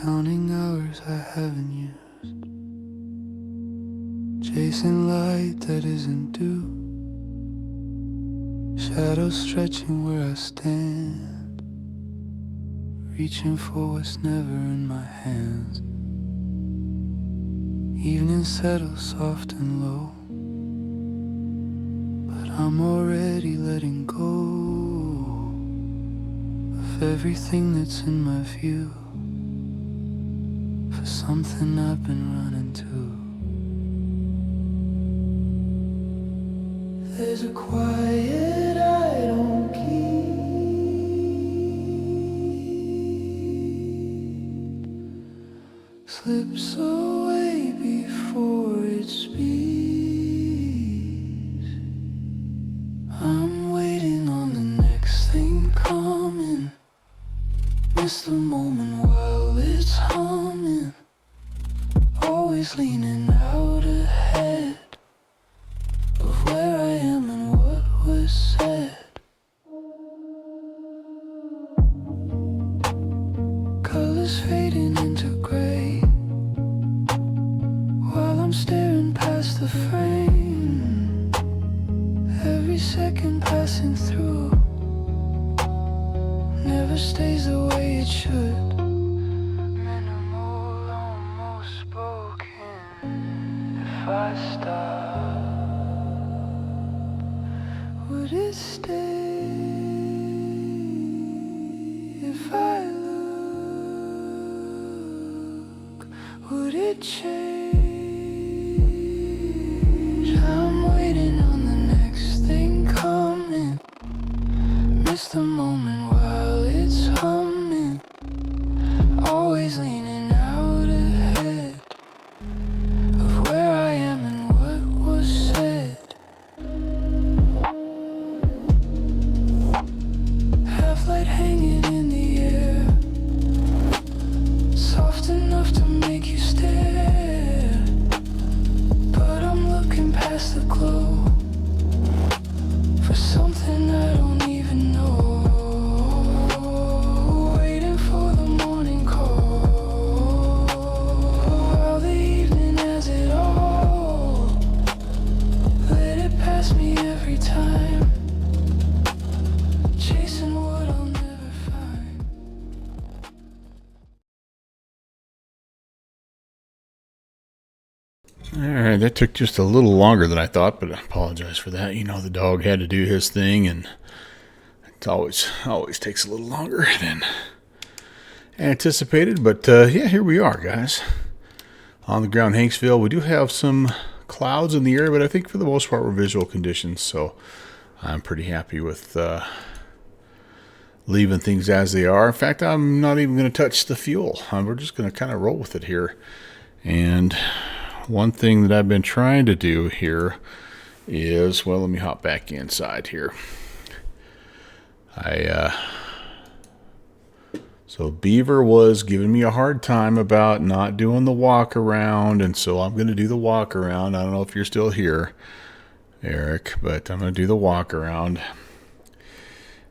counting hours I haven't used, chasing light that isn't due, shadows stretching where I stand, reaching for what's never in my hands. Evening settles soft and low, but I'm already letting go of everything that's in my view, for something I've been running to. There's a quiet I don't keep, slips away before it speaks. I'm waiting on the next thing coming, miss the moment while it's humming, always leaning out ahead of where I am and what was said. Colors fading into gray while I'm staring past the frame, every second passing through never stays the way it should. Minimal, almost spoken. If I stop, would it stay? If I look, would it change? I'm waiting on the next thing coming, miss the moment while it's humming, always leaning out ahead of where I am and what was said. Half light hanging in the air, soft enough to make you stare, but I'm looking past the glow for something I don't even know. Waiting for the morning call, while the evening has it all. Let it pass me every time, chasing what I'll never find. Alright, that took just a little longer than I thought, but I apologize for that. You know, the dog had to do his thing, and it always takes a little longer than anticipated. But yeah, here we are, guys. On the ground, Hanksville. We do have some clouds in the air, but I think for the most part we're visual conditions, so I'm pretty happy with leaving things as they are. In fact, I'm not even going to touch the fuel. We're just going to kind of roll with it here. And one thing that I've been trying to do here is, well, let me hop back inside here. So Beaver was giving me a hard time about not doing the walk around, and so I'm going to do the walk around. I don't know if you're still here, Eric, but I'm going to do the walk around.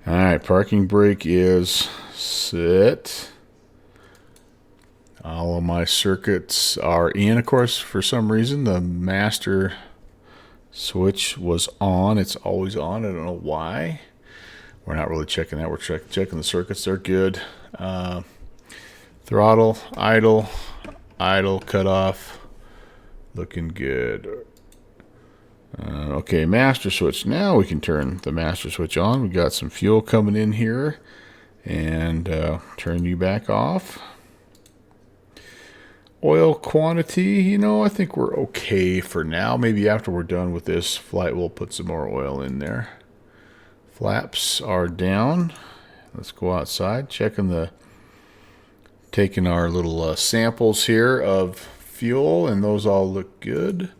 All right, parking brake is set. All of my circuits are in. Of course, for some reason, the master switch was on. It's always on. I don't know why. We're not really checking that. We're checking the circuits. They're good. Throttle, idle, cut off. Looking good. Okay, master switch. Now we can turn the master switch on. We got some fuel coming in here. And turn you back off. Oil quantity, you know, I think we're okay for now. Maybe after we're done with this flight, we'll put some more oil in there. Flaps are down. Let's go outside. Taking our little samples here of fuel, and those all look good.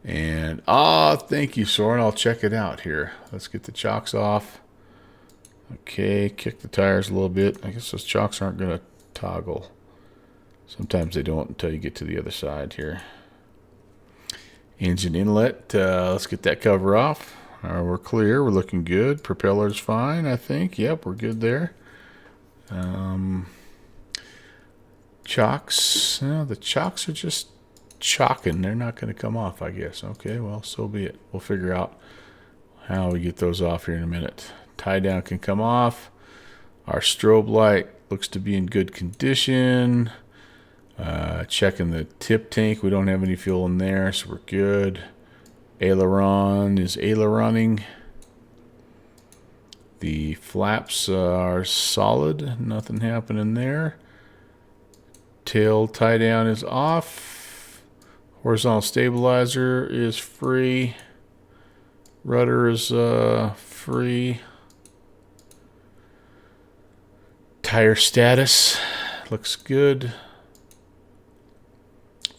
And, thank you, Soren. I'll check it out here. Let's get the chocks off. Okay, kick the tires a little bit. I guess those chocks aren't going to toggle. Sometimes they don't until you get to the other side here. Engine inlet, let's get that cover off. We're clear, we're looking good. Propeller's fine, I think. Yep, we're good there. Chocks. No, the chocks are just chalking. They're not going to come off, I guess. Okay, well, so be it. We'll figure out how we get those off here in a minute. Tie down can come off. Our strobe light looks to be in good condition. Checking the tip tank. We don't have any fuel in there, so we're good. Aileron is aileroning. The flaps are solid. Nothing happening there. Tail tie down is off. Horizontal stabilizer is free. Rudder is free. Tire status looks good.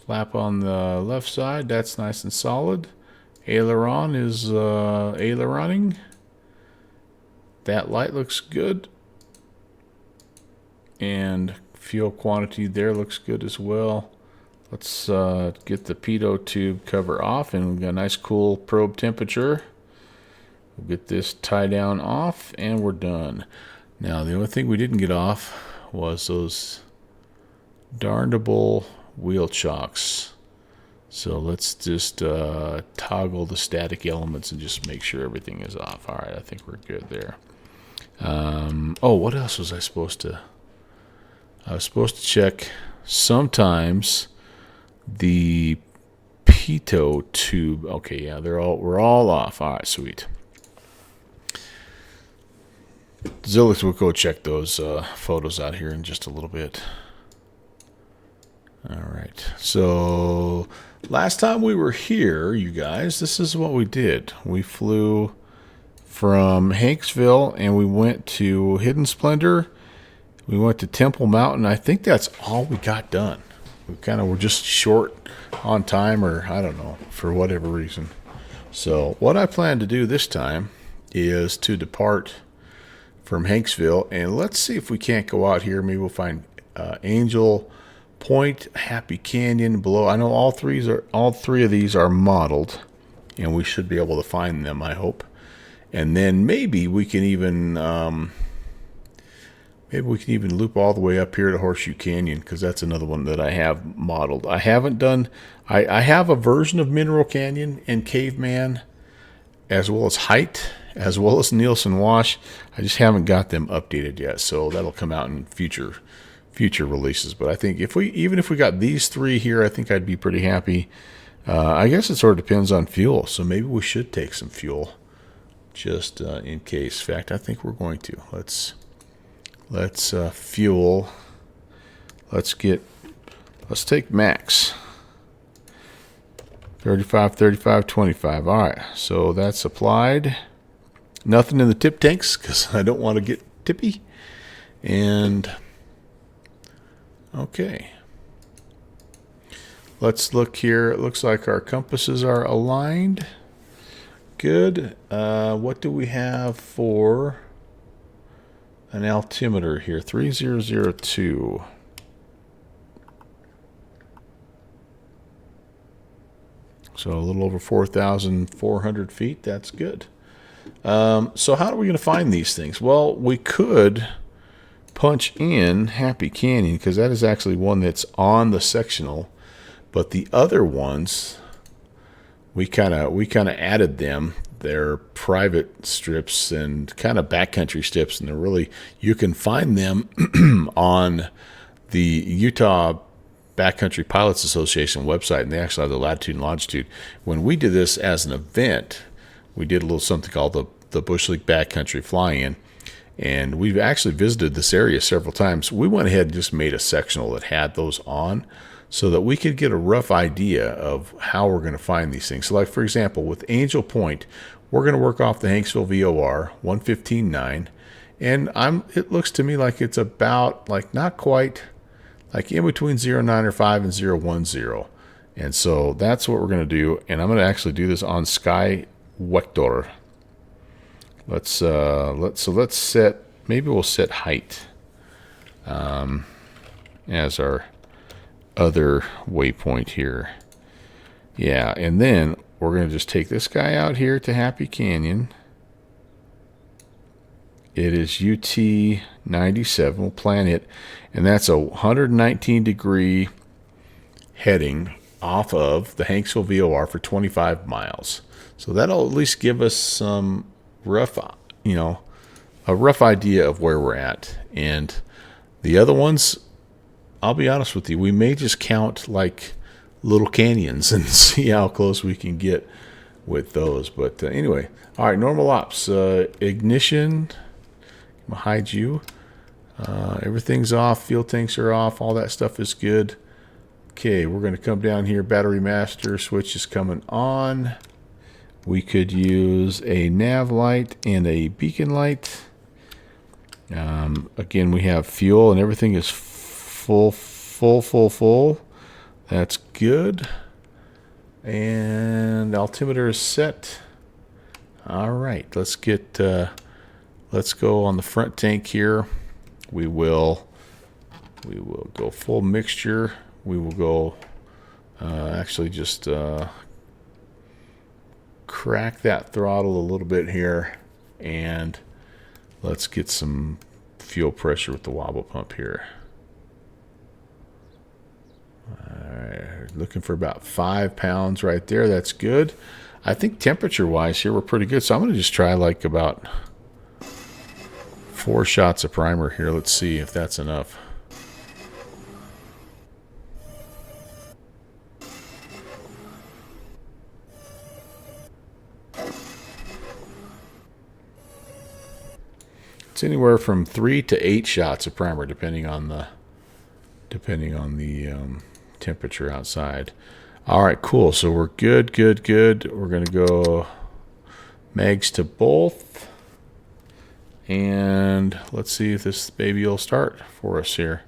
Flap on the left side, that's nice and solid. Aileron is aileroning. That light looks good. And fuel quantity there looks good as well. Let's get the pitot tube cover off, and we've got a nice cool probe temperature. We'll get this tie down off, and we're done. Now, the only thing we didn't get off was those darnable wheel chocks. So let's just toggle the static elements and just make sure everything is off. All right, I think we're good there. Oh, what else was I supposed to? I was supposed to check sometimes the pitot tube. Okay, yeah, we're all off. All right, sweet. Zilix will go check those photos out here in just a little bit. All right, so last time we were here, you guys, this is what we did. We flew from Hanksville and we went to Hidden Splendor. We went to Temple Mountain. I think that's all we got done. We kind of were just short on time, or I don't know, for whatever reason. So what I plan to do this time is to depart from Hanksville, and let's see if we can't go out here. Maybe we'll find Angel Point, Happy Canyon below. I know all three of these are modeled, and we should be able to find them, I hope. And then maybe we can even loop all the way up here to Horseshoe Canyon, because that's another one that I have modeled. I haven't done. I have a version of Mineral Canyon and Caveman, as well as Height, as well as Nielsen Wash. I just haven't got them updated yet, so that'll come out in future releases. But I think even if we got these three here, I think I'd be pretty happy. I guess it sort of depends on fuel, so maybe we should take some fuel just in case. In fact, I think we're going to. Let's fuel. Let's take max. 35, 35, 25. All right, so that's applied. Nothing in the tip tanks because I don't want to get tippy. And okay, let's look here. It looks like our compasses are aligned. Good. What do we have for an altimeter here? 3002. So a little over 4,400 feet. That's good. So how are we going to find these things? Well, we could punch in Happy Canyon, because that is actually one that's on the sectional. But the other ones, we kind of added them. They're private strips and kind of backcountry strips, and they're really, you can find them on the Utah Backcountry Pilots Association website, and they actually have the latitude and longitude. When we did this as an event, we did a little something called the Bush League Backcountry Fly-In, and we've actually visited this area several times. We went ahead and just made a sectional that had those on so that we could get a rough idea of how we're going to find these things. So like, for example, with Angel Point, we're going to work off the Hanksville VOR 115.9, and it looks to me like it's about, like, not quite, like in between 0.905 and 0.10. And so that's what we're going to do. And I'm going to actually do this on Sky Vector. Let's set, maybe we'll set Height as our other waypoint here. Yeah, and then we're going to just take this guy out here to Happy Canyon. It is UT 97. We'll plan it. And that's a 119 degree heading off of the Hanksville VOR for 25 miles. So that'll at least give us some rough, a rough idea of where we're at. And the other ones, I'll be honest with you, we may just count like little canyons and see how close we can get with those. But anyway, all right, normal ops, ignition, I'm gonna hide you. Everything's off, fuel tanks are off, all that stuff is good. Okay, we're going to come down here, battery master switch is coming on. We could use a nav light and a beacon light. Again, we have fuel and everything is full. That's good. And altimeter is set. All right, let's go on the front tank here. We will go full mixture. We will go actually just crack that throttle a little bit here, and let's get some fuel pressure with the wobble pump here. All right, looking for about 5 pounds right there. That's good. I think temperature wise here we're pretty good, so I'm going to just try like about 4 shots of primer here. Let's see if that's enough. It's anywhere from 3 to 8 shots of primer, depending on the temperature outside. All right, cool. So we're good. We're gonna go mags to both, and let's see if this baby will start for us here.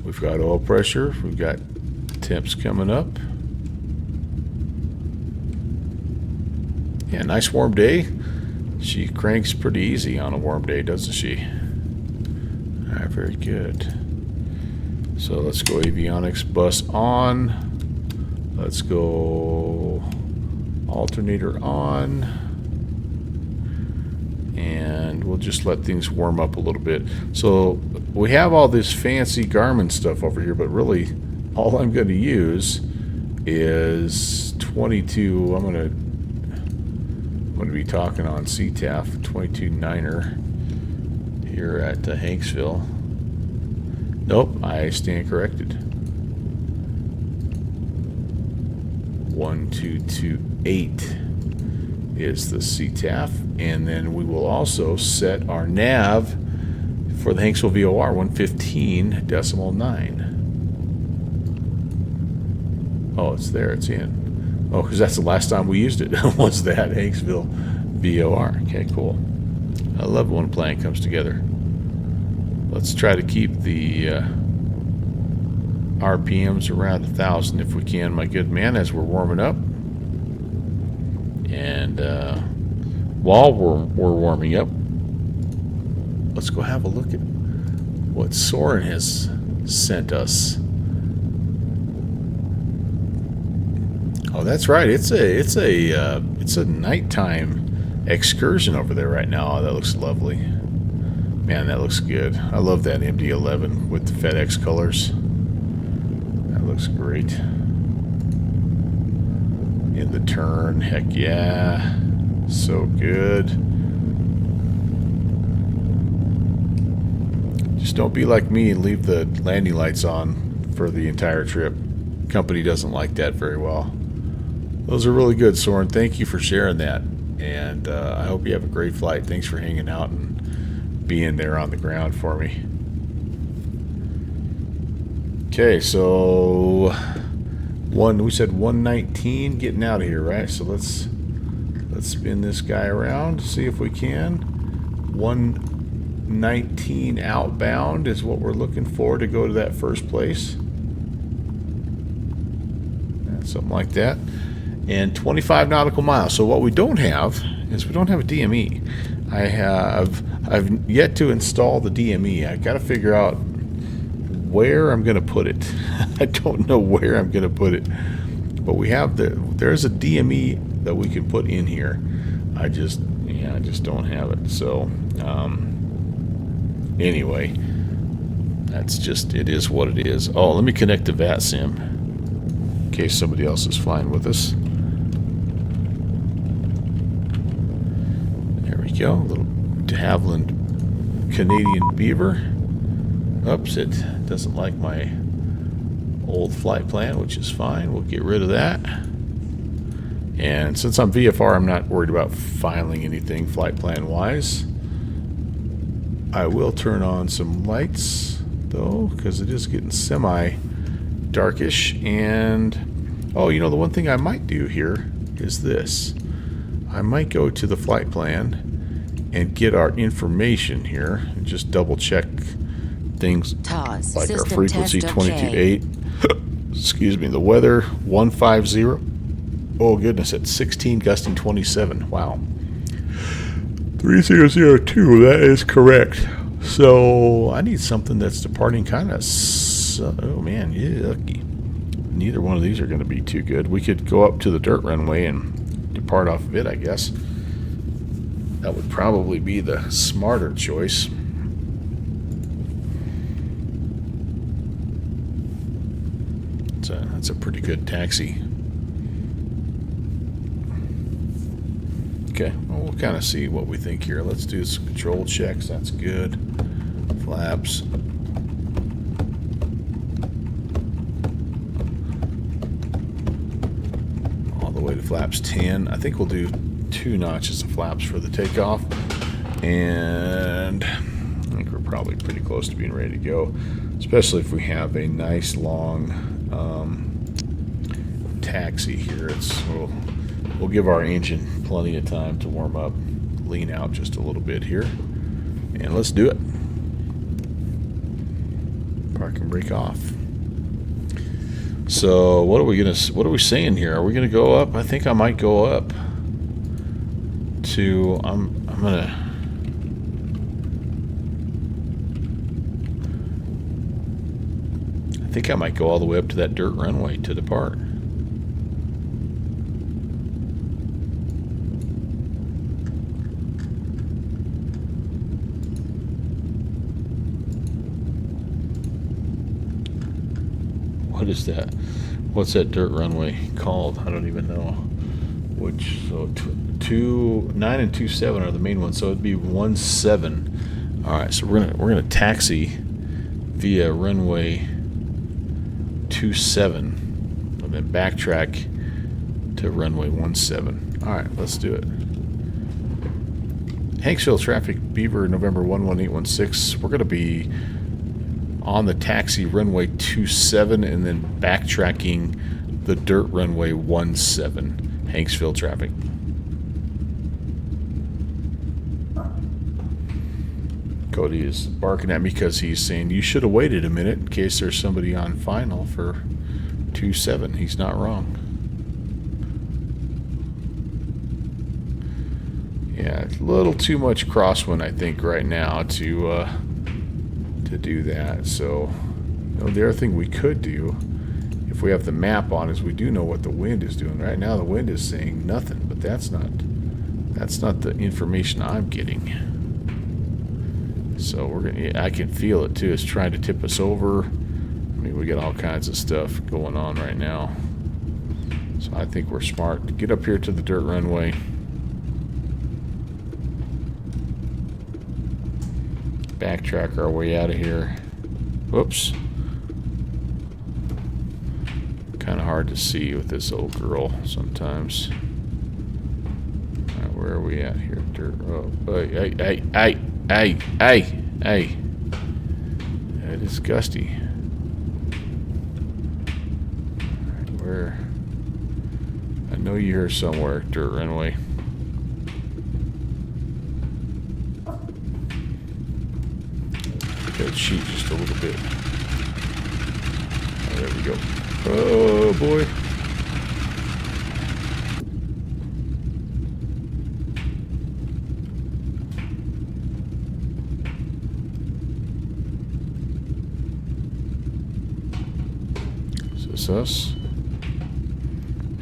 We've got oil pressure. We've got temps coming up. Yeah, nice warm day. She cranks pretty easy on a warm day, doesn't she? All right, very good. So let's go avionics bus on. Let's go alternator on. And we'll just let things warm up a little bit. So we have all this fancy Garmin stuff over here, but really all I'm going to use is 22. I'm going to be talking on CTAF 22.9er here at Hanksville. Nope, I stand corrected. 1228 is the CTAF, and then we will also set our nav for the Hanksville VOR 115.9. Oh, it's there, it's in. Oh, because that's the last time we used it, was that Hanksville VOR. Okay, cool. I love when a plan comes together. Let's try to keep the RPMs around 1,000 if we can, my good man, as we're warming up. And while we're warming up, let's go have a look at what Soren has sent us. Oh, that's right. It's a nighttime excursion over there right now. Oh, that looks lovely. Man, that looks good. I love that MD-11 with the FedEx colors. That looks great. In the turn, heck yeah. So good. Just don't be like me and leave the landing lights on for the entire trip. Company doesn't like that very well. Those are really good, Soren. Thank you for sharing that. And I hope you have a great flight. Thanks for hanging out and being there on the ground for me. Okay, so we said 119 getting out of here, right? So let's spin this guy around, see if we can. 119 outbound is what we're looking for to go to that first place. Something like that. And 25 nautical miles. So what we don't have is we don't have a DME. I've yet to install the DME. I got to figure out where I'm going to put it. I don't know where I'm going to put it, but we have there's a DME that we can put in here. I just don't have it. So anyway, it is what it is. Oh, let me connect to VATSIM in case somebody else is flying with us. There we go. A little de Havilland Canadian Beaver. Oops, it doesn't like my old flight plan, which is fine. We'll get rid of that. And since I'm VFR, I'm not worried about filing anything flight plan wise. I will turn on some lights though, because it is getting semi darkish. And oh, you know, the one thing I might do here is this. I might go to the flight plan and get our information here and just double check things like our frequency 22.8. Excuse me, the weather 150. Oh goodness, at 16, gusting 27. Wow. 3002, that is correct. So I need something that's departing kind of. Oh man, yucky. Neither one of these are going to be too good. We could go up to the dirt runway and depart off of it, I guess. That would probably be the smarter choice. That's a pretty good taxi. Okay, well, we'll kind of see what we think here. Let's do some control checks. That's good. Flaps. All the way to flaps 10. I think we'll do 2 notches of flaps for the takeoff. And I think we're probably pretty close to being ready to go, especially if we have a nice long taxi here. We'll give our engine plenty of time to warm up, lean out just a little bit here, and let's do it. Park and brake off. So what are we saying here? Are we gonna go up? I think I might go up to I think I might go all the way up to that dirt runway to depart. What is that? What's that dirt runway called? I don't even know. Which, so 9 and 27 are the main ones, so it'd be 17. All right, so we're gonna taxi via runway 27 and then backtrack to runway 17. All right, let's do it. Hanksville traffic, Beaver, November 11816. We're gonna be on the taxi runway 27 and then backtracking the dirt runway 17. Hanksville traffic. Cody is barking at me because he's saying you should have waited a minute in case there's somebody on final for 27. He's not wrong. Yeah, a little too much crosswind, I think, right now to do that. So, you know, the other thing we could do, if we have the map on, is we do know what the wind is doing. Right now, the wind is saying nothing, but that's not the information I'm getting. So I can feel it too. It's trying to tip us over. I mean, we got all kinds of stuff going on right now. So I think we're smart to get up here to the dirt runway. Backtrack our way out of here. Whoops. Kind of hard to see with this old girl sometimes. All right, where are we at here? Dirt. Oh, hey. That is gusty. All right, where? I know you're here somewhere, dirt runway. That sheet just a little bit. Oh, there we go. Oh boy. past us.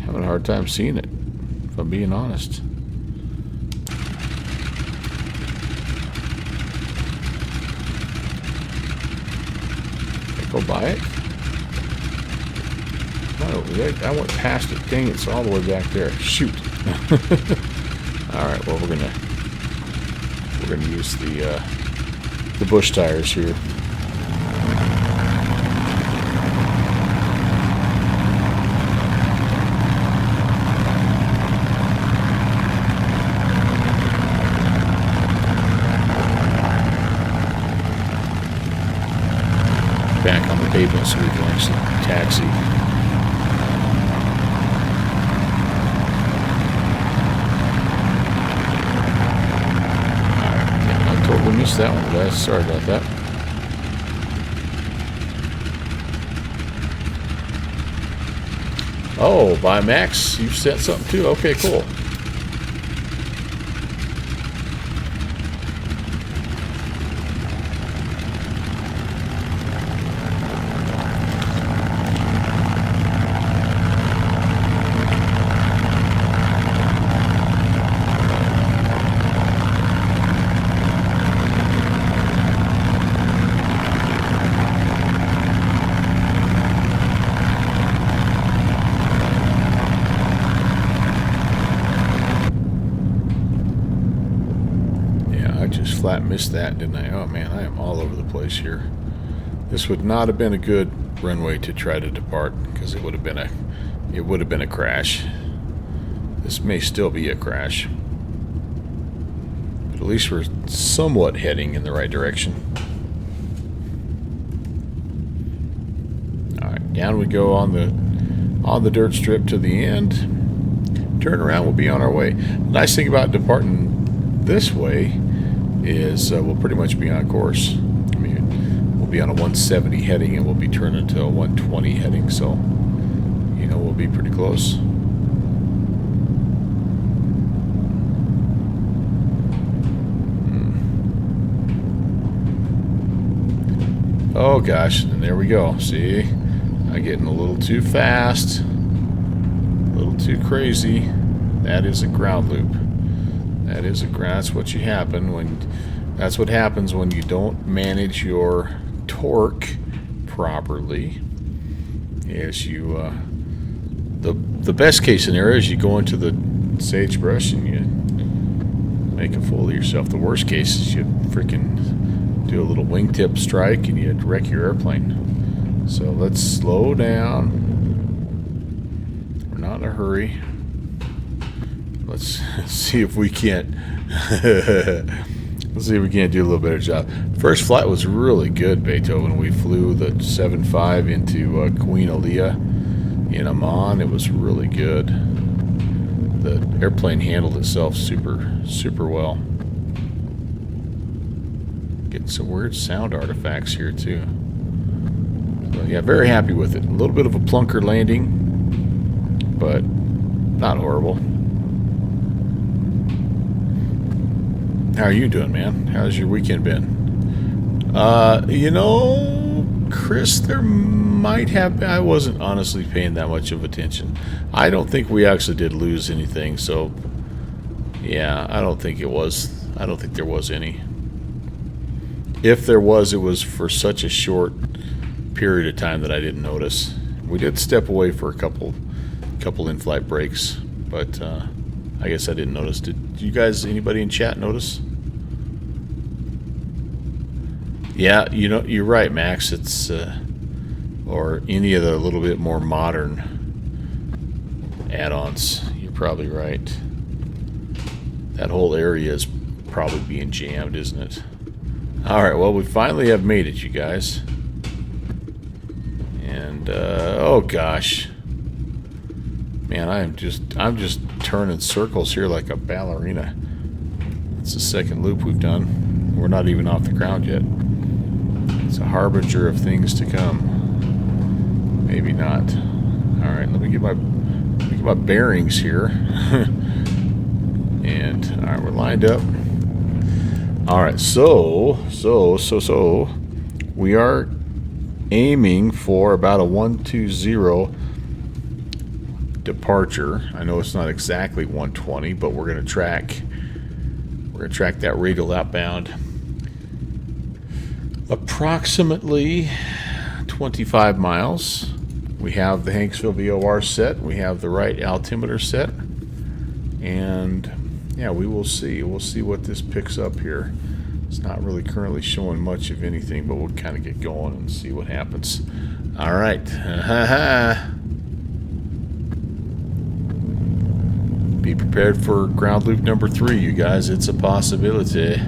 Having a hard time seeing it, if I'm being honest. Can I go by it? No, I went past it. Dang, it's all the way back there. Shoot. Alright, well we're gonna use the bush tires here. Back on the pavement so we can actually taxi. Alright, I totally missed that one, guys. Sorry about that. Oh, by Max, you've sent something too? Okay, cool. Flat missed that, didn't I? Oh man, I am all over the place here. This would not have been a good runway to try to depart because it would have been a crash. This may still be a crash, but at least we're somewhat heading in the right direction. All right, down we go on the dirt strip to the end. Turn around, we'll be on our way. The nice thing about departing this way is we'll pretty much be on course. I mean, we'll be on a 170 heading and we'll be turning to a 120 heading, so you know we'll be pretty close. Oh gosh, and there we go. See, I'm getting a little too fast, a little too crazy. That is a ground loop. That's what happens when you don't manage your torque properly. Is you the best case scenario is you go into the sagebrush and you make a fool of yourself. The worst case is you freaking do a little wingtip strike and you wreck your airplane. So let's slow down. We're not in a hurry. Let's see if we can't. Let's see if we can't do a little better job. First flight was really good, Beethoven. We flew the 7.5 into Queen Aliyah in Amman. It was really good. The airplane handled itself super well. Getting some weird sound artifacts here too. So yeah, very happy with it. A little bit of a plunker landing, but not horrible. How are you doing, man? How's your weekend been? You know, Chris, there might have been. I wasn't honestly paying that much of attention. I don't think we actually did lose anything, so yeah, I don't think there was any. If there was, it was for such a short period of time that I didn't notice. We did step away for a couple in-flight breaks, but I guess I didn't notice. Did you guys, anybody in chat, notice? Yeah, you know, you're right, Max. It's or any of the little bit more modern add-ons. You're probably right. That whole area is probably being jammed, isn't it? All right, well, we finally have made it, you guys. And oh gosh, man, I'm just turning circles here like a ballerina. It's the second loop we've done. We're not even off the ground yet. It's a harbinger of things to come. Maybe not. All right, let me get my bearings here. And all right, we're lined up. All right, so we are aiming for about a 120 departure. I know it's not exactly 120, but we're going to track that radial outbound approximately 25 miles. We have the Hanksville VOR set. We have the right altimeter set. And yeah, we will see. We'll see what this picks up here. It's not really currently showing much of anything, but we'll kind of get going and see what happens. All right. Be prepared for ground loop number 3, you guys. It's a possibility. Here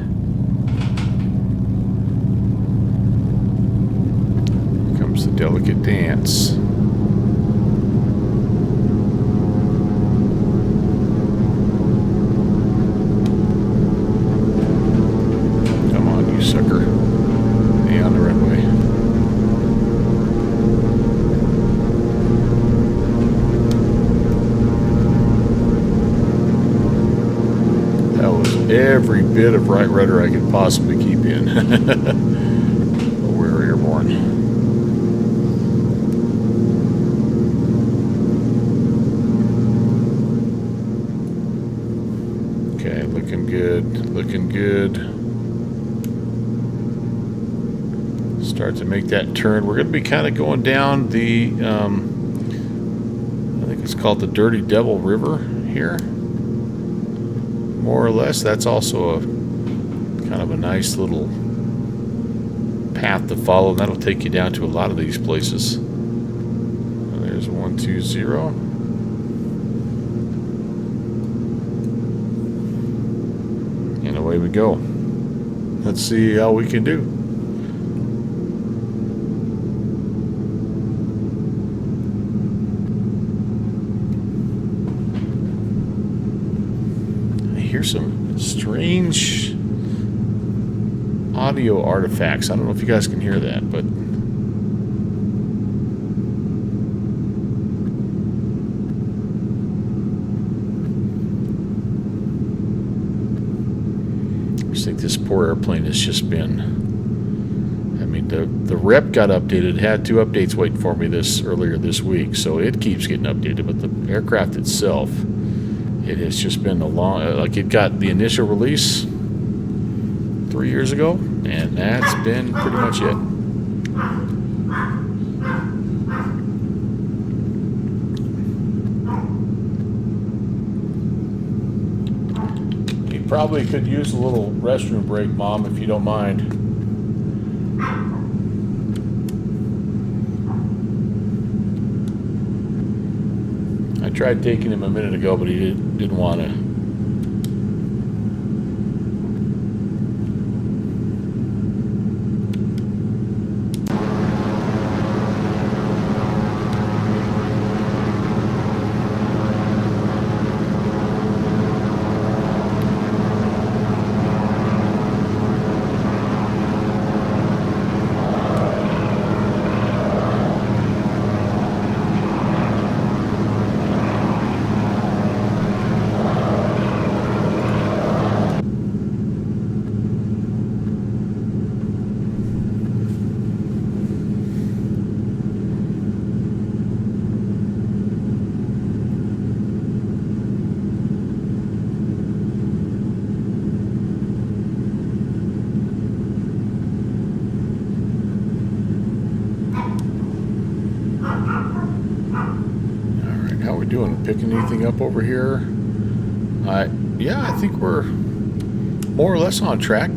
comes the delicate dance. Come on, you sucker. Stay on the runway. Every bit of right rudder I could possibly keep in. But we're airborne. Okay, looking good, looking good. Start to make that turn. We're going to be kind of going down the, I think it's called the Dirty Devil River here. More or less. That's also a kind of a nice little path to follow, and that'll take you down to a lot of these places. And there's 120, and away we go. Let's see how we can do. Here's some strange audio artifacts. I don't know if you guys can hear that, but I just think this poor airplane has just been, I mean, the rep got updated. It had 2 updates waiting for me earlier this week, so it keeps getting updated, but the aircraft itself, it has just been a long, like it got the initial release 3 years ago, and that's been pretty much it. You probably could use a little restroom break, Mom, if you don't mind. I tried taking him a minute ago, but he didn't want to. Doing picking anything up over here? Yeah, I think we're more or less on track.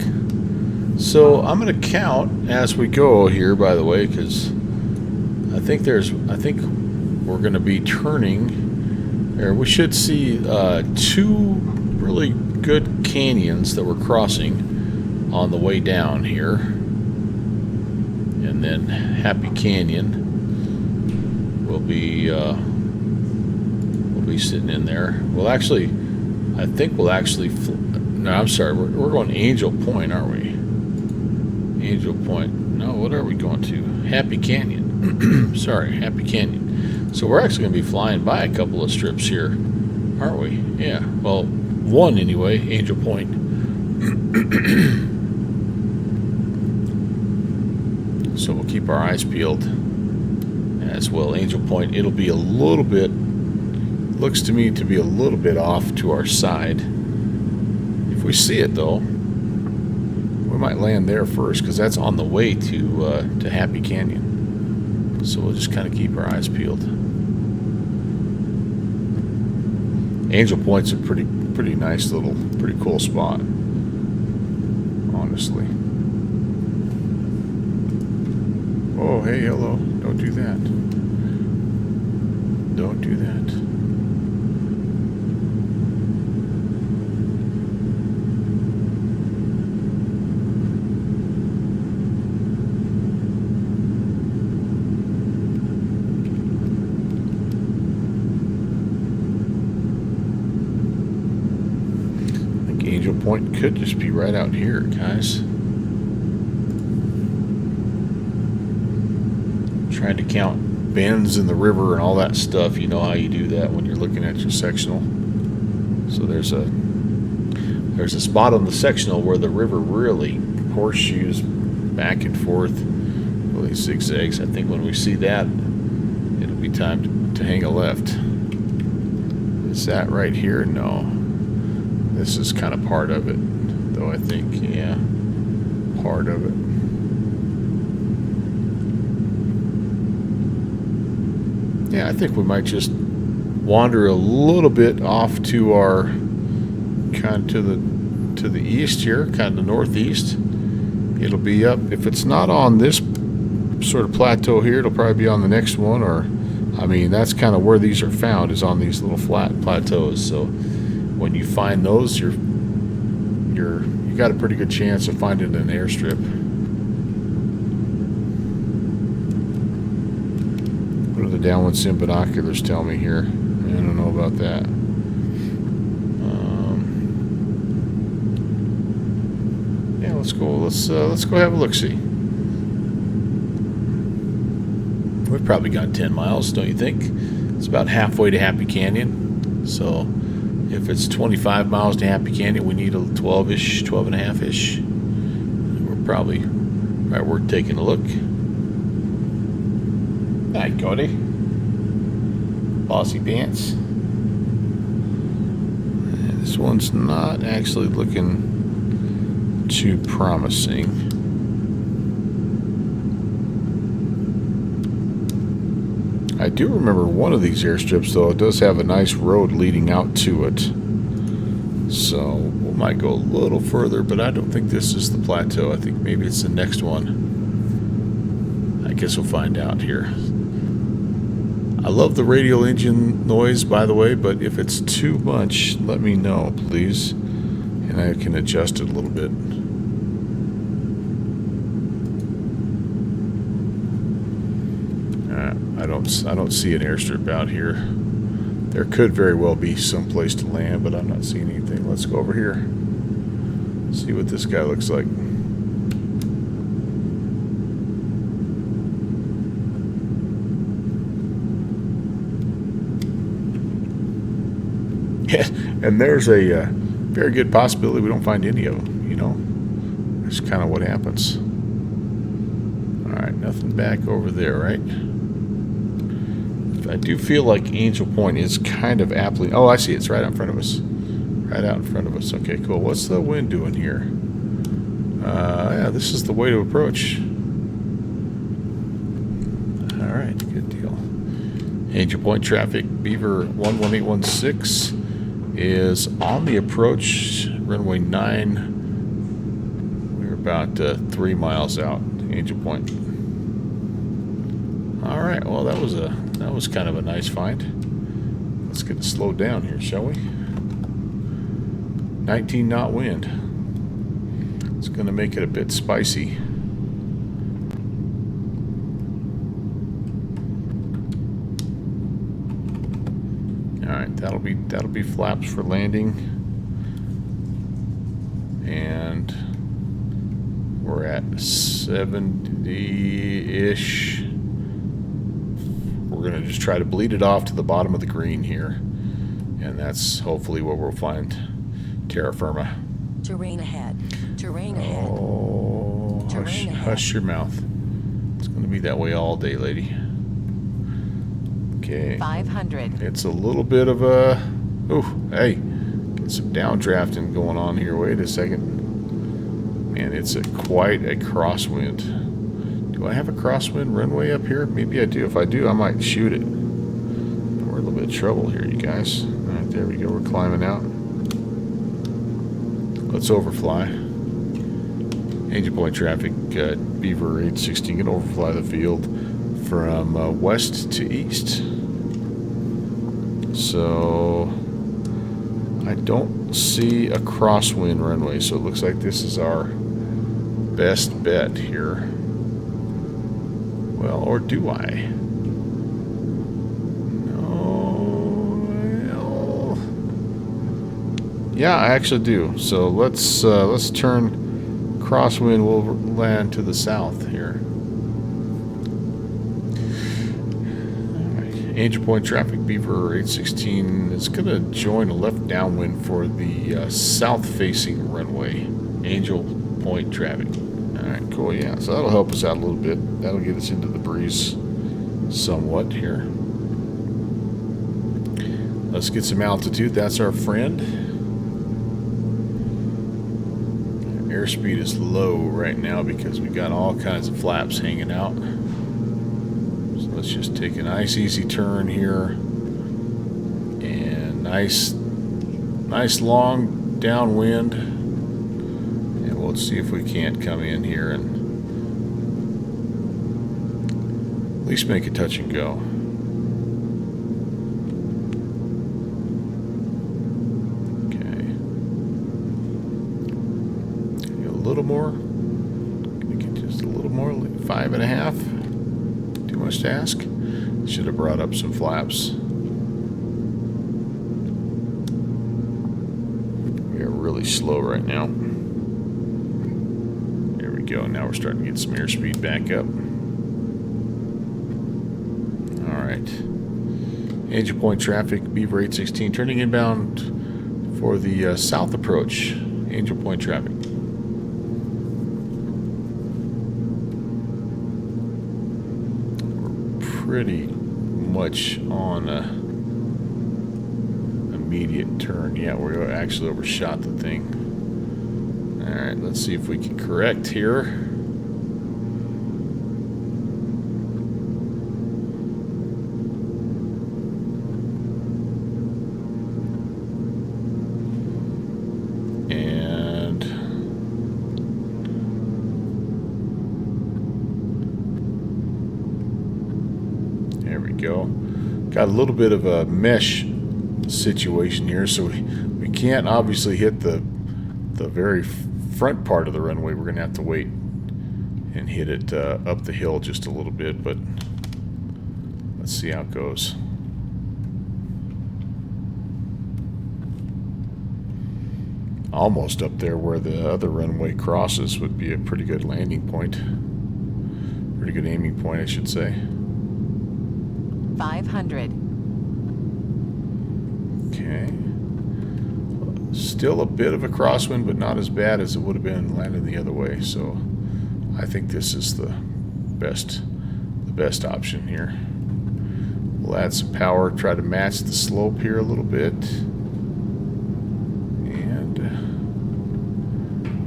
So I'm going to count as we go here, by the way, because I think we're going to be turning, or we should see 2 really good canyons that we're crossing on the way down here, and then Happy Canyon will be sitting in there. Well, actually, I think we'll actually. No, I'm sorry. We're going Angel Point, aren't we? Angel Point. No, what are we going to? Happy Canyon. Sorry, Happy Canyon. So we're actually going to be flying by a couple of strips here, aren't we? Yeah. Well, one anyway. Angel Point. So we'll keep our eyes peeled as well. Angel Point, it'll be a little bit, looks to me to be a little bit off to our side. If we see it though, we might land there first because that's on the way to Happy Canyon. So we'll just kind of keep our eyes peeled. Angel Point's a pretty nice little, pretty cool spot, honestly. Oh, hey, hello. Don't do that. Don't do that. Angel Point could just be right out here, guys. Trying to count bends in the river and all that stuff. You know how you do that when you're looking at your sectional. So there's a spot on the sectional where the river really horseshoes back and forth, really zigzags. I think when we see that, it'll be time to hang a left. Is that right here? No. This is kind of part of it, though, I think. Yeah, part of it. Yeah, I think we might just wander a little bit off to our kind of to the east here, kind of the northeast. It'll be up. If it's not on this sort of plateau here, it'll probably be on the next one. Or, I mean, that's kind of where these are found, is on these little flat plateaus. So when you find those, you got a pretty good chance of finding an airstrip. What do the downwind sim binoculars tell me here? I don't know about that. Yeah, let's go. Let's go have a look-see. We've probably got 10 miles, don't you think? It's about halfway to Happy Canyon. So if it's 25 miles to Happy Canyon, we need a 12-ish, 12 and a half-ish. We're probably right worth taking a look. Hi, Cody. Bossy pants. And this one's not actually looking too promising. I do remember one of these airstrips, though. It does have a nice road leading out to it. So we might go a little further, but I don't think this is the plateau. I think maybe it's the next one. I guess we'll find out here. I love the radial engine noise, by the way, but if it's too much, let me know, please. And I can adjust it a little bit. I don't see an airstrip out here. There could very well be some place to land, but I'm not seeing anything. Let's go over here. See what this guy looks like. And there's a very good possibility we don't find any of them, you know. That's kind of what happens. Alright, nothing back over there, right? I do feel like Angel Point is kind of aptly... Oh, I see. It's right out in front of us. Right out in front of us. Okay, cool. What's the wind doing here? Yeah, this is the way to approach. Alright, good deal. Angel Point traffic, Beaver 11816 is on the approach. Runway 9. We're about 3 miles out. Angel Point. Alright, well that was kind of a nice find. Let's get it slowed down here, shall we? 19 knot wind. It's going to make it a bit spicy. Alright, that'll be flaps for landing. And we're at 70-ish. We're going to just try to bleed it off to the bottom of the green here. And that's hopefully where we'll find terra firma. Terrain ahead. Terrain ahead. Oh, Terrain ahead. hush your mouth. It's going to be that way all day, lady. Okay. 500. It's a little bit of a... Oh, hey. Get some downdrafting going on here. Wait a second. Man, it's quite a crosswind. Do I have a crosswind runway up here? Maybe I do. If I do, I might shoot it. We're in a little bit of trouble here, you guys. Alright, there we go. We're climbing out. Let's overfly. Angel point traffic, Beaver 816, can overfly the field from west to east. So I don't see a crosswind runway, so it looks like this is our best bet here. Well, or do I? No. Well, yeah, I actually do. So let's turn crosswind. Will land to the south here. Angel point traffic, Beaver 816 is going to join a left downwind for the south-facing runway. Angel point traffic. Alright, cool, yeah. So that'll help us out a little bit. That'll get us into the breeze somewhat here. Let's get some altitude. That's our friend. Airspeed is low right now because we got all kinds of flaps hanging out. Let's just take a nice easy turn here, and nice long downwind, and we'll see if we can't come in here and at least make a touch and go. Okay, a little more. Can we get just a little more? 5.5. Too much to ask. Should have brought up some flaps. We are really slow right now. There we go. Now we're starting to get some airspeed back up. Alright. Angel point traffic, Beaver 816, turning inbound for the south approach. Angel point traffic. Pretty much on a immediate turn. Yeah, we actually overshot the thing. Alright, let's see if we can correct here. And go. Got a little bit of a mesh situation here, so we can't obviously hit the very front part of the runway. We're gonna have to wait and hit it up the hill just a little bit, but let's see how it goes. Almost up there where the other runway crosses would be a pretty good landing point. Pretty good aiming point, I should say. 500. Okay. Still a bit of a crosswind, but not as bad as it would have been landing the other way. So I think this is the best option here. We'll add some power, try to match the slope here a little bit. And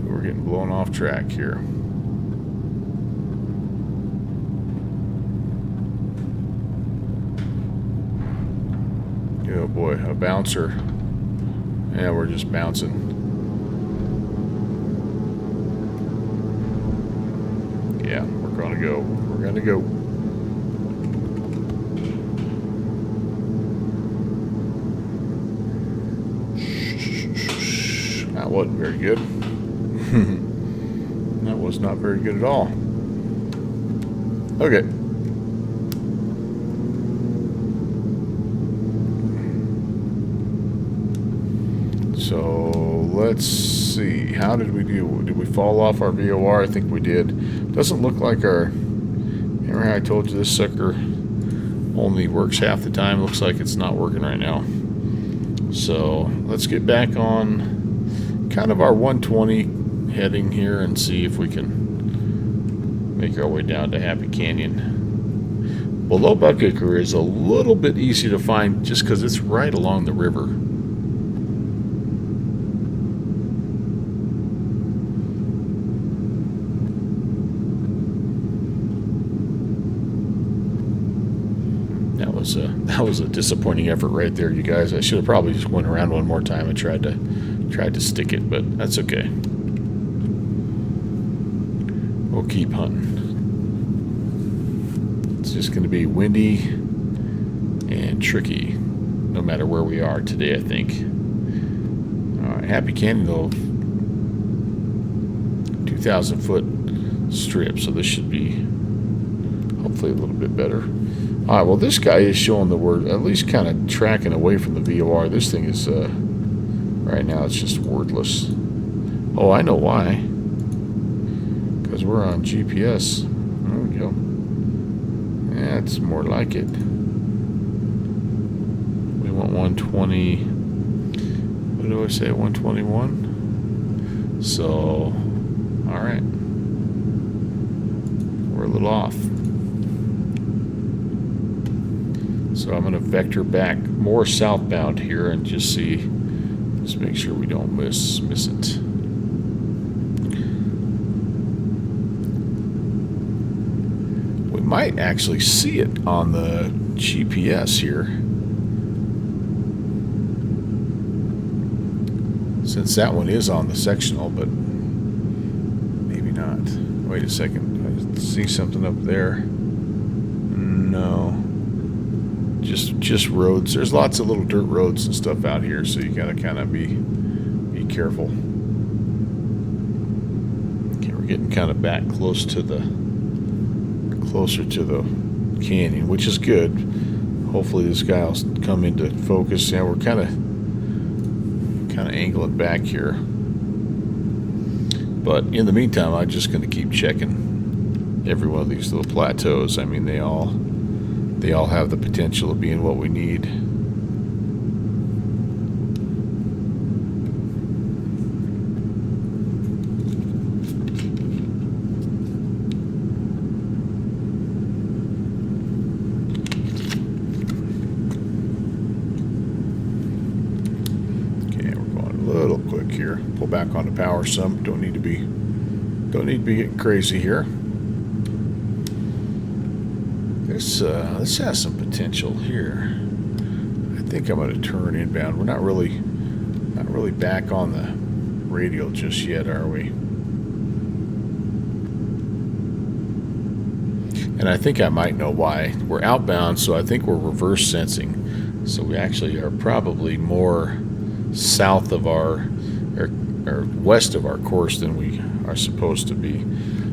we're getting blown off track here. Oh boy, a bouncer. Yeah, we're just bouncing. Yeah, we're gonna go. We're gonna go. That wasn't very good. That was not very good at all. Okay. So let's see. How did we do? Did we fall off our VOR? I think we did. Doesn't look like our... Remember how I told you this sucker only works half the time? Looks like it's not working right now. So let's get back on kind of our 120 heading here and see if we can Make our way down to Happy Canyon. Below Buckaker is a little bit easy to find just because it's right along the river. That was a disappointing effort right there, you guys. I should have probably just went around one more time and tried to stick it, but that's okay. We'll keep hunting. It's just going to be windy and tricky, no matter where we are today, I think. All right, Happy Canyon though, 2,000 foot strip, so this should be hopefully a little bit better. All right, well, this guy is showing the word, at least kind of tracking away from the VOR. This thing is, right now, it's just wordless. Oh, I know why. Because we're on GPS. There we go. That's more like it. We want 120. What do I say? 121? So, all right. We're a little off. So I'm going to vector back more southbound here and just make sure we don't miss it. We might actually see it on the GPS here, since that one is on the sectional, but maybe not. Wait a second, I see something up there. No. Just roads. There's lots of little dirt roads and stuff out here, so you gotta kind of be careful. Okay, we're getting kind of back closer to the canyon, which is good. Hopefully this guy will come into focus. Yeah, we're kind of angling back here, but in the meantime, I'm just going to keep checking every one of these little plateaus. I mean, they all have the potential of being what we need. Okay, we're going a little quick here. Pull back on the power some. Don't need to be getting crazy here. This has some potential here. I think I'm going to turn inbound. We're not really back on the radial just yet, are we? And I think I might know why. We're outbound, so I think we're reverse sensing. So we actually are probably more south of or west of our course than we are supposed to be.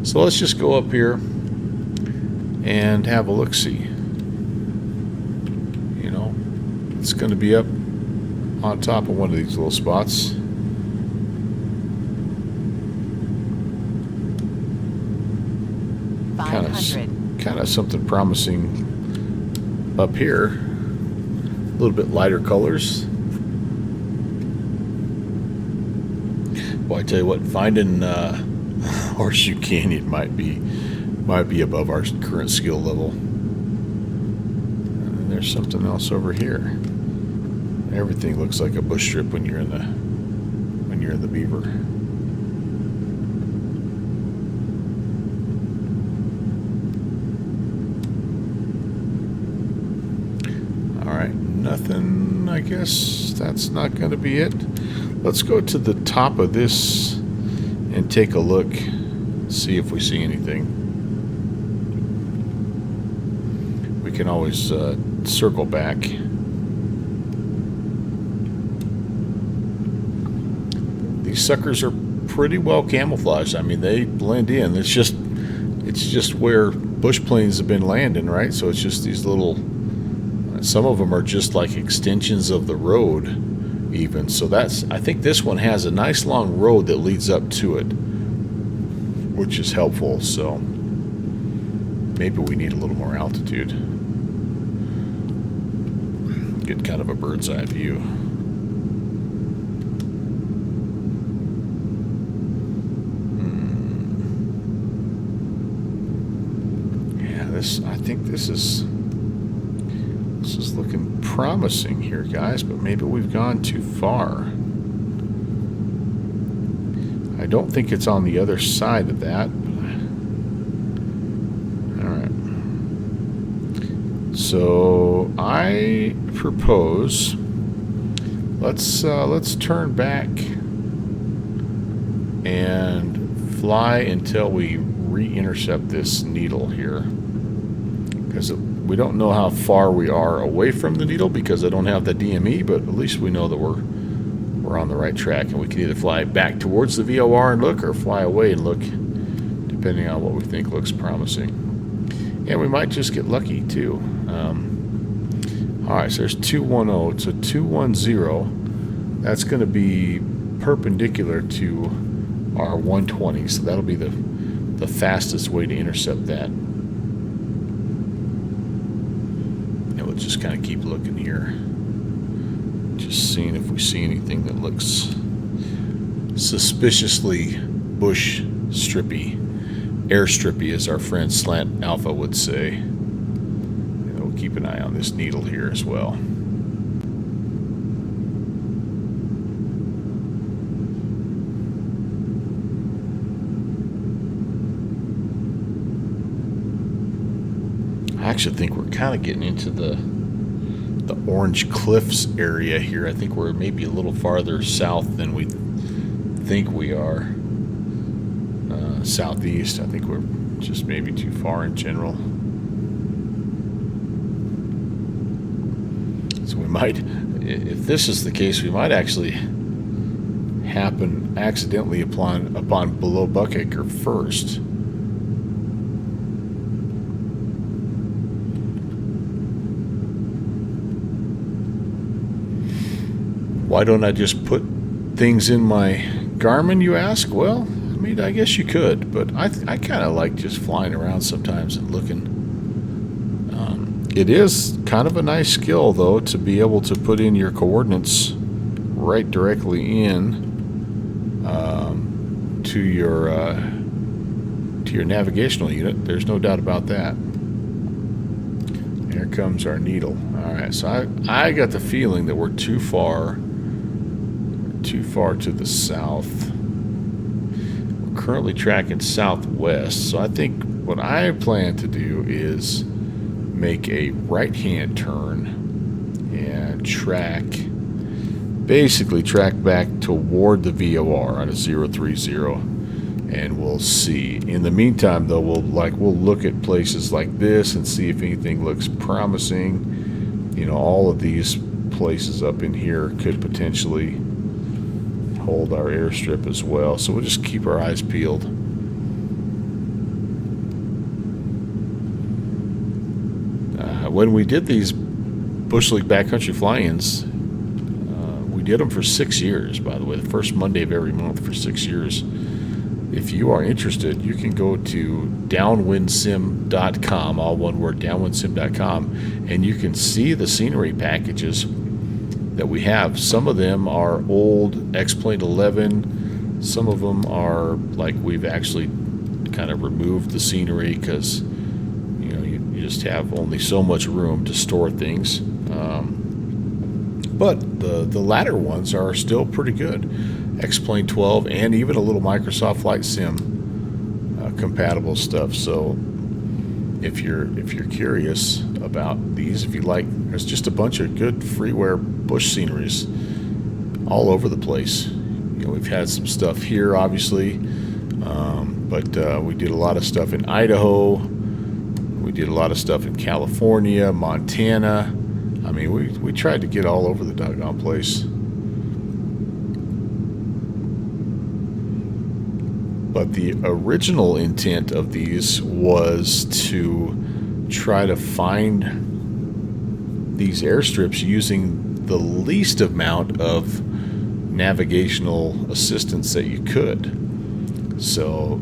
So let's just go up here and have a look-see. You know, it's going to be up on top of one of these little spots. Kind of something promising up here. A little bit lighter colors. Well, I tell you what, finding Horseshoe Canyon might be above our current skill level. And then there's something else over here. Everything looks like a bush strip when you're in the Beaver. All right, nothing. I guess that's not going to be it. Let's go to the top of this and take a look, see if we see anything. We can always circle back. These suckers are pretty well camouflaged. I mean, they blend in. It's just where bush planes have been landing, right? So it's just these little. Some of them are just like extensions of the road, even. So I think this one has a nice long road that leads up to it, which is helpful. So maybe we need a little more altitude. Get kind of a bird's eye view. I think this is looking promising here, guys, but maybe we've gone too far. I don't think it's on the other side of that. All right. So I propose let's turn back and fly until we re-intercept this needle here, because we don't know how far we are away from the needle because I don't have the DME, but at least we know that we're on the right track, and we can either fly back towards the VOR and look, or fly away and look, depending on what we think looks promising. And we might just get lucky too. Alright, so there's 210. So 210, that's going to be perpendicular to our 120, so that'll be the fastest way to intercept that. And we'll just kind of keep looking here, just seeing if we see anything that looks suspiciously bush strippy, airstrippy, as our friend Slant Alpha would say. And we'll keep an eye on this needle here as well. I actually think we're kind of getting into the Orange Cliffs area here. I think we're maybe a little farther south than we think we are. Southeast. I think we're just maybe too far in general. So we might, if this is the case, we might actually happen accidentally upon below Buckacre first. Why don't I just put things in my Garmin, you ask? Well, I mean, I guess you could, but I kind of like just flying around sometimes and looking. It is kind of a nice skill, though, to be able to put in your coordinates right directly in to your navigational unit. There's no doubt about that. Here comes our needle. All right, so I got the feeling that we're too far to the south. We're currently tracking southwest, so I think what I plan to do is make a right-hand turn and basically track back toward the VOR on a 030, and we'll see. In the meantime, though, we'll look at places like this and see if anything looks promising. You know, all of these places up in here could potentially hold our airstrip as well, so we'll just keep our eyes peeled. When we did these Bush League backcountry fly-ins, we did them for 6 years, by the way, the first Monday of every month for 6 years. If you are interested, you can go to downwindsim.com, all one word, downwindsim.com, and you can see the scenery packages that we have. Some of them are old X-Plane 11. Some of them are like we've actually kind of removed the scenery because, you know, you just have only so much room to store things. But the latter ones are still pretty good. X-Plane 12 and even a little Microsoft Flight Sim compatible stuff. So if you're curious about these, if you like, there's just a bunch of good freeware bush sceneries all over the place. You know, we've had some stuff here, obviously, but we did a lot of stuff in Idaho. We did a lot of stuff in California, Montana. I mean, we tried to get all over the doggone place. But the original intent of these was to try to find these airstrips using the least amount of navigational assistance that you could. So,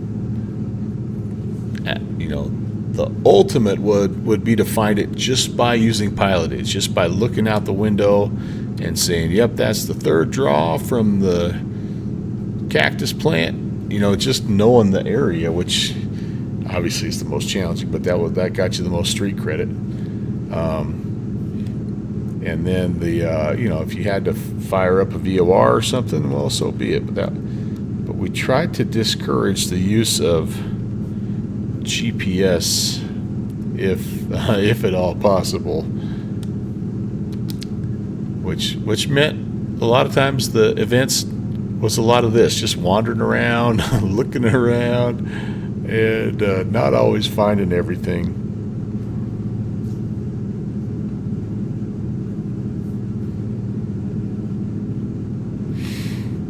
you know, the ultimate would be to find it just by using pilotage, just by looking out the window and saying, yep, that's the third draw from the cactus plant. You know, just knowing the area, which obviously it's the most challenging, but that got you the most street credit. And then the if you had to fire up a VOR or something, well, so be it. But we tried to discourage the use of GPS if at all possible, which meant a lot of times the events was a lot of this, just wandering around, looking around, and not always finding everything.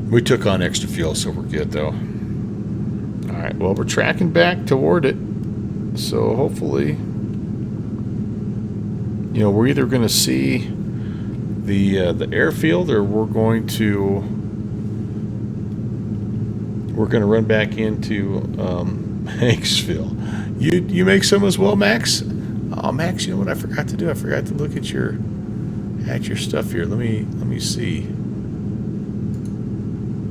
We took on extra fuel, so we're good though. All right, well, we're tracking back toward it, so hopefully, we're either going to see the airfield, or we're going to run back into Hanksville. You make some as well, Max? Oh, Max, you know what I forgot to do? I forgot to look at your stuff here. Let me see.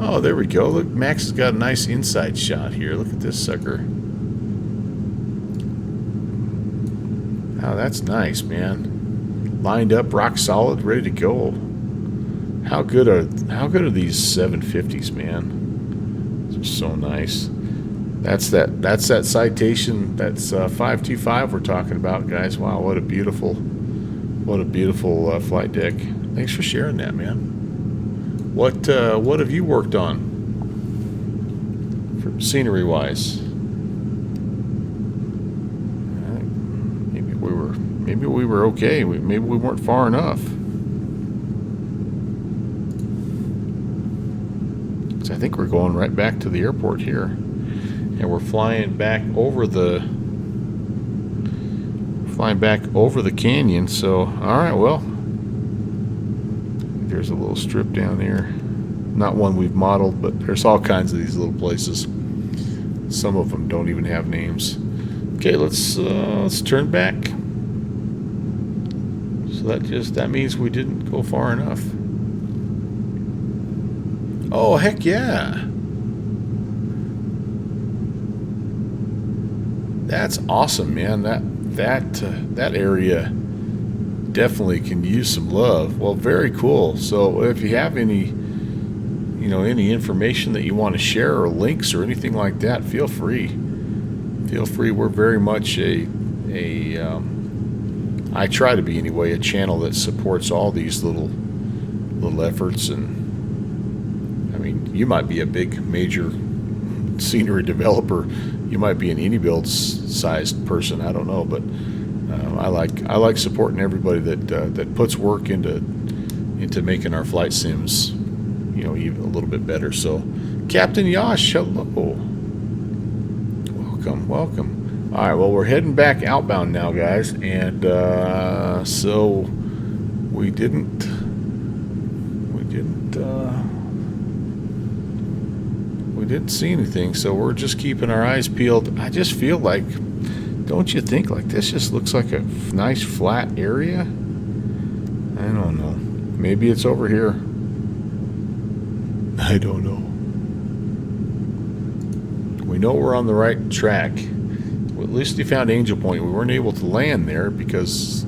Oh, there we go. Look, Max has got a nice inside shot here. Look at this sucker. Oh, that's nice, man. Lined up, rock solid, ready to go. How good are these 750s, man? They're so nice. That's that citation. That's 525 we're talking about, guys. Wow, what a beautiful flight deck. Thanks for sharing that, man. What have you worked on for scenery wise? Maybe we were okay. Maybe we weren't far enough. So I think we're going right back to the airport here, and we're flying back over the canyon. So all right, well. There's a little strip down there. Not one we've modeled, but there's all kinds of these little places. Some of them don't even have names. Okay, let's turn back. So that means we didn't go far enough. Oh, heck yeah. That's awesome, man. That area definitely can use some love. Well, very cool. So if you have any information that you want to share, or links or anything like that, feel free. We're very much I try to be anyway, a channel that supports all these little efforts. And I mean, you might be a big major scenery developer, you might be an any-build sized person, I don't know, but I like supporting everybody that puts work into making our flight sims, even a little bit better. So, Captain Yash, hello, welcome. All right, well, we're heading back outbound now, guys, and so we didn't see anything, so we're just keeping our eyes peeled. I just feel like, don't you think, like this just looks like a nice flat area? I don't know. Maybe it's over here. I don't know. We know we're on the right track. Well, at least we found Angel Point. We weren't able to land there because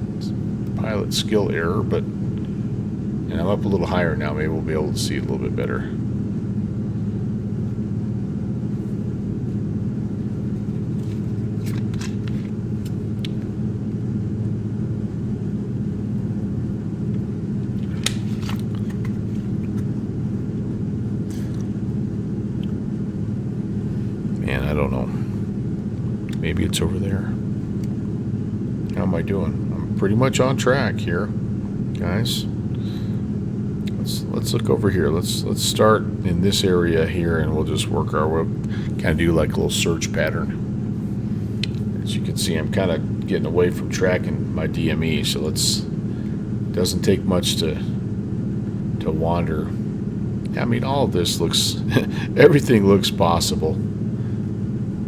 pilot skill error, but I'm up a little higher now. Maybe we'll be able to see it a little bit better. I don't know. Maybe it's over there. How am I doing? I'm pretty much on track here, guys. Let's look over here. Let's start in this area here, and we'll just work our way. Kind of do like a little search pattern. As you can see, I'm kind of getting away from tracking my DME, so doesn't take much to wander. I mean, all of this looks, everything looks possible.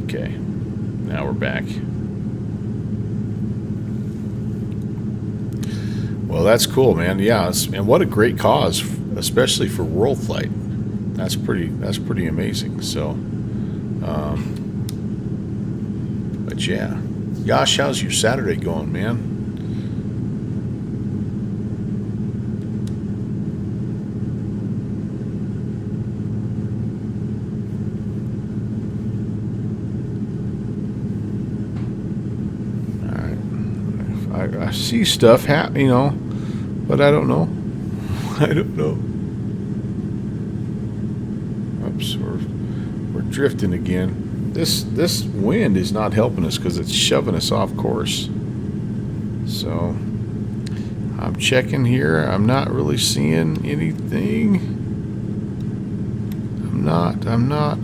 Okay, now we're back. Well, that's cool, man. Yeah, and what a great cause, especially for World Flight. That's pretty amazing. So, But yeah. Yosh, how's your Saturday going, man? I see stuff, you know, but I don't know. I don't know. Oops, we're drifting again. This wind is not helping us because it's shoving us off course. So I'm checking here. I'm not really seeing anything. I'm not.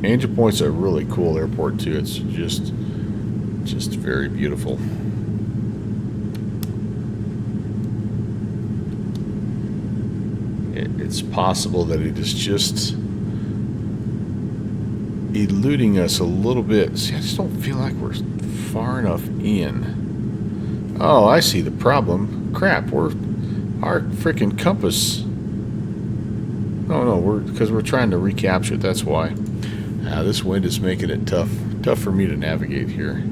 Angel Point's a really cool airport too. It's just very beautiful. It's possible that it is just eluding us a little bit. See, I just don't feel like we're far enough in. Oh, I see the problem. Crap, our freaking compass. No, because we're trying to recapture it. That's why. This wind is making it tough for me to navigate here.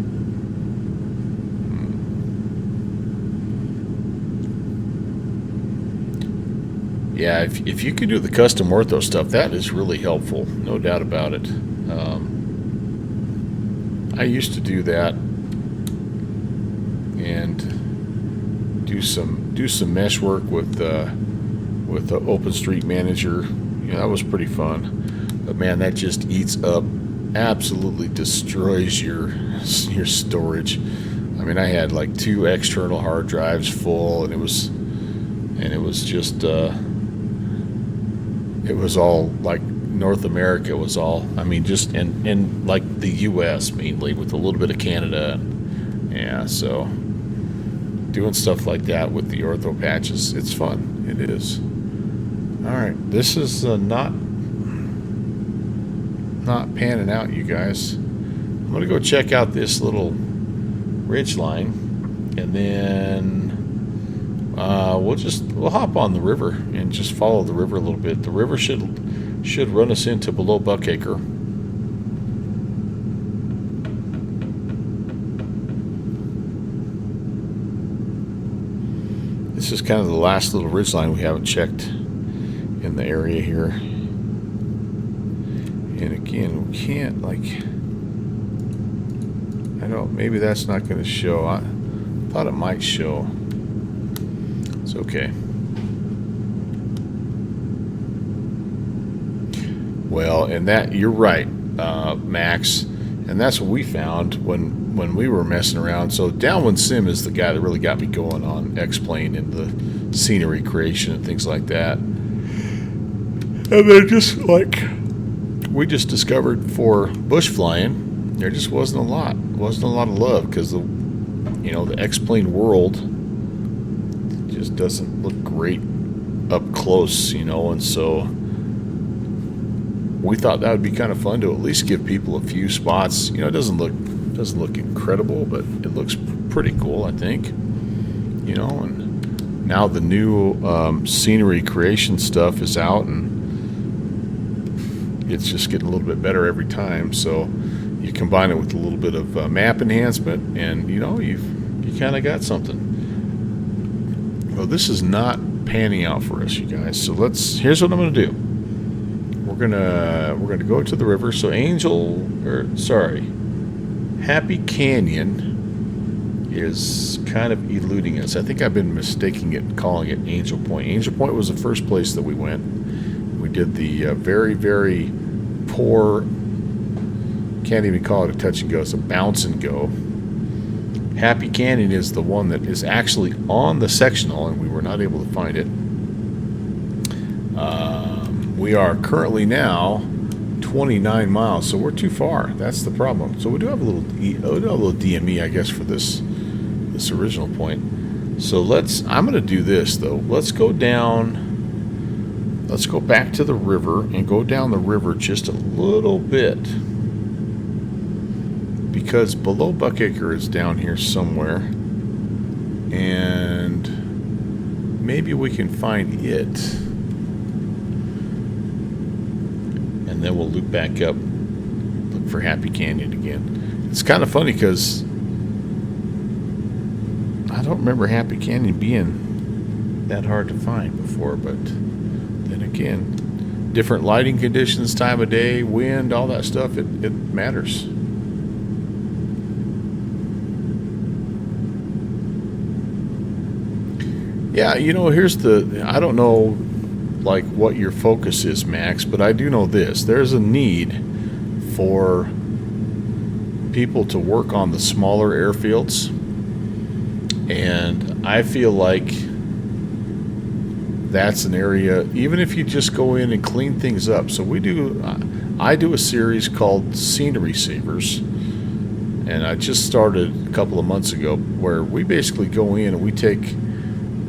Yeah, if you could do the custom ortho stuff, that is really helpful. No doubt about it. I used to do that and do some mesh work with the OpenStreet Manager. You know, that was pretty fun. But man, that just eats up, absolutely destroys your storage. I mean, I had like 2 external hard drives full, and it was just it was all like North America was all. I mean, just and like the U.S. mainly, with a little bit of Canada. Yeah, so doing stuff like that with the ortho patches, it's fun. It is. All right, this is not panning out, you guys. I'm gonna go check out this little ridge line, and then we'll hop on the river and just follow the river a little bit. The river should run us into below Buckacre. This is kind of the last little ridge line we haven't checked in the area here. And again, we can't, like, I don't, maybe that's not going to show. I thought it might show. It's okay. Well, and that, you're right, Max, and that's what we found when we were messing around. So Downwind Sim is the guy that really got me going on X-Plane and the scenery creation and things like that. And then just like we just discovered for bush flying, there just wasn't a lot of love, because the X-Plane world just doesn't look great up close, and so we thought that would be kind of fun to at least give people a few spots. It doesn't look incredible, but it looks pretty cool, I think. And now the new scenery creation stuff is out, and it's just getting a little bit better every time. So you combine it with a little bit of map enhancement, and you kind of got something. Well, this is not panning out for us, you guys. So here's what I'm gonna do. We're gonna go to the river. So Happy Canyon is kind of eluding us. I think I've been mistaking it, calling it Angel Point. Angel Point was the first place that we went. We did the very, very poor, can't even call it a touch and go, it's a bounce and go. Happy Canyon is the one that is actually on the sectional, and we were not able to find it. We are currently now 29 miles, so we're too far. That's the problem. So we do have a little DME, I guess, for this original point. So I'm going to do this, though. Let's go down. Let's go back to the river and go down the river just a little bit, because below Buckacre is down here somewhere, and maybe we can find it. And then we'll loop back up, look for Happy Canyon again. It's kind of funny because I don't remember Happy Canyon being that hard to find before, but then again, different lighting conditions, time of day, wind, all that stuff, it matters. Yeah, you know, here's the, I don't know like what your focus is, Max, but I do know this. There's a need for people to work on the smaller airfields, and I feel like that's an area, even if you just go in and clean things up. So I do a series called Scenery Savers, and I just started a couple of months ago, where we basically go in and we take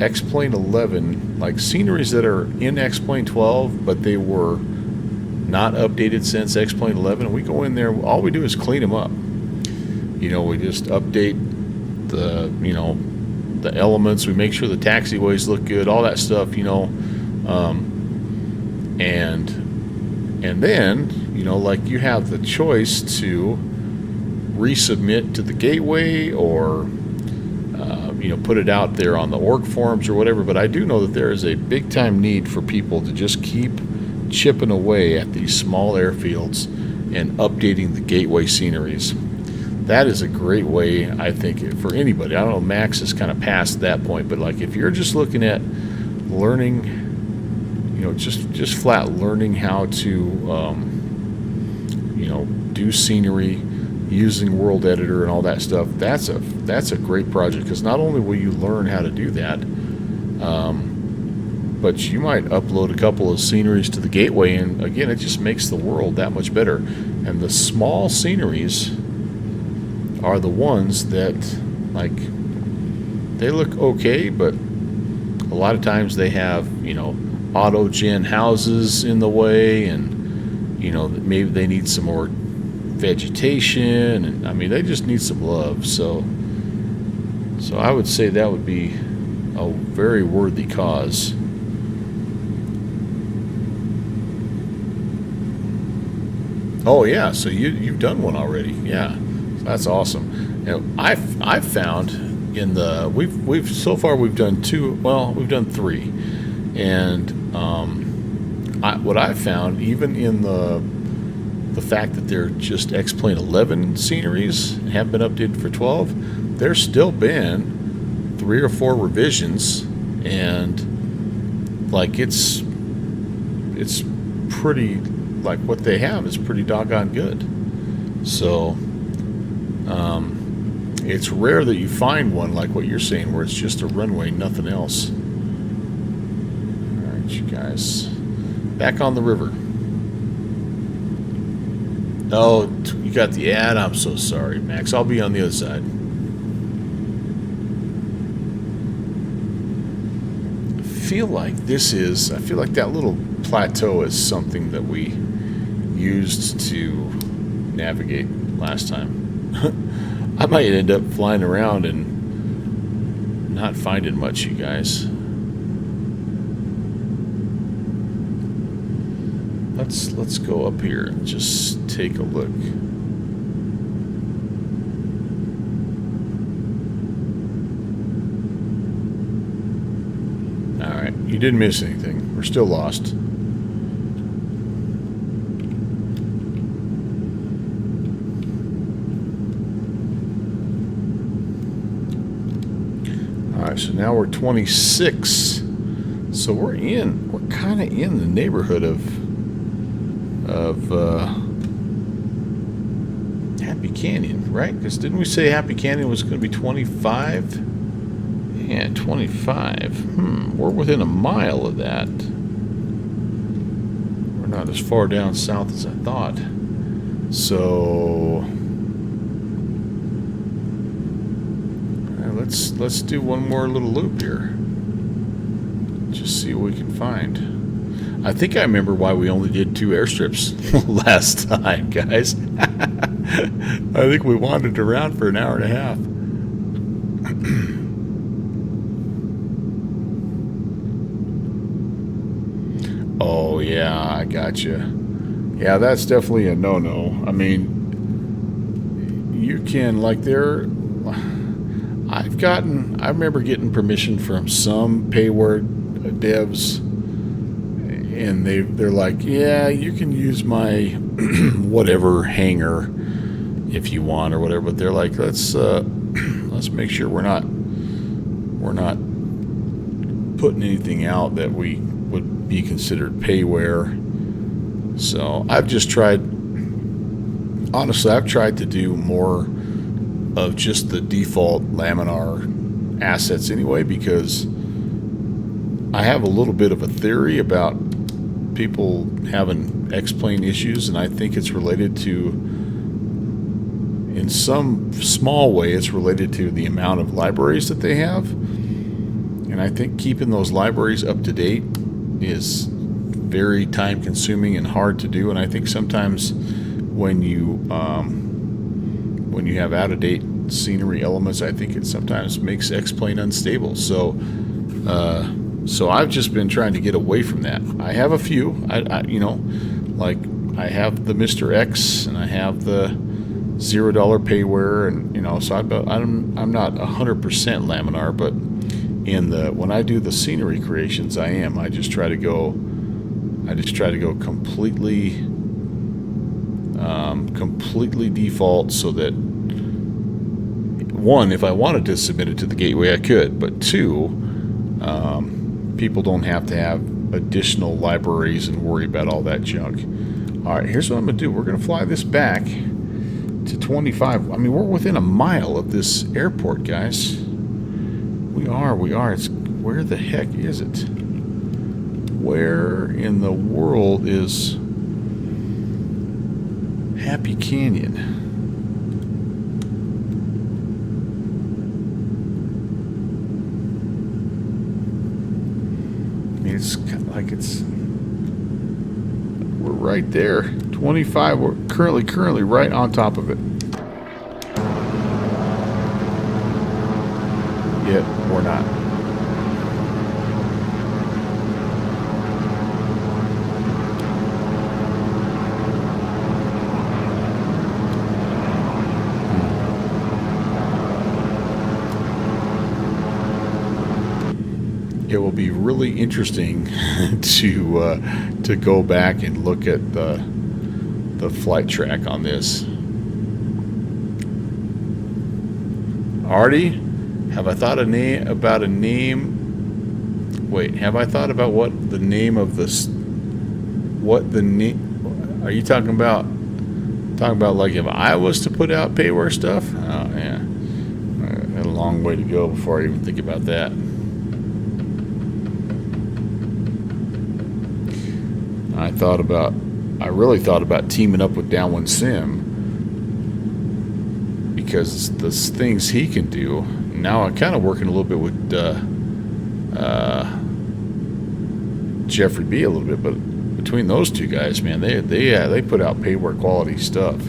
X-Plane 11, like sceneries that are in X-Plane 12, but they were not updated since X-Plane 11, and we go in there, all we do is clean them up. You know, we just update the, you know, the elements, we make sure the taxiways look good, all that stuff, you know, and then, you know, like you have the choice to resubmit to the gateway or you know, put it out there on the org forums or whatever, but I do know that there is a big time need for people to just keep chipping away at these small airfields and updating the gateway sceneries. That is a great way, I think, for anybody. I don't know, Max is kind of past that point, but like if you're just looking at learning, you know, just flat learning how to, you know, do scenery using World Editor and all that stuff, that's a great project, because not only will you learn how to do that, but you might upload a couple of sceneries to the gateway, and again, it just makes the world that much better. And the small sceneries are the ones that, like, they look okay, but a lot of times they have, you know, auto gen houses in the way, and you know, maybe they need some more vegetation, and I mean, they just need some love. So I would say that would be a very worthy cause. Oh yeah, so you've done one already. Yeah, that's awesome. You know, I've found in the we've so far we've done two. Well, we've done three, and what I've found, even in the fact that they're just X-Plane 11 sceneries, have been updated for 12, there's still been 3 or 4 revisions, and like it's pretty, like what they have is pretty doggone good. So it's rare that you find one like what you're saying, where it's just a runway, nothing else. All right, you guys, back on the river. Oh, you got the ad? I'm so sorry, Max. I'll be on the other side. I feel like that little plateau is something that we used to navigate last time. I might end up flying around and not finding much, you guys. Let's go up here and just take a look. Alright, you didn't miss anything. We're still lost. Alright, so now we're 26. So we're kind of in the neighborhood of Happy Canyon, right? Because didn't we say Happy Canyon was going to be 25? Yeah, 25. We're within a mile of that. We're not as far down south as I thought. So let's do one more little loop here. Just see what we can find. I think I remember why we only did 2 airstrips last time, guys. I think we wandered around for an hour and a half. Oh, yeah, I gotcha. Yeah, that's definitely a no-no. I mean, you can, like, I remember getting permission from some payware devs, and they're like, yeah, you can use my whatever hanger if you want or whatever, but they're like, let's make sure we're not putting anything out that we would be considered payware. So I've tried to do more of just the default laminar assets anyway, because I have a little bit of a theory about people having X-plane issues, and I think it's related to, in some small way, it's related to the amount of libraries that they have. And I think keeping those libraries up to date is very time consuming and hard to do. And I think sometimes when you have out of date scenery elements, I think it sometimes makes X-plane unstable. So I've just been trying to get away from that. I have a few, like I have the Mr. X and I have the $0 payware, and so I'm not 100% laminar, but when I do the scenery creations, I just try to go completely default, so that one, if I wanted to submit it to the gateway, I could, but two, people don't have to have additional libraries and worry about all that junk. All right, here's what I'm gonna do. We're gonna fly this back to 25. I mean, we're within a mile of this airport, guys. We are. It's, where the heck is it? Where in the world is Happy Canyon? I mean, it's kind of like we're right there. 25. We're currently right on top of it. Yet we're not. It will be really interesting to go back and look at the flight track on this. Artie, have I thought about a name? Wait, have I thought about what the name of this? What the name? Are you talking about? Like if I was to put out payware stuff? Oh yeah, I got a long way to go before I even think about that. I really thought about teaming up with Downwind Sim, because the things he can do. Now I'm kind of working a little bit with Jeffrey B a little bit, but between those two guys, man, they put out payware quality stuff.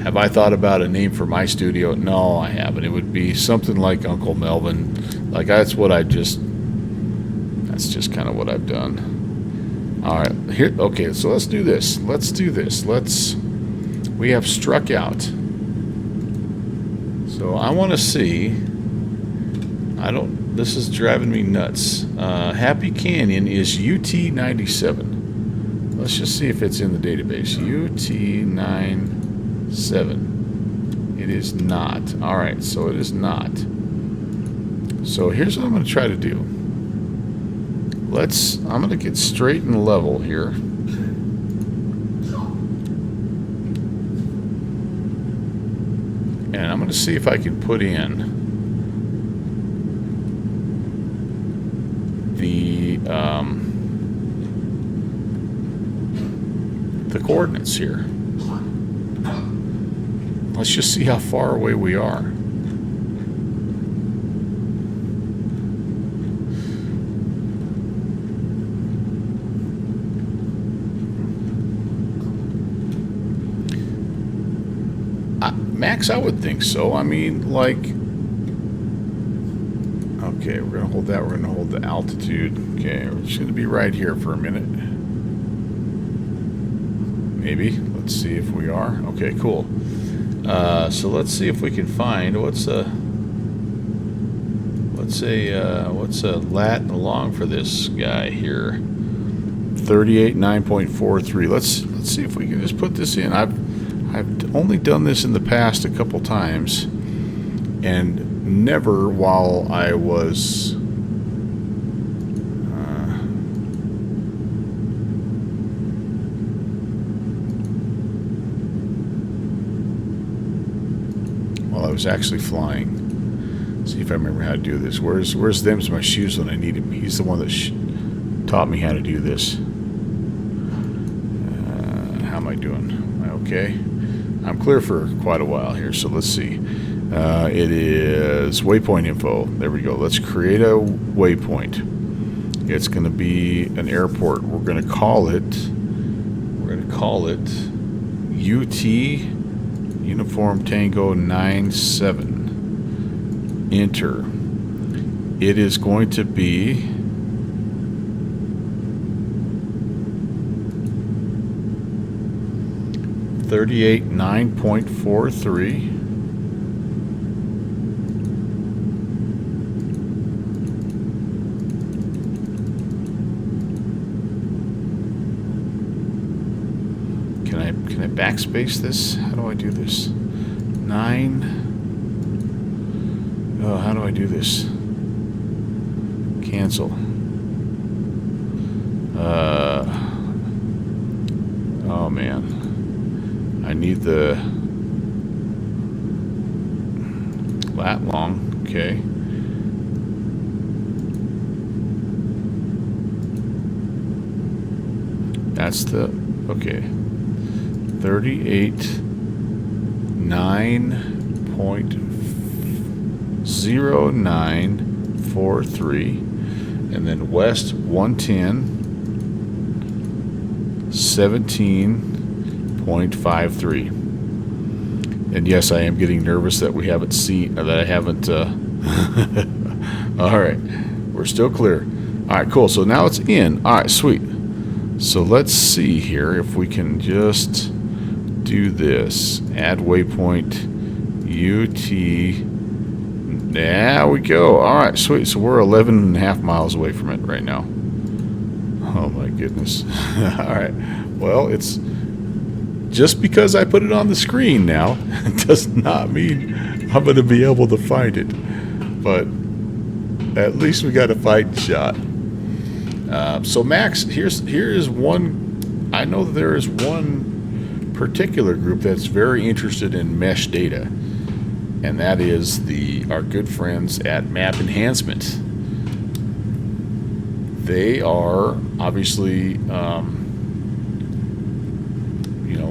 Have I thought about a name for my studio? No, I haven't. It would be something like Uncle Melvin. Like that's just kind of what I've done. All right, here. Okay, so let's do this. We have struck out. So I want to see. This is driving me nuts. Happy Canyon is UT97. Let's just see if it's in the database. UT97. It is not. All right, so it is not. So here's what I'm going to try to do. I'm going to get straight and level here. And I'm going to see if I can put in the coordinates here. Let's just see how far away we are. Max, I would think so. I mean, like, Okay, we're gonna hold that. We're gonna hold the altitude. Okay, we're just gonna be right here for a minute. Maybe. Let's see if we are. Okay, cool. So let's see if we can find what's a lat along for this guy here. 38.9.43. Let's see if we can just put this in. I've only done this in the past a couple times, and never while I was actually flying. See if I remember how to do this. Where's them's my shoes when I need him? He's the one that taught me how to do this. How am I doing? Am I okay? I'm clear for quite a while here, so let's see. It is waypoint info. There we go. Let's create a waypoint. It's going to be an airport. We're going to call it UT Uniform Tango 97. Enter. It is going to be 38.9.43. Can I backspace this? How do I do this? 9. Oh, how do I do this? Cancel. Oh man. I need the lat long. Okay. That's the, okay. 38.9.0943, and then west 110 17.53. And yes, I am getting nervous that we haven't all right, we're still clear. All right, cool. So now it's in. All right, sweet. So let's see here if we can just do this. Add waypoint UT. There we go. All right, sweet. So we're 11.5 miles away from it right now. Oh my goodness. All right. Well, it's just because I put it on the screen now, it does not mean I'm going to be able to find it. But at least we got a fighting shot. So Max, here is one. I know that there is one particular group that's very interested in mesh data, and that is our good friends at Map Enhancement. They are obviously,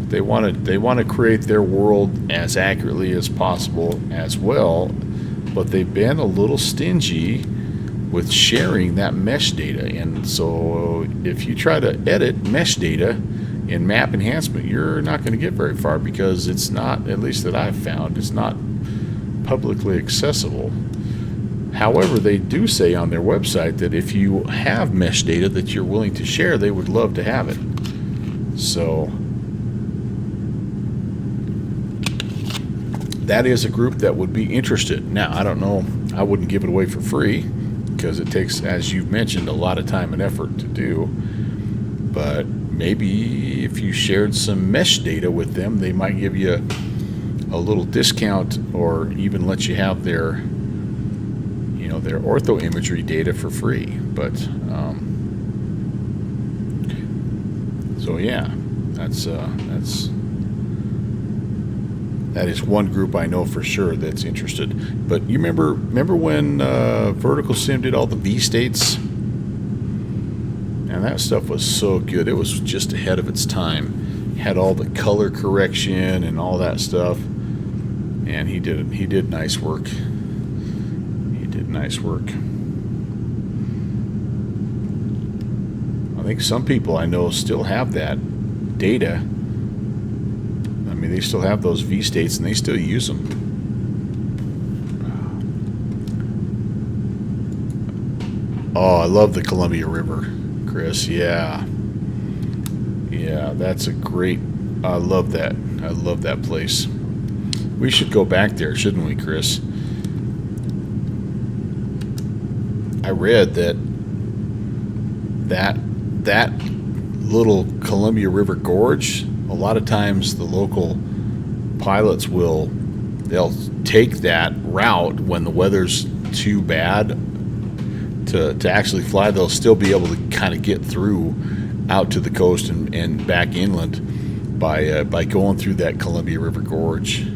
they want to create their world as accurately as possible as well, but they've been a little stingy with sharing that mesh data. And so if you try to edit mesh data in Map Enhancement, you're not going to get very far, because it's not, at least that I've found, it's not publicly accessible. However, they do say on their website that if you have mesh data that you're willing to share, they would love to have it. So that is a group that would be interested. Now, I don't know, I wouldn't give it away for free, because it takes, as you've mentioned, a lot of time and effort to do. But maybe if you shared some mesh data with them, they might give you a little discount, or even let you have their their ortho imagery data for free. But so yeah, that is one group I know for sure that's interested. But you remember when Vertical Sim did all the V states? And that stuff was so good. It was just ahead of its time. Had all the color correction and all that stuff. And he did nice work. He did nice work. I think some people I know still have that data. I mean, they still have those V states and they still use them. Oh, I love the Columbia River, Chris. Yeah. Yeah, that's a great... I love that. I love that place. We should go back there, shouldn't we, Chris? I read that little Columbia River Gorge, a lot of times the local pilots they'll take that route when the weather's too bad to actually fly. They'll still be able to kind of get through out to the coast and back inland by going through that Columbia River Gorge.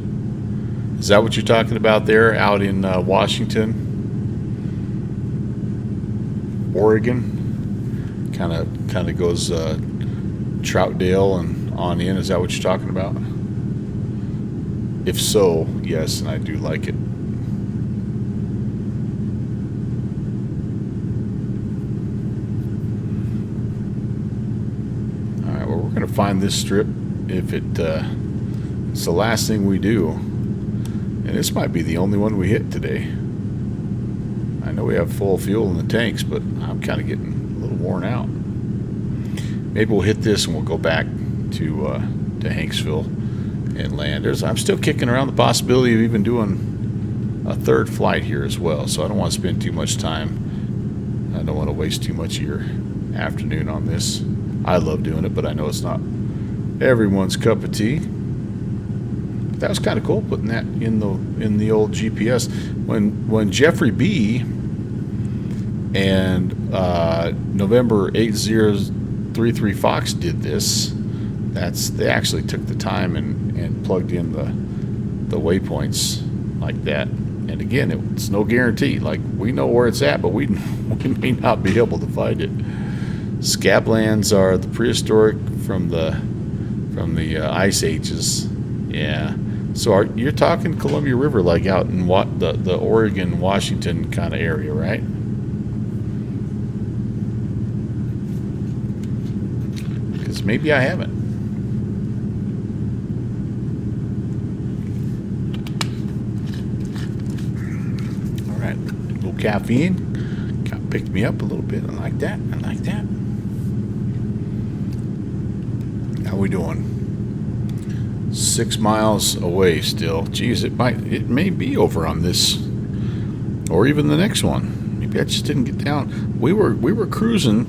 Is that what you're talking about there out in Washington? Oregon? Kind of goes Troutdale and on in. Is that what you're talking about? If so, yes, and I do like it. Alright, well, we're going to find this strip if it's the last thing we do. And this might be the only one we hit today. I know we have full fuel in the tanks, but I'm kind of getting a little worn out. Maybe we'll hit this and we'll go back to Hanksville and land. I'm still kicking around the possibility of even doing a third flight here as well, so I don't want to spend too much time. I don't want to waste too much of your afternoon on this. I love doing it, but I know it's not everyone's cup of tea. But that was kind of cool, putting that in the old GPS. When Jeffrey B. and November 8033 Fox did this, they actually took the time and plugged in the waypoints like that. And again, it's no guarantee. Like, we know where it's at, but we may not be able to find it. Scablands are the prehistoric from the ice ages. Yeah. So you're talking Columbia River, like out in the Oregon, Washington kind of area, right? Because maybe I haven't. All right, a little caffeine kind of picked me up a little bit. I like that. I like that. How we doing? 6 miles away still. Geez, it may be over on this, or even the next one. Maybe I just didn't get down. We were cruising.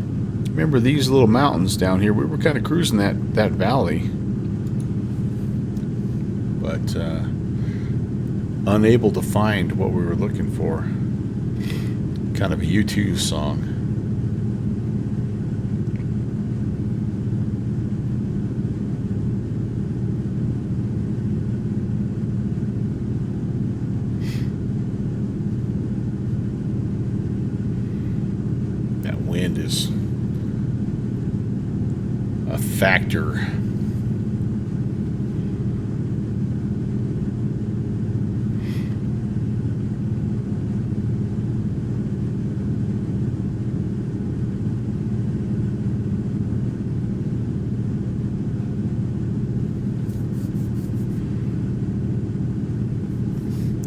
Remember these little mountains down here? We were kind of cruising that valley, but unable to find what we were looking for. Kind of a U2 song. Is a factor.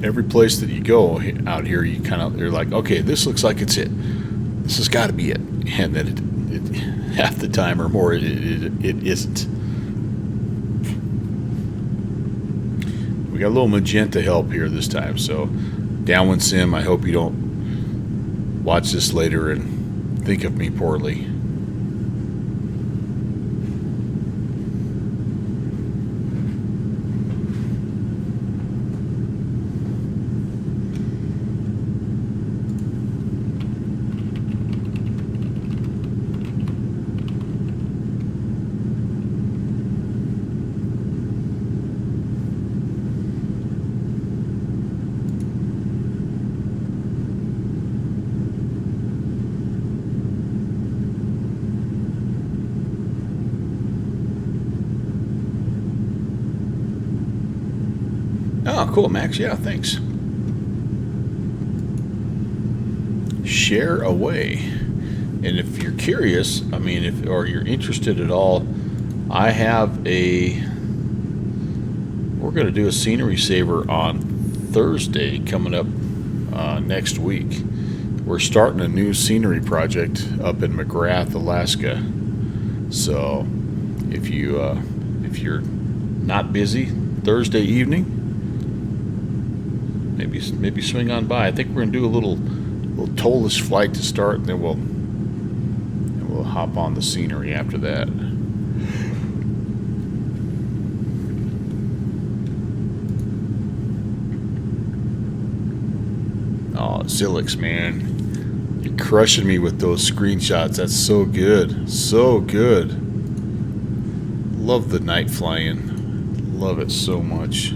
Every place that you go out here, you're like, okay, this looks like it's it. This has got to be it. And then it half the time or more, it isn't. We got a little magenta help here this time. So, Downwind Sim, I hope you don't watch this later and think of me poorly. Oh, cool, Max. Yeah, thanks. Share away. And if you're curious, I mean, or you're interested at all, I have we're going to do a scenery saver on Thursday coming up next week. We're we're starting a new scenery project up in McGrath, Alaska. So if you're not busy Thursday evening, maybe swing on by. I think we're gonna do a little tollless flight to start, and then we'll hop on the scenery after that. Oh, Zilix, man. You're crushing me with those screenshots. That's so good. So good. Love the night flying. Love it so much.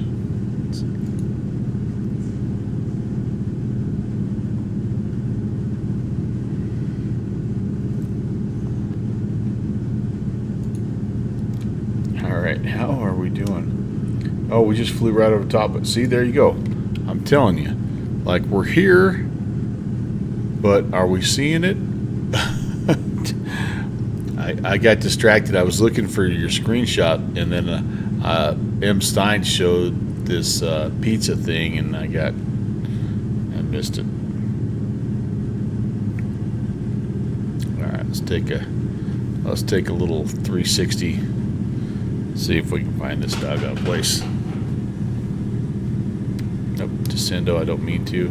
Alright, how are we doing? Oh, we just flew right over top of it. See, there you go. I'm telling you. Like, we're here, but are we seeing it? I got distracted. I was looking for your screenshot, and then M. Stein showed this pizza thing, and I missed it. All right, let's take a little 360. See if we can find this doggone place. Nope, descendo. I don't mean to.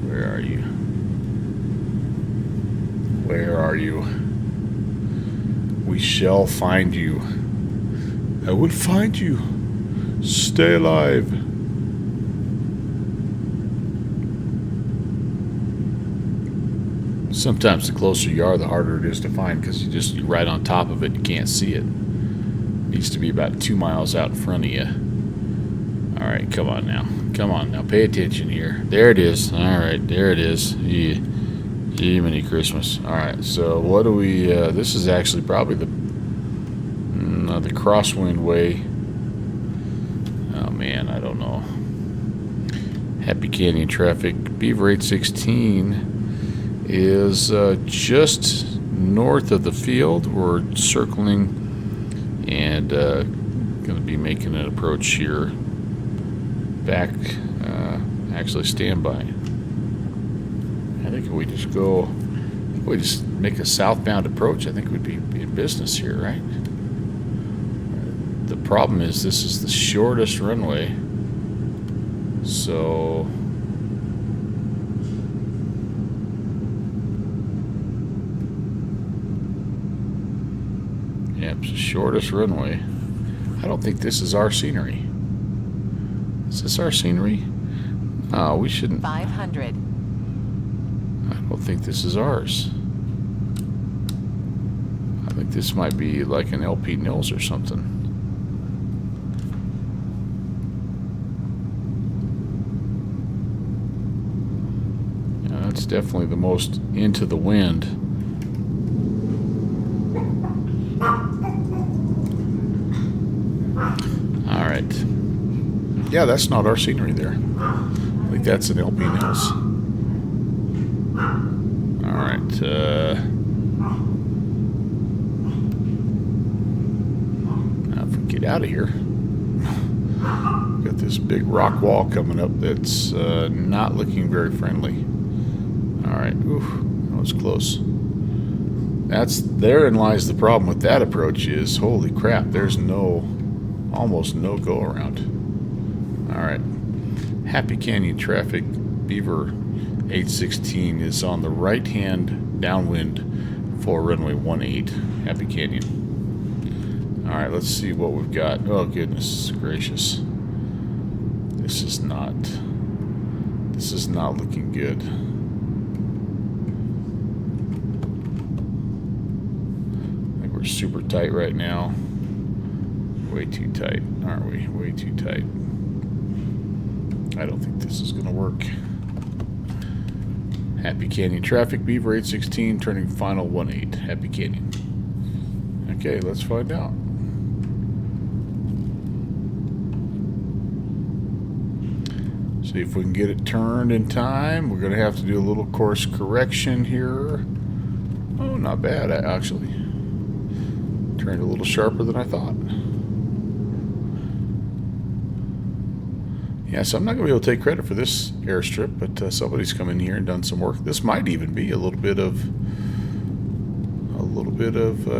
Where are you? Where are you? We shall find you. I will find you. Stay alive. Sometimes the closer you are, the harder it is to find, because you're right on top of it. You can't see it. Needs to be about 2 miles out in front of you. All right, come on now. Pay attention here. There it is. All right, there it is. Mini Christmas. All right, so what do we? This is actually probably the crosswind way. Oh man, I don't know. Happy Canyon traffic. Beaver 816 is just north of the field. We're circling and going to be making an approach here. Back, actually stand by. I think if we just make a southbound approach, I think we'd be in business here, right? The problem is this is the shortest runway, so yep, it's the shortest runway. I don't think this is our scenery. Is this our scenery? No, we shouldn't. 500. I don't think this is ours. I think this might be like an LP Nils or something. Yeah, that's definitely the most into the wind. All right. Yeah, that's not our scenery there. I think that's an LP Nils. Alright, now if we get out of here, got this big rock wall coming up that's not looking very friendly. Alright, oof, that was close. Therein lies the problem with that approach is, holy crap, there's almost no go around. Alright, Happy Canyon traffic, Beaver 816 is on the right hand downwind for runway 18, Happy Canyon. Alright, let's see what we've got. Oh goodness gracious. This is not looking good. I think we're super tight right now. Way too tight, aren't we? Way too tight. I don't think this is going to work. Happy Canyon traffic, Beaver 816, turning final 18, Happy Canyon. Okay, let's find out. See if we can get it turned in time. We're going to have to do a little course correction here. Oh, not bad, actually. Turned a little sharper than I thought. Yeah, so I'm not going to be able to take credit for this airstrip, but somebody's come in here and done some work. This might even be a little bit of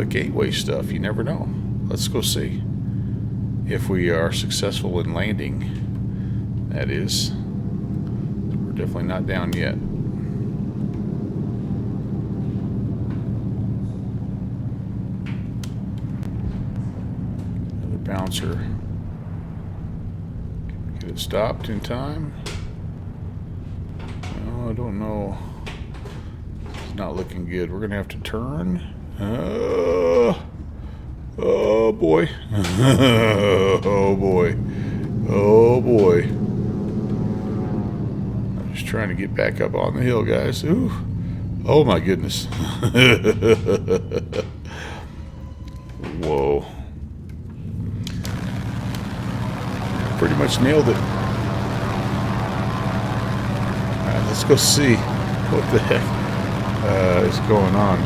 gateway stuff. You never know. Let's go see if we are successful in landing. That is, we're definitely not down yet. Another bouncer. Get it stopped in time. Oh, I don't know. It's not looking good. We're gonna have to turn. Oh boy. Oh boy. Oh boy. I'm just trying to get back up on the hill, guys. Ooh. Oh my goodness. Whoa. Pretty much nailed it. Alright, let's go see what the heck is going on.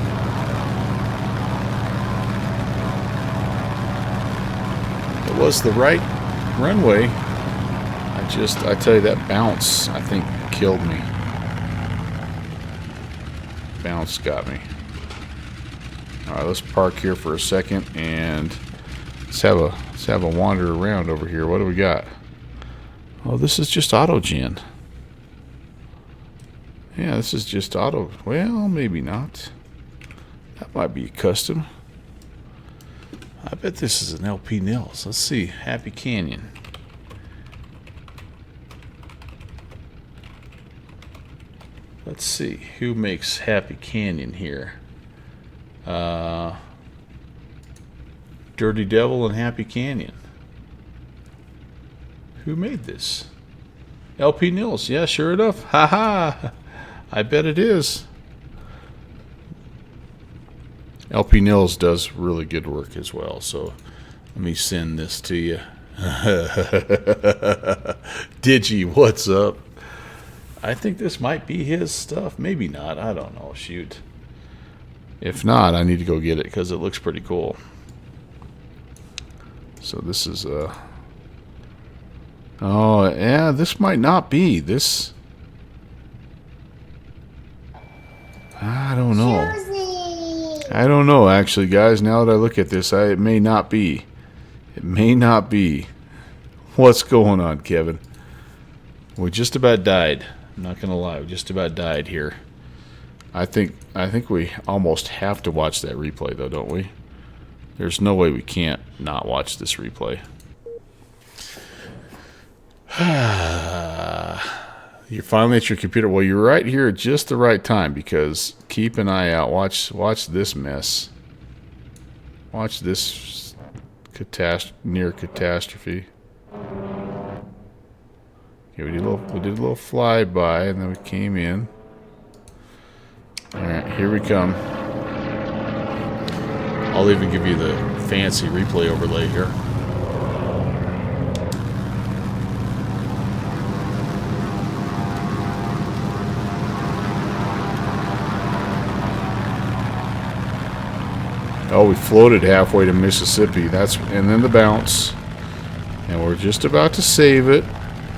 It was the right runway. I tell you, that bounce, I think, killed me. Bounce got me. Alright, let's park here for a second and let's have a wander around over here. What do we got? Oh, this is just autogen. Yeah, this is just auto. Well, maybe not. That might be custom. I bet this is an LP Nils. Let's see. Happy Canyon. Let's see. Who makes Happy Canyon here? Dirty Devil and Happy Canyon. Who made this? LP Nils. Yeah, sure enough. Ha! I bet it is. LP Nils does really good work as well, so let me send this to you. Digi, what's up? I think this might be his stuff. Maybe not. I don't know. Shoot. If not, I need to go get it because it looks pretty cool. So this is oh, yeah, this might not be. This... I don't know. I don't know, actually, guys. Now that I look at this, it may not be. It may not be. What's going on, Kevin? We just about died. I'm not gonna lie, we just about died here. I think we almost have to watch that replay, though, don't we? There's no way we can't not watch this replay. You're finally at your computer. Well, you're right here at just the right time because keep an eye out. Watch this mess. Watch this near catastrophe. Okay, we did a little flyby and then we came in. All right, here we come. I'll even give you the fancy replay overlay here. Oh, we floated halfway to Mississippi. And then the bounce. And we're just about to save it.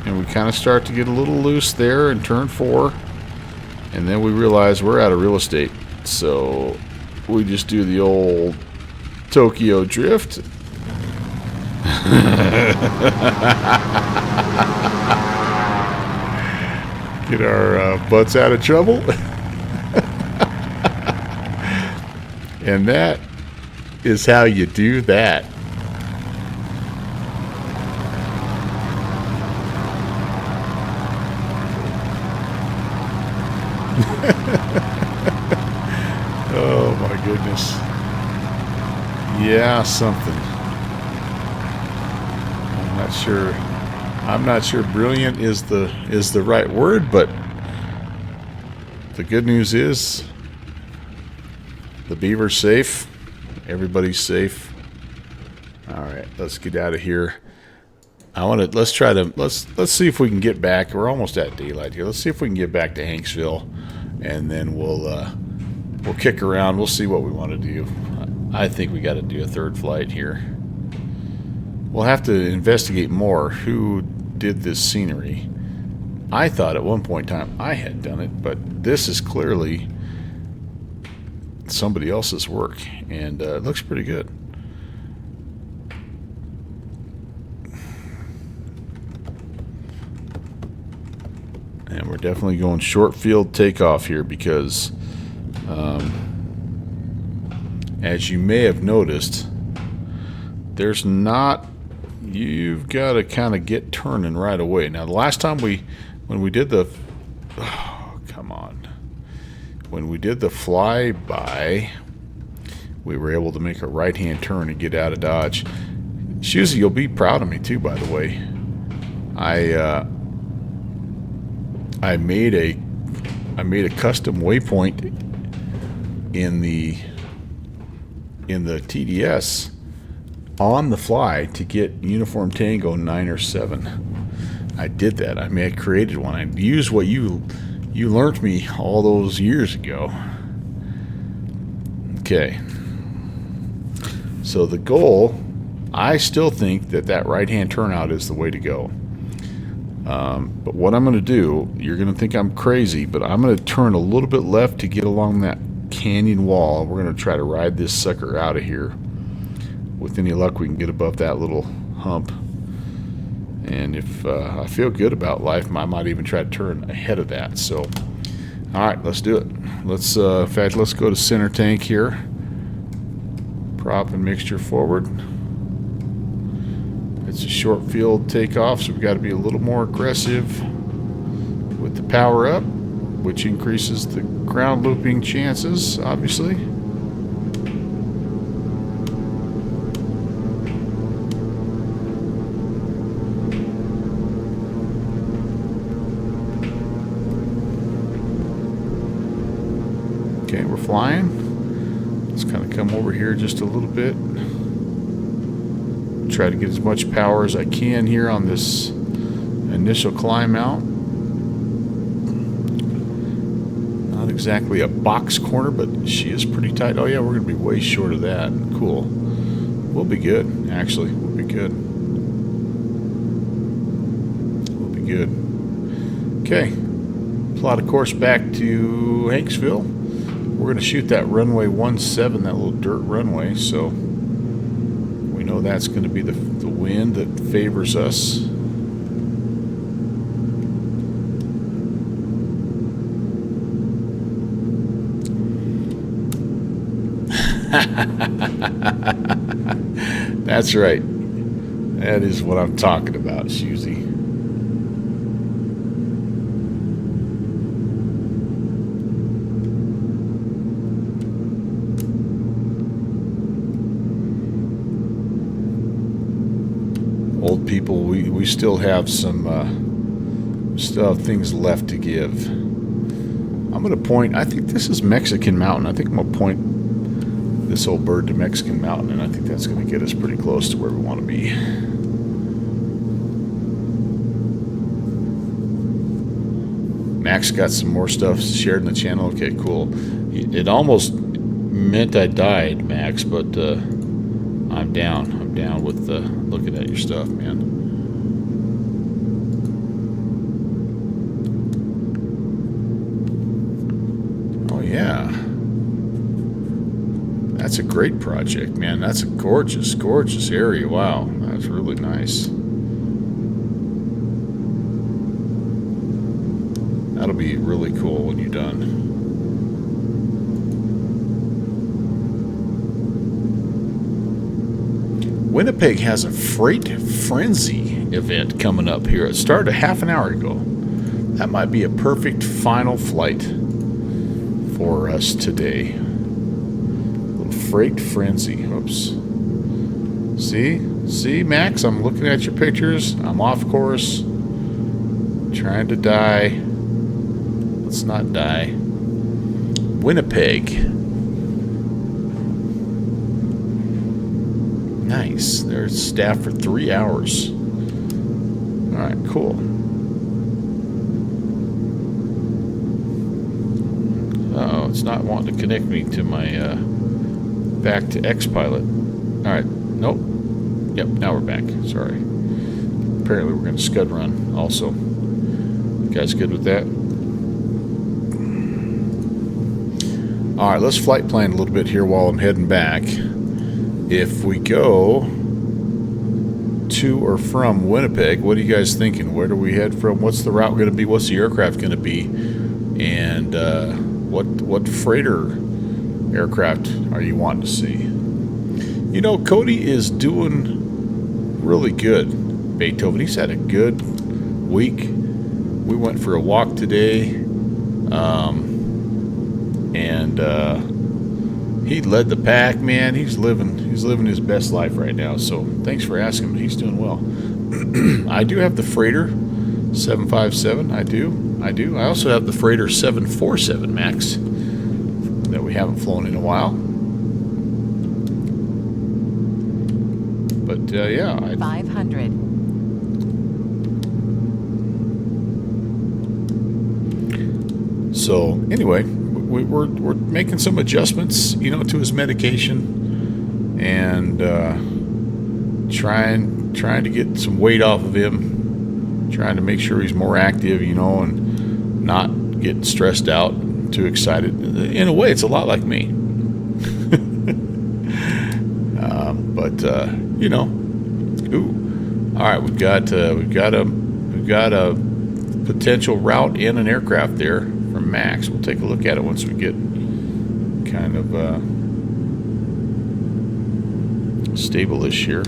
And we kind of start to get a little loose there in turn 4. And then we realize we're out of real estate. So we just do the old Tokyo drift. Get our butts out of trouble. And that is how you do that. Oh my goodness. Yeah, something. I'm not sure brilliant is the right word, but the good news is the Beaver's safe. Everybody's safe. All right, let's get out of here. Let's see if we can get back. We're almost at daylight here. Let's see if we can get back to Hanksville, and then we'll kick around. We'll see what we want to do. I think we got to do a third flight here. We'll have to investigate more. Who did this scenery. I thought at one point in time I had done it, but this is clearly somebody else's work, and it looks pretty good. And we're definitely going short field takeoff here because, as you may have noticed, there's not, you've got to kind of get turning right away. Now, the last time when we did the, oh, come on. When we did the flyby, we were able to make a right-hand turn and get out of Dodge. Susie, you'll be proud of me too, by the way. I made a custom waypoint in the TDS on the fly to get Uniform Tango 9 or 7. I did that. I mean, I created one. I used what you learned me all those years ago. Okay. So the goal, I still think that right-hand turnout is the way to go. But what I'm going to do, you're going to think I'm crazy, but I'm going to turn a little bit left to get along that canyon wall. We're going to try to ride this sucker out of here. With any luck, we can get above that little hump. And if I feel good about life, I might even try to turn ahead of that. So, all right, let's do it. Let's, in fact, let's go to center tank here. Prop and mixture forward. It's a short field takeoff, so we've got to be a little more aggressive with the power up, which increases the ground looping chances, obviously. Okay, we're flying. Let's kind of come over here just a little bit. Try to get as much power as I can here on this initial climb out. Not exactly a box corner, but she is pretty tight. Oh yeah, we're going to be way short of that. Cool. We'll be good, actually. We'll be good. We'll be good. Okay. Plot a course back to Hanksville. We're going to shoot that runway 17, that little dirt runway, so we know that's going to be the wind that favors us. That's right. That is what I'm talking about, Susie. Old people, we still have some things left to give. I'm going to point, I think this is Mexican Mountain. I think I'm going to point this old bird to Mexican Mountain, and I think that's going to get us pretty close to where we want to be. Max got some more stuff shared in the channel. Okay, cool. It almost meant I died, Max, but I'm down. I'm down with looking at your stuff, man. Oh, yeah. That's a great project, man. That's a gorgeous, gorgeous area. Wow, that's really nice. That'll be really cool when you're done. Winnipeg has a Freight Frenzy event coming up here. It started a half an hour ago. That might be a perfect final flight for us today. Freight Frenzy. Oops. See, Max? I'm looking at your pictures. I'm off course. Trying to die. Let's not die. Winnipeg. Nice. They're staffed for 3 hours. Alright, cool. Uh-oh, it's not wanting to connect me to my back to X-Pilot. Alright, nope. Yep, now we're back. Sorry. apparently we're going to scud run also. You guys good with that? All right, let's flight plan a little bit here while I'm heading back. If we go to or from Winnipeg, what are you guys thinking? Where do we head from? What's the route going to be? What's the aircraft going to be? And what freighter aircraft are you wanting to see? You know, Cody is doing really good, Beethoven. He's had a good week. We went for a walk today, and he led the pack, man. He's living his best life right now. So thanks for asking. He's doing well. I do have the freighter 757. I do. I also have the freighter 747 Max that we haven't flown in a while. But yeah, 500. So anyway, we're making some adjustments, you know, to his medication, and trying to get some weight off of him, trying to make sure he's more active, you know, and not getting stressed out, too excited. In a way, it's a lot like me. But you know, ooh, all right, we've got a potential route in an aircraft there from Max. We'll take a look at it once we get kind of stable-ish here.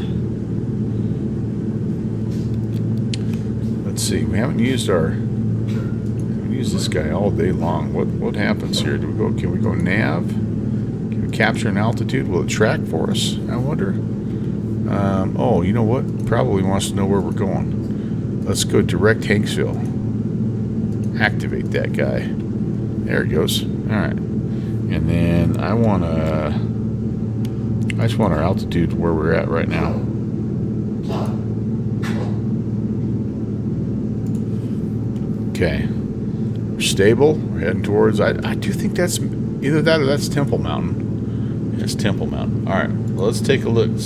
Let's see. We haven't used this guy all day long. What happens here? Do we go? Can we go nav? Can we capture an altitude? Will it track for us? I wonder. Oh, you know what? Probably wants to know where we're going. Let's go direct Hanksville. Activate that guy. There it goes. All right. And then I just want our altitude where we're at right now. Okay. We're stable. We're heading towards, I do think that's either that or that's Temple Mountain. It's Temple Mountain. All right. Well, let's take a look.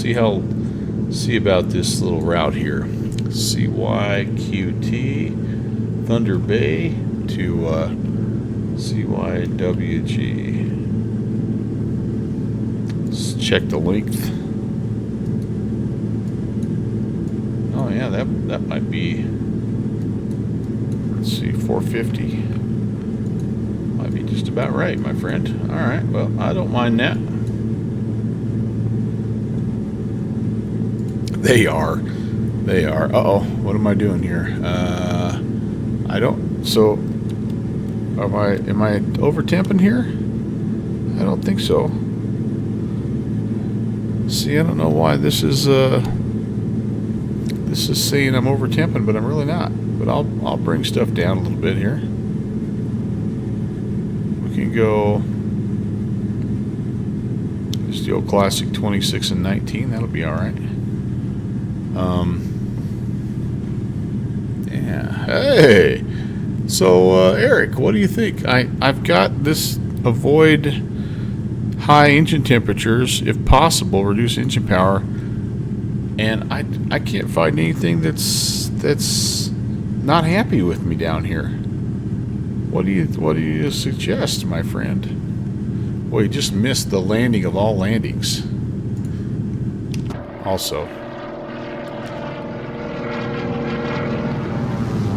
See about this little route here. CYQT, Thunder Bay to CYWG. Let's check the length. Oh yeah, that might be, let's see, 450. Might be just about right, my friend. All right, well, I don't mind that. They are. Uh-oh, what am I doing here? So, am I over-temping here? I don't think so. See, I don't know why this is saying I'm over-temping, but I'm really not. But I'll bring stuff down a little bit here. We can go just the old classic 26 and 19. That'll be all right. Yeah. Hey. So Eric, what do you think? I've got this avoid high engine temperatures, if possible, reduce engine power, and I can't find anything that's not happy with me down here. What do you suggest, my friend? Well, you just missed the landing of all landings. Also.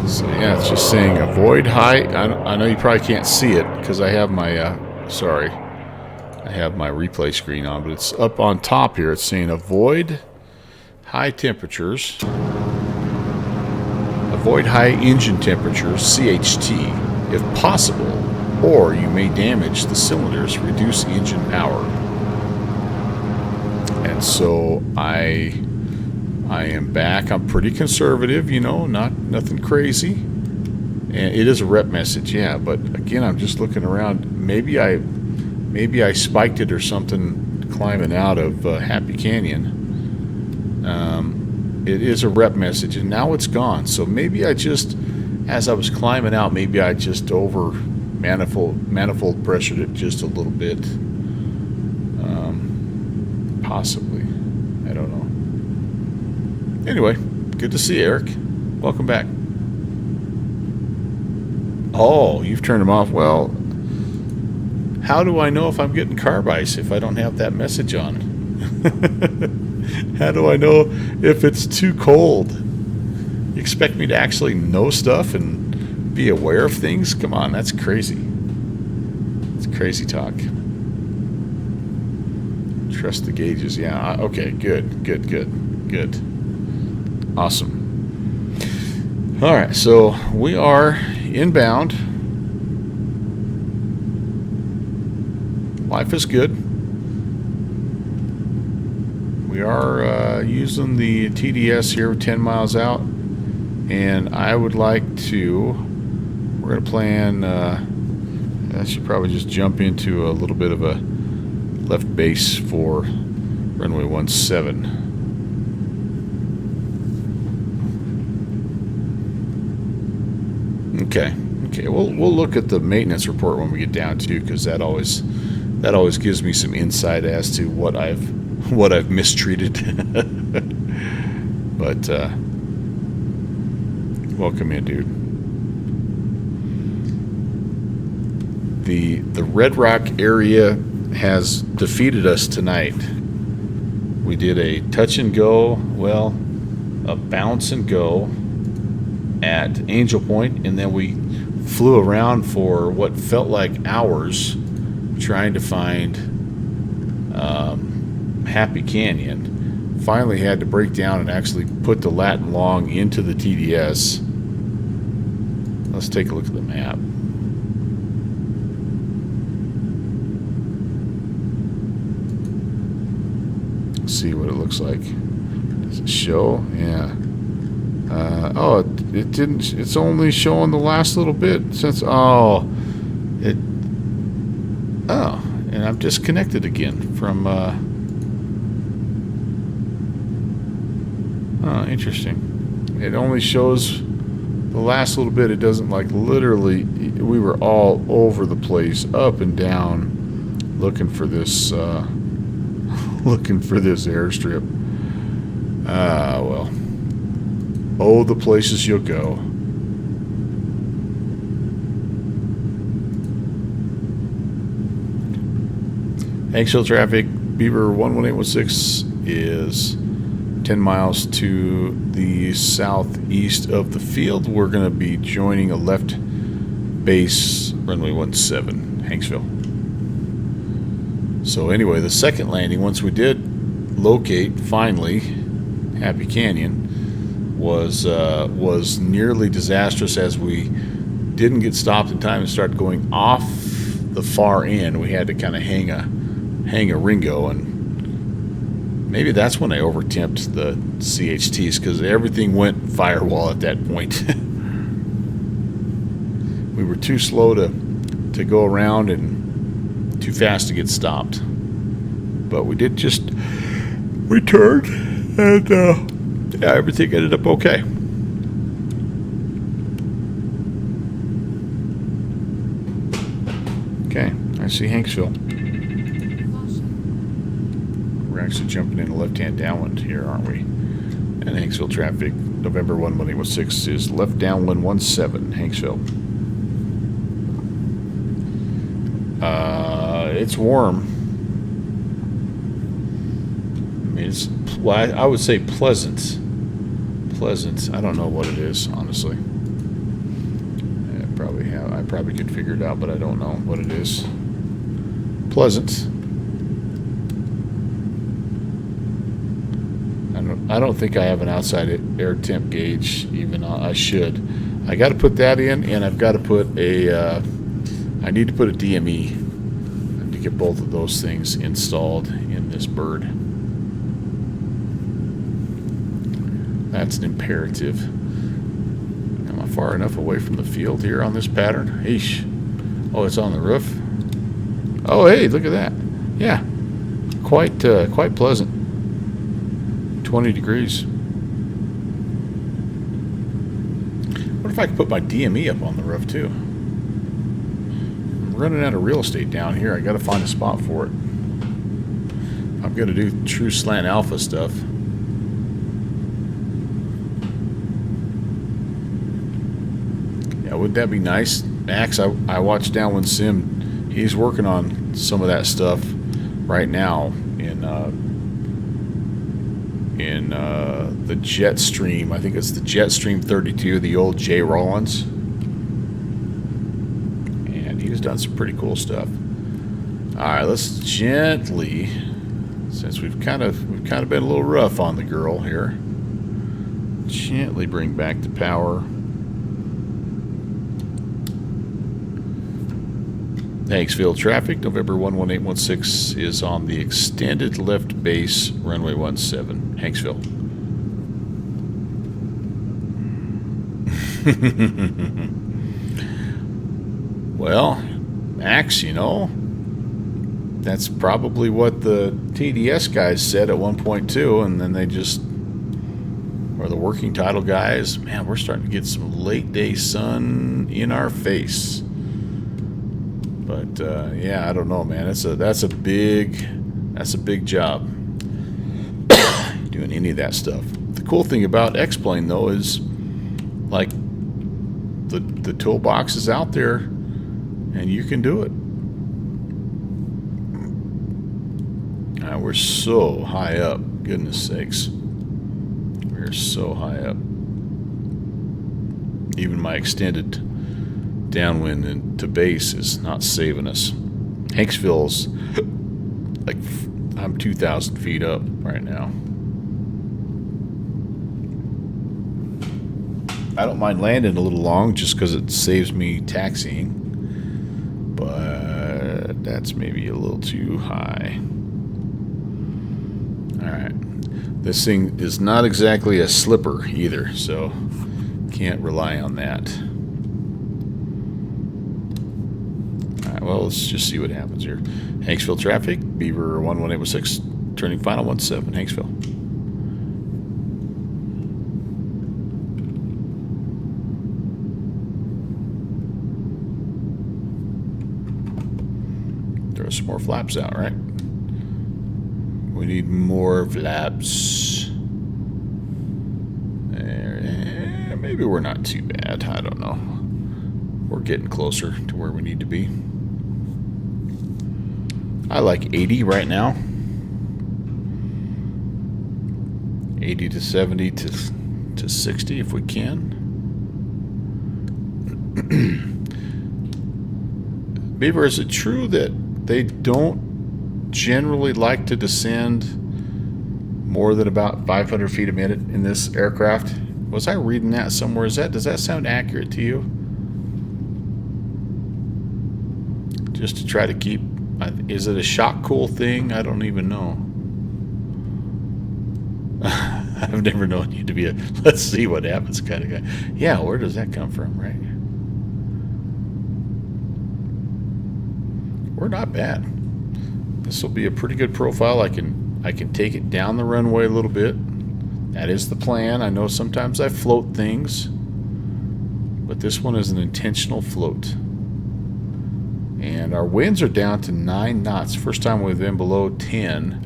So yeah, it's just saying avoid high. I know you probably can't see it because I have my I have my replay screen on, but it's up on top here. It's saying avoid high temperatures, avoid high engine temperatures, CHT, if possible, or you may damage the cylinders, reduce engine power. And so I am back. I'm pretty conservative, you know, nothing crazy. And it is a rep message, yeah. But again, I'm just looking around. Maybe I spiked it or something climbing out of Happy Canyon. It is a rep message, and now it's gone. So maybe I just, as I was climbing out, maybe I just over manifold pressured it just a little bit. Possibly. I don't know. Anyway, Good to see you, Eric. Welcome back. Oh, you've turned them off. Well, how do I know if I'm getting carb ice if I don't have that message on? How do I know if it's too cold? You expect me to actually know stuff and be aware of things? Come on, that's crazy. It's crazy talk. Trust the gauges. Yeah, okay, good. Awesome. All right, so we are inbound. Life is good. We are using the TDS here 10 miles out, and I would like to, we're going to plan, I should probably just jump into a little bit of a left base for runway 17. Okay, we'll look at the maintenance report when we get down to, because that always gives me some insight as to what I've mistreated. But welcome in, dude. The Red Rock area has defeated us tonight. We did a touch and go, well, a bounce and go at Angel Point, and then we flew around for what felt like hours trying to find Happy Canyon. Finally had to break down and actually put the Latin Long into the TDS. Let's take a look at the map. See what it looks like. Does it show? Yeah. Oh, it didn't. It's only showing the last little bit since. Oh, and I'm disconnected again from. Oh, interesting. It only shows the last little bit. It doesn't, like, literally. We were all over the place, up and down, looking for this. Looking for this airstrip. Well. Oh, the places you'll go. Hanksville traffic, Beaver 11816 is 10 miles to the southeast of the field. We're going to be joining a left base, runway 17, Hanksville. So anyway, the second landing, once we did locate, finally, Happy Canyon, was nearly disastrous, as we didn't get stopped in time and started going off the far end. We had to kind of hang a Ringo, and maybe that's when I overtimped the CHTs, because everything went firewall at that point. We were too slow to go around and too fast to get stopped. But we did just return, and yeah, everything ended up okay. Okay, I see Hanksville. We're actually jumping in the left-hand downwind here, aren't we? And Hanksville traffic, November 11816 is left downwind 17, Hanksville. It's warm. I mean, it's, well, I would say pleasant. I don't know what it is, honestly. I probably could figure it out, but I don't know what it is. Pleasant. I don't think I have an outside air temp gauge, even. I should. I got to put that in, and I've got to put I need to put a DME to get both of those things installed in this bird. That's an imperative. Am I far enough away from the field here on this pattern? Eesh. Oh, it's on the roof. Oh, hey, look at that. Yeah, quite pleasant. 20 degrees. What if I could put my DME up on the roof too? I'm running out of real estate down here. I got to find a spot for it. I'm going to do true slant alpha stuff. wouldn't that be nice? Max, I watched Downwind Sim. He's working on some of that stuff right now in the Jetstream. I think it's the Jetstream 32, the old J. Rollins. And he's done some pretty cool stuff. Alright, let's gently, since we've kind of been a little rough on the girl here, gently bring back the power. Hanksville traffic, November 11816 is on the extended left base, runway 17, Hanksville. Well, Max, you know, that's probably what the TDS guys said at 1.2, and then they just, or the working title guys, man, we're starting to get some late day sun in our face. But yeah, I don't know, man. That's a big job doing any of that stuff. The cool thing about X-Plane though is, like, the toolbox is out there, and you can do it. We're so high up, goodness sakes. We're so high up. Even my extended downwind and to base is not saving us. Hanksville's like, I'm 2,000 feet up right now. I don't mind landing a little long just because it saves me taxiing, but that's maybe a little too high. Alright, this thing is not exactly a slipper either, so can't rely on that. Well, let's just see what happens here. Hanksville traffic, Beaver 11816, turning final 17, Hanksville. Throw some more flaps out, right? We need more flaps. There, maybe we're not too bad. I don't know. We're getting closer to where we need to be. I like 80 right now. 80 to 70 to 60 if we can. Beaver, is it true that they don't generally like to descend more than about 500 feet a minute in this aircraft? Was I reading that somewhere? Does that sound accurate to you? Just to try to keep... Is it a shock cool thing? I don't even know. I've never known you to be a let's see what happens kind of guy. Yeah, where does that come from, right? We're not bad. This will be a pretty good profile. I can take it down the runway a little bit. That is the plan. I know sometimes I float things, but this one is an intentional float. And our winds are down to 9 knots. First time we've been below 10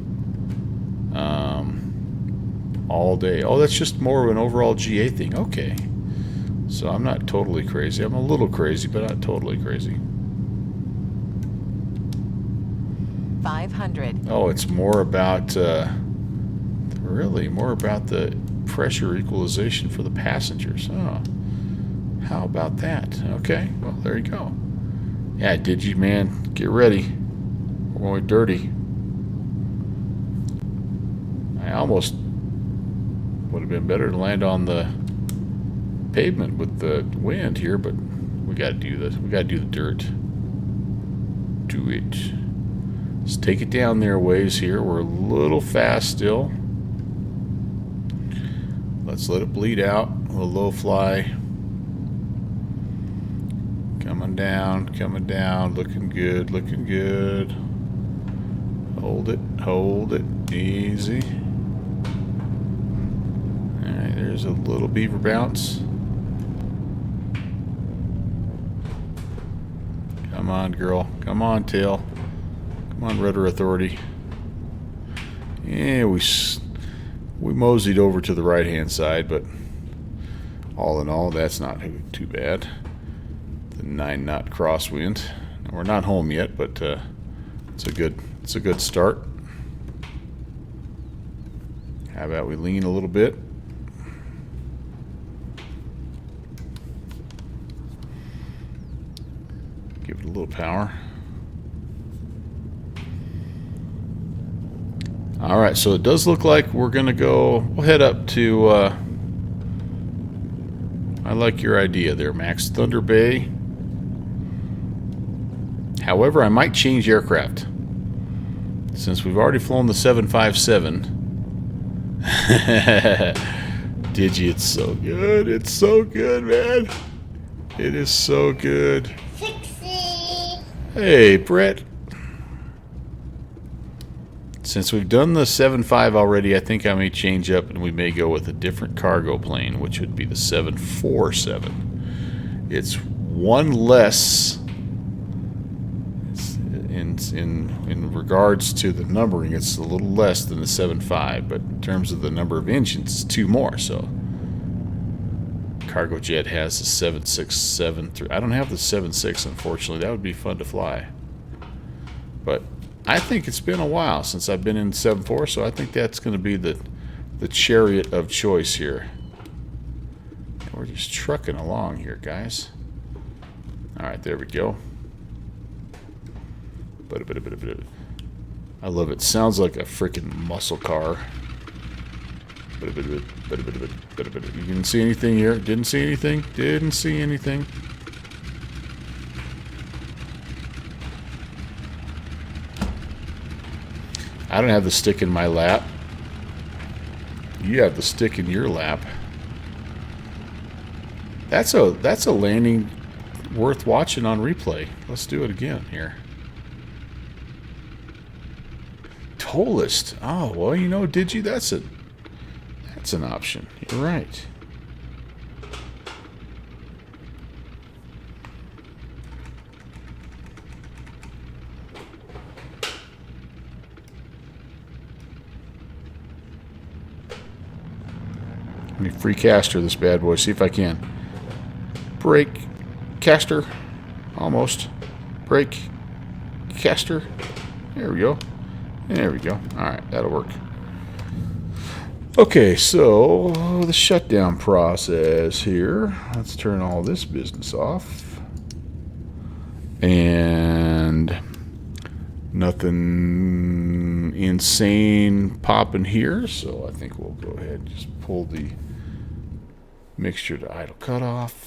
all day. Oh, that's just more of an overall GA thing. Okay. So I'm not totally crazy. I'm a little crazy, but not totally crazy. 500. Oh, it's more about, really, more about the pressure equalization for the passengers. Oh, how about that? Okay, well, there you go. Yeah, did you, man? Get ready. We're going dirty. I almost would have been better to land on the pavement with the wind here, but we got to do this. We got to do the dirt. Do it. Let's take it down there a ways here. We're a little fast still. Let's let it bleed out. A little low fly. Coming down, looking good, looking good. Hold it, easy. Alright, there's a little Beaver bounce. Come on, girl. Come on, tail. Come on, rudder authority. Yeah, we moseyed over to the right-hand side, but all in all, that's not too bad. the 9-knot crosswind. Now, we're not home yet, but it's a good start. How about we lean a little bit? Give it a little power. All right, so it does look like we're gonna go. We'll head up to. I like your idea there, Max. Thunder Bay. However, I might change aircraft since we've already flown the 757. Digi, it's so good. It's so good, man. It is so good. Fixie. Hey, Brett. Since we've done the 7.5 already, I think I may change up and we may go with a different cargo plane, which would be the 747. It's one less in regards to the numbering. It's a little less than the 7.5, but in terms of the number of engines, it's 2 more. So cargo jet has the 767. I don't have the 7.6, unfortunately. That would be fun to fly, but I think it's been a while since I've been in 7.4, so I think that's going to be the chariot of choice here. And we're just trucking along here, guys. All right, there we go. I love it. Sounds like a freaking muscle car. You didn't see anything here? Didn't see anything? Didn't see anything. I don't have the stick in my lap. You have the stick in your lap. That's a landing worth watching on replay. Let's do it again here. Tolist. Oh, well, you know, Digi, that's an option. You're right. Let me free caster this bad boy. See if I can. Brake. Caster. Almost. Brake. Caster. There we go. There we go. Alright, that'll work. Okay, so the shutdown process here. Let's turn all this business off. And nothing insane popping here, so I think we'll go ahead and just pull the mixture to idle cutoff.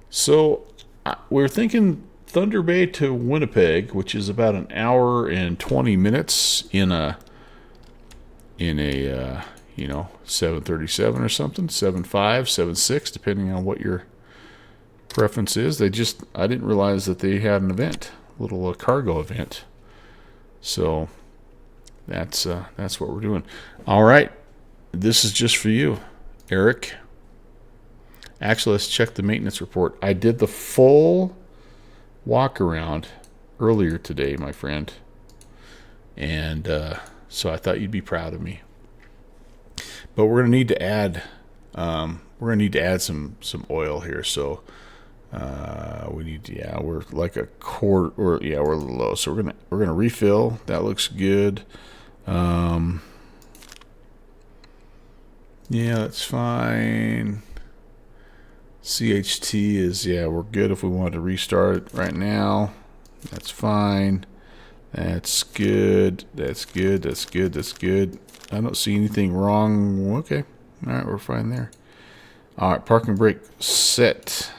So we're thinking Thunder Bay to Winnipeg, which is about an hour and 20 minutes in a you know, 737 or something, 7.5, 7.6, depending on what your preference is. I didn't realize that they had an event, a little cargo event. So that's what we're doing. All right, this is just for you, Eric. Actually, let's check the maintenance report. I did the full walk around earlier today, my friend, and so I thought you'd be proud of me. But we're gonna need to add some oil here. So we need to, we're like a quart, or we're a little low. So we're gonna refill. That looks good. Yeah, that's fine. CHT is, we're good if we wanted to restart it right now. That's fine. That's good. That's good. That's good. That's good. I don't see anything wrong. Okay. All right, we're fine there. All right, parking brake set.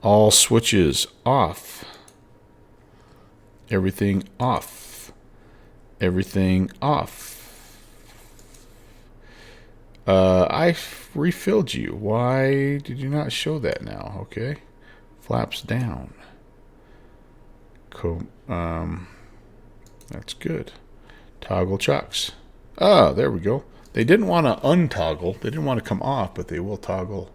All switches off. Everything off. Everything off. I refilled you. Why did you not show that now? Okay. Flaps down. Cool. That's good. Toggle chocks. Oh, there we go. They didn't want to untoggle. They didn't want to come off, but they will toggle.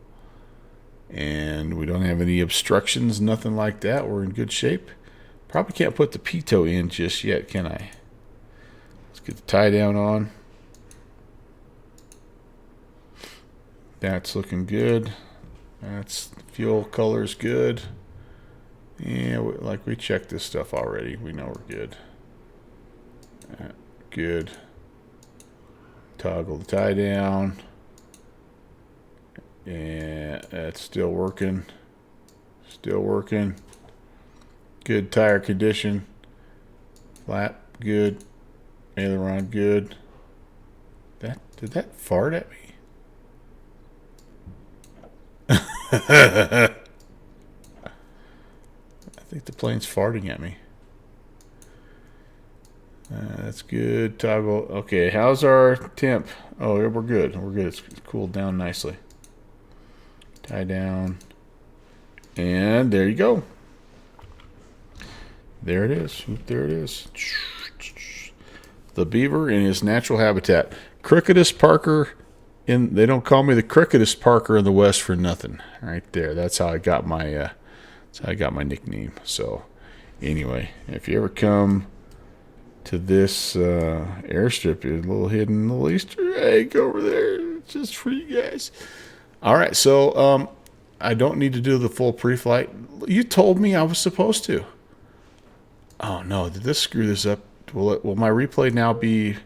And we don't have any obstructions, nothing like that. We're in good shape. Probably can't put the pitot in just yet, can I? Let's get the tie down on. That's looking good. That's fuel color's good. Yeah, like we checked this stuff already. We know we're good. Good. Toggle the tie down. Yeah, that's still working. Still working. Good tire condition. Flap, good. Aileron, good. Did that fart at me? I think the plane's farting at me. That's good. Toggle. Okay, how's our temp? Oh, yeah, we're good. We're good. It's cooled down nicely. Tie down. And there you go. There it is. There it is. The beaver in his natural habitat. Crookedest Parker in. They don't call me the crookedest Parker in the West for nothing. Right there. That's how I got my. That's how I got my nickname. So, anyway, if you ever come to this airstrip, a little hidden little Easter egg over there, just for you guys. All right, so I don't need to do the full pre-flight. You told me I was supposed to. Oh no, did this screw this up? Will my replay now be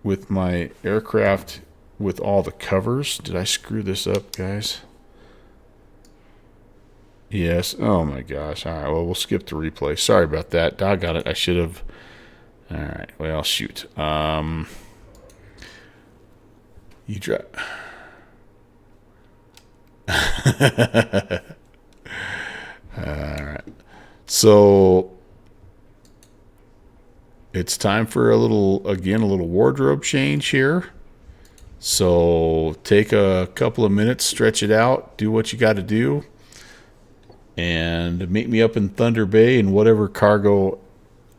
with my aircraft with all the covers? Did I screw this up, guys? Yes. Oh my gosh. All right. Well, we'll skip the replay. Sorry about that. Doggone it. I should have. All right. Well, shoot. You drive. All right. So it's time for a little wardrobe change here. So take a couple of minutes, stretch it out, do what you got to do, and meet me up in Thunder Bay in whatever cargo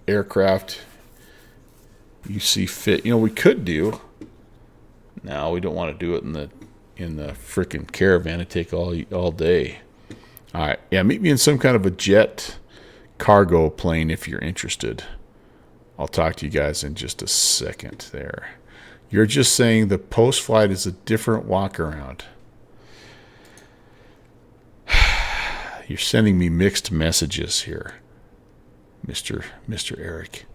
aircraft you see fit. You know, we could do. No, we don't want to do it in the frickin' caravan. It'd take all day. All right, yeah, meet me in some kind of a jet cargo plane if you're interested. I'll talk to you guys in just a second there. You're just saying the post-flight is a different walk-around. You're sending me mixed messages here, Mr. Eric.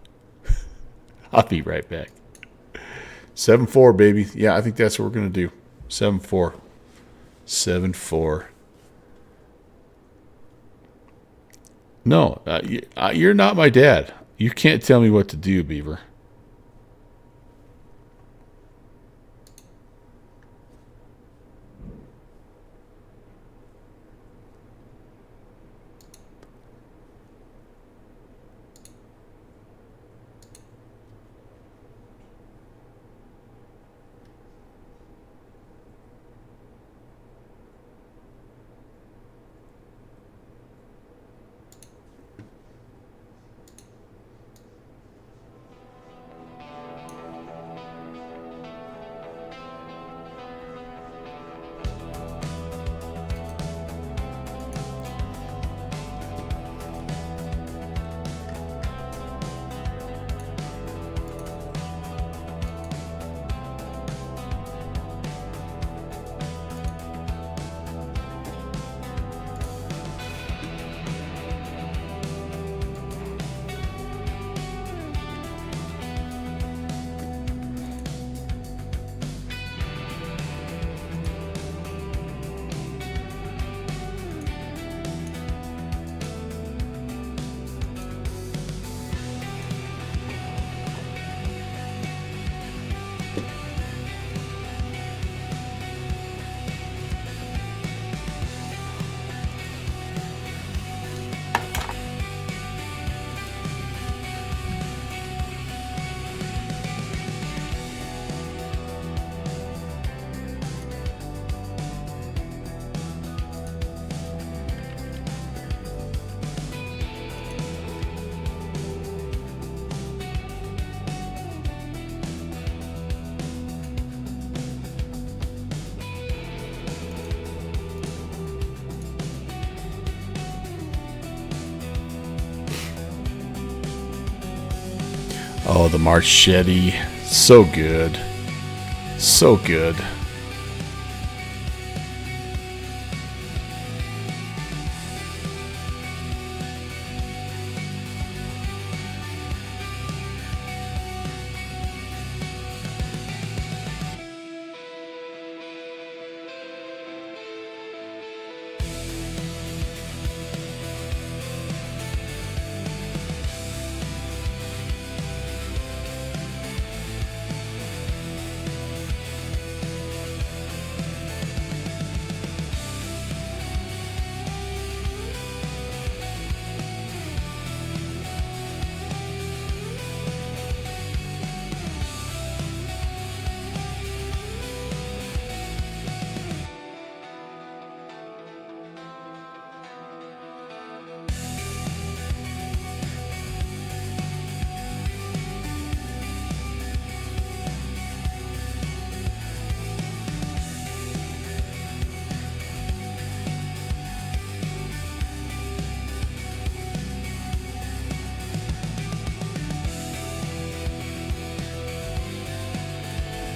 I'll be right back. 7-4, baby. Yeah, I think that's what we're going to do. 7-4. 7-4. No, you're not my dad. You can't tell me what to do, Beaver. Oh, the Marchetti. So good. So good.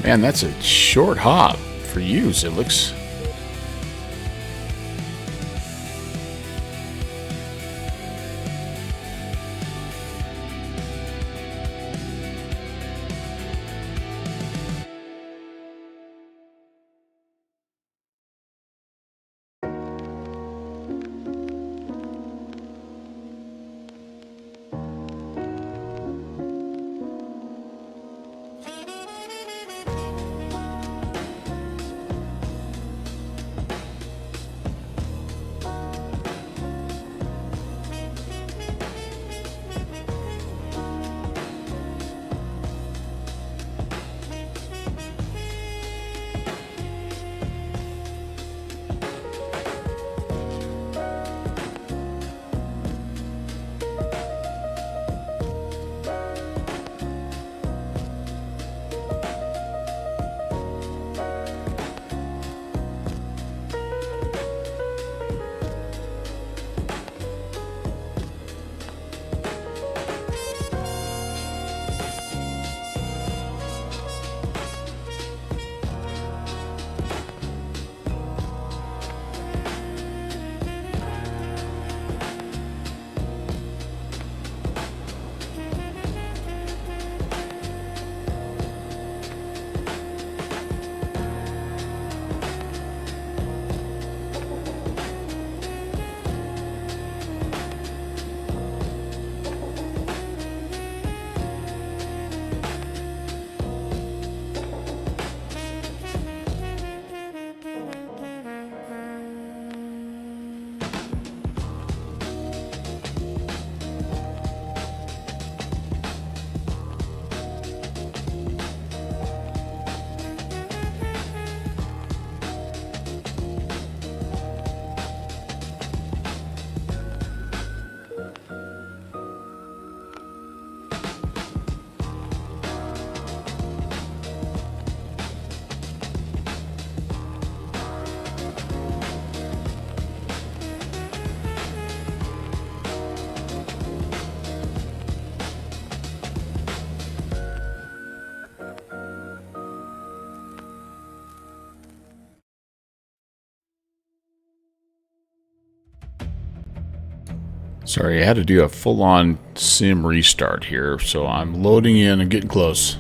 Man, that's a short hop for you, Zilix. Sorry, I had to do a full-on sim restart here, so I'm loading in and getting close.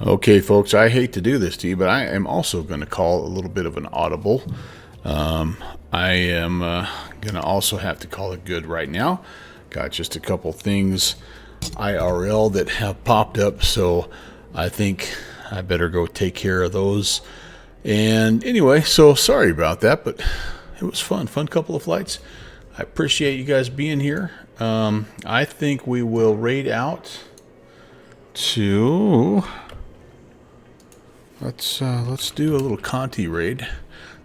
Okay, folks, I hate to do this to you, but I am also going to call a little bit of an audible. I am going to also have to call it good right now. Got just a couple things IRL that have popped up, so I think I better go take care of those. And anyway, so sorry about that, but it was fun couple of flights. I appreciate you guys being here. I think we will raid out to... Let's do a little Conti raid.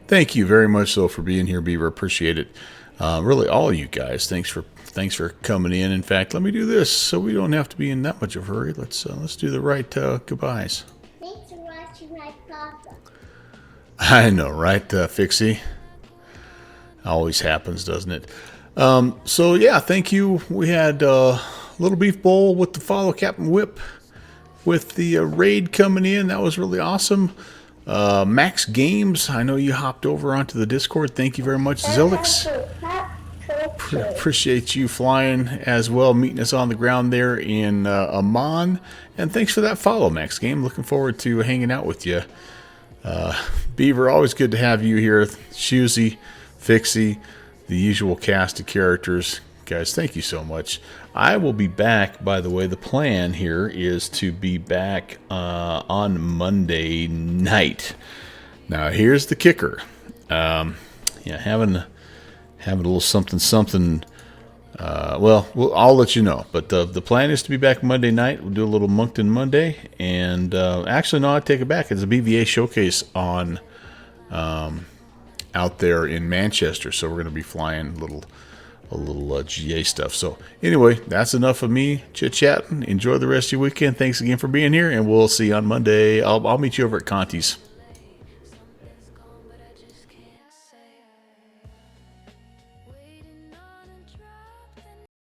Thank you very much though for being here, Beaver. Appreciate it. Really, all of you guys. Thanks for coming in. In fact, let me do this so we don't have to be in that much of a hurry. Let's do the right goodbyes. Thanks for watching my papa. I know, right, Fixie? Always happens, doesn't it? So yeah, thank you. We had Little Beef Bowl with the follow Captain Whip with the raid coming in. That was really awesome. Max Games, I know you hopped over onto the Discord. Thank you very much. Zilix, appreciate you flying as well, meeting us on the ground there in Amman. And thanks for that follow, Max Game. Looking forward to hanging out with you. Beaver, always good to have you here. Shusey, Fixie, the usual cast of characters. Guys, thank you so much. I will be back, by the way. The plan here is to be back on Monday night. Now, here's the kicker. Yeah, having a little something. Well, I'll let you know. But the plan is to be back Monday night. We'll do a little Moncton Monday. And actually, no, I take it back. It's a BVA showcase on out there in Manchester. So we're going to be flying a little GA stuff. So anyway, that's enough of me chit-chatting. Enjoy the rest of your weekend. Thanks again for being here, and we'll see you on Monday. I'll meet you over at Conti's.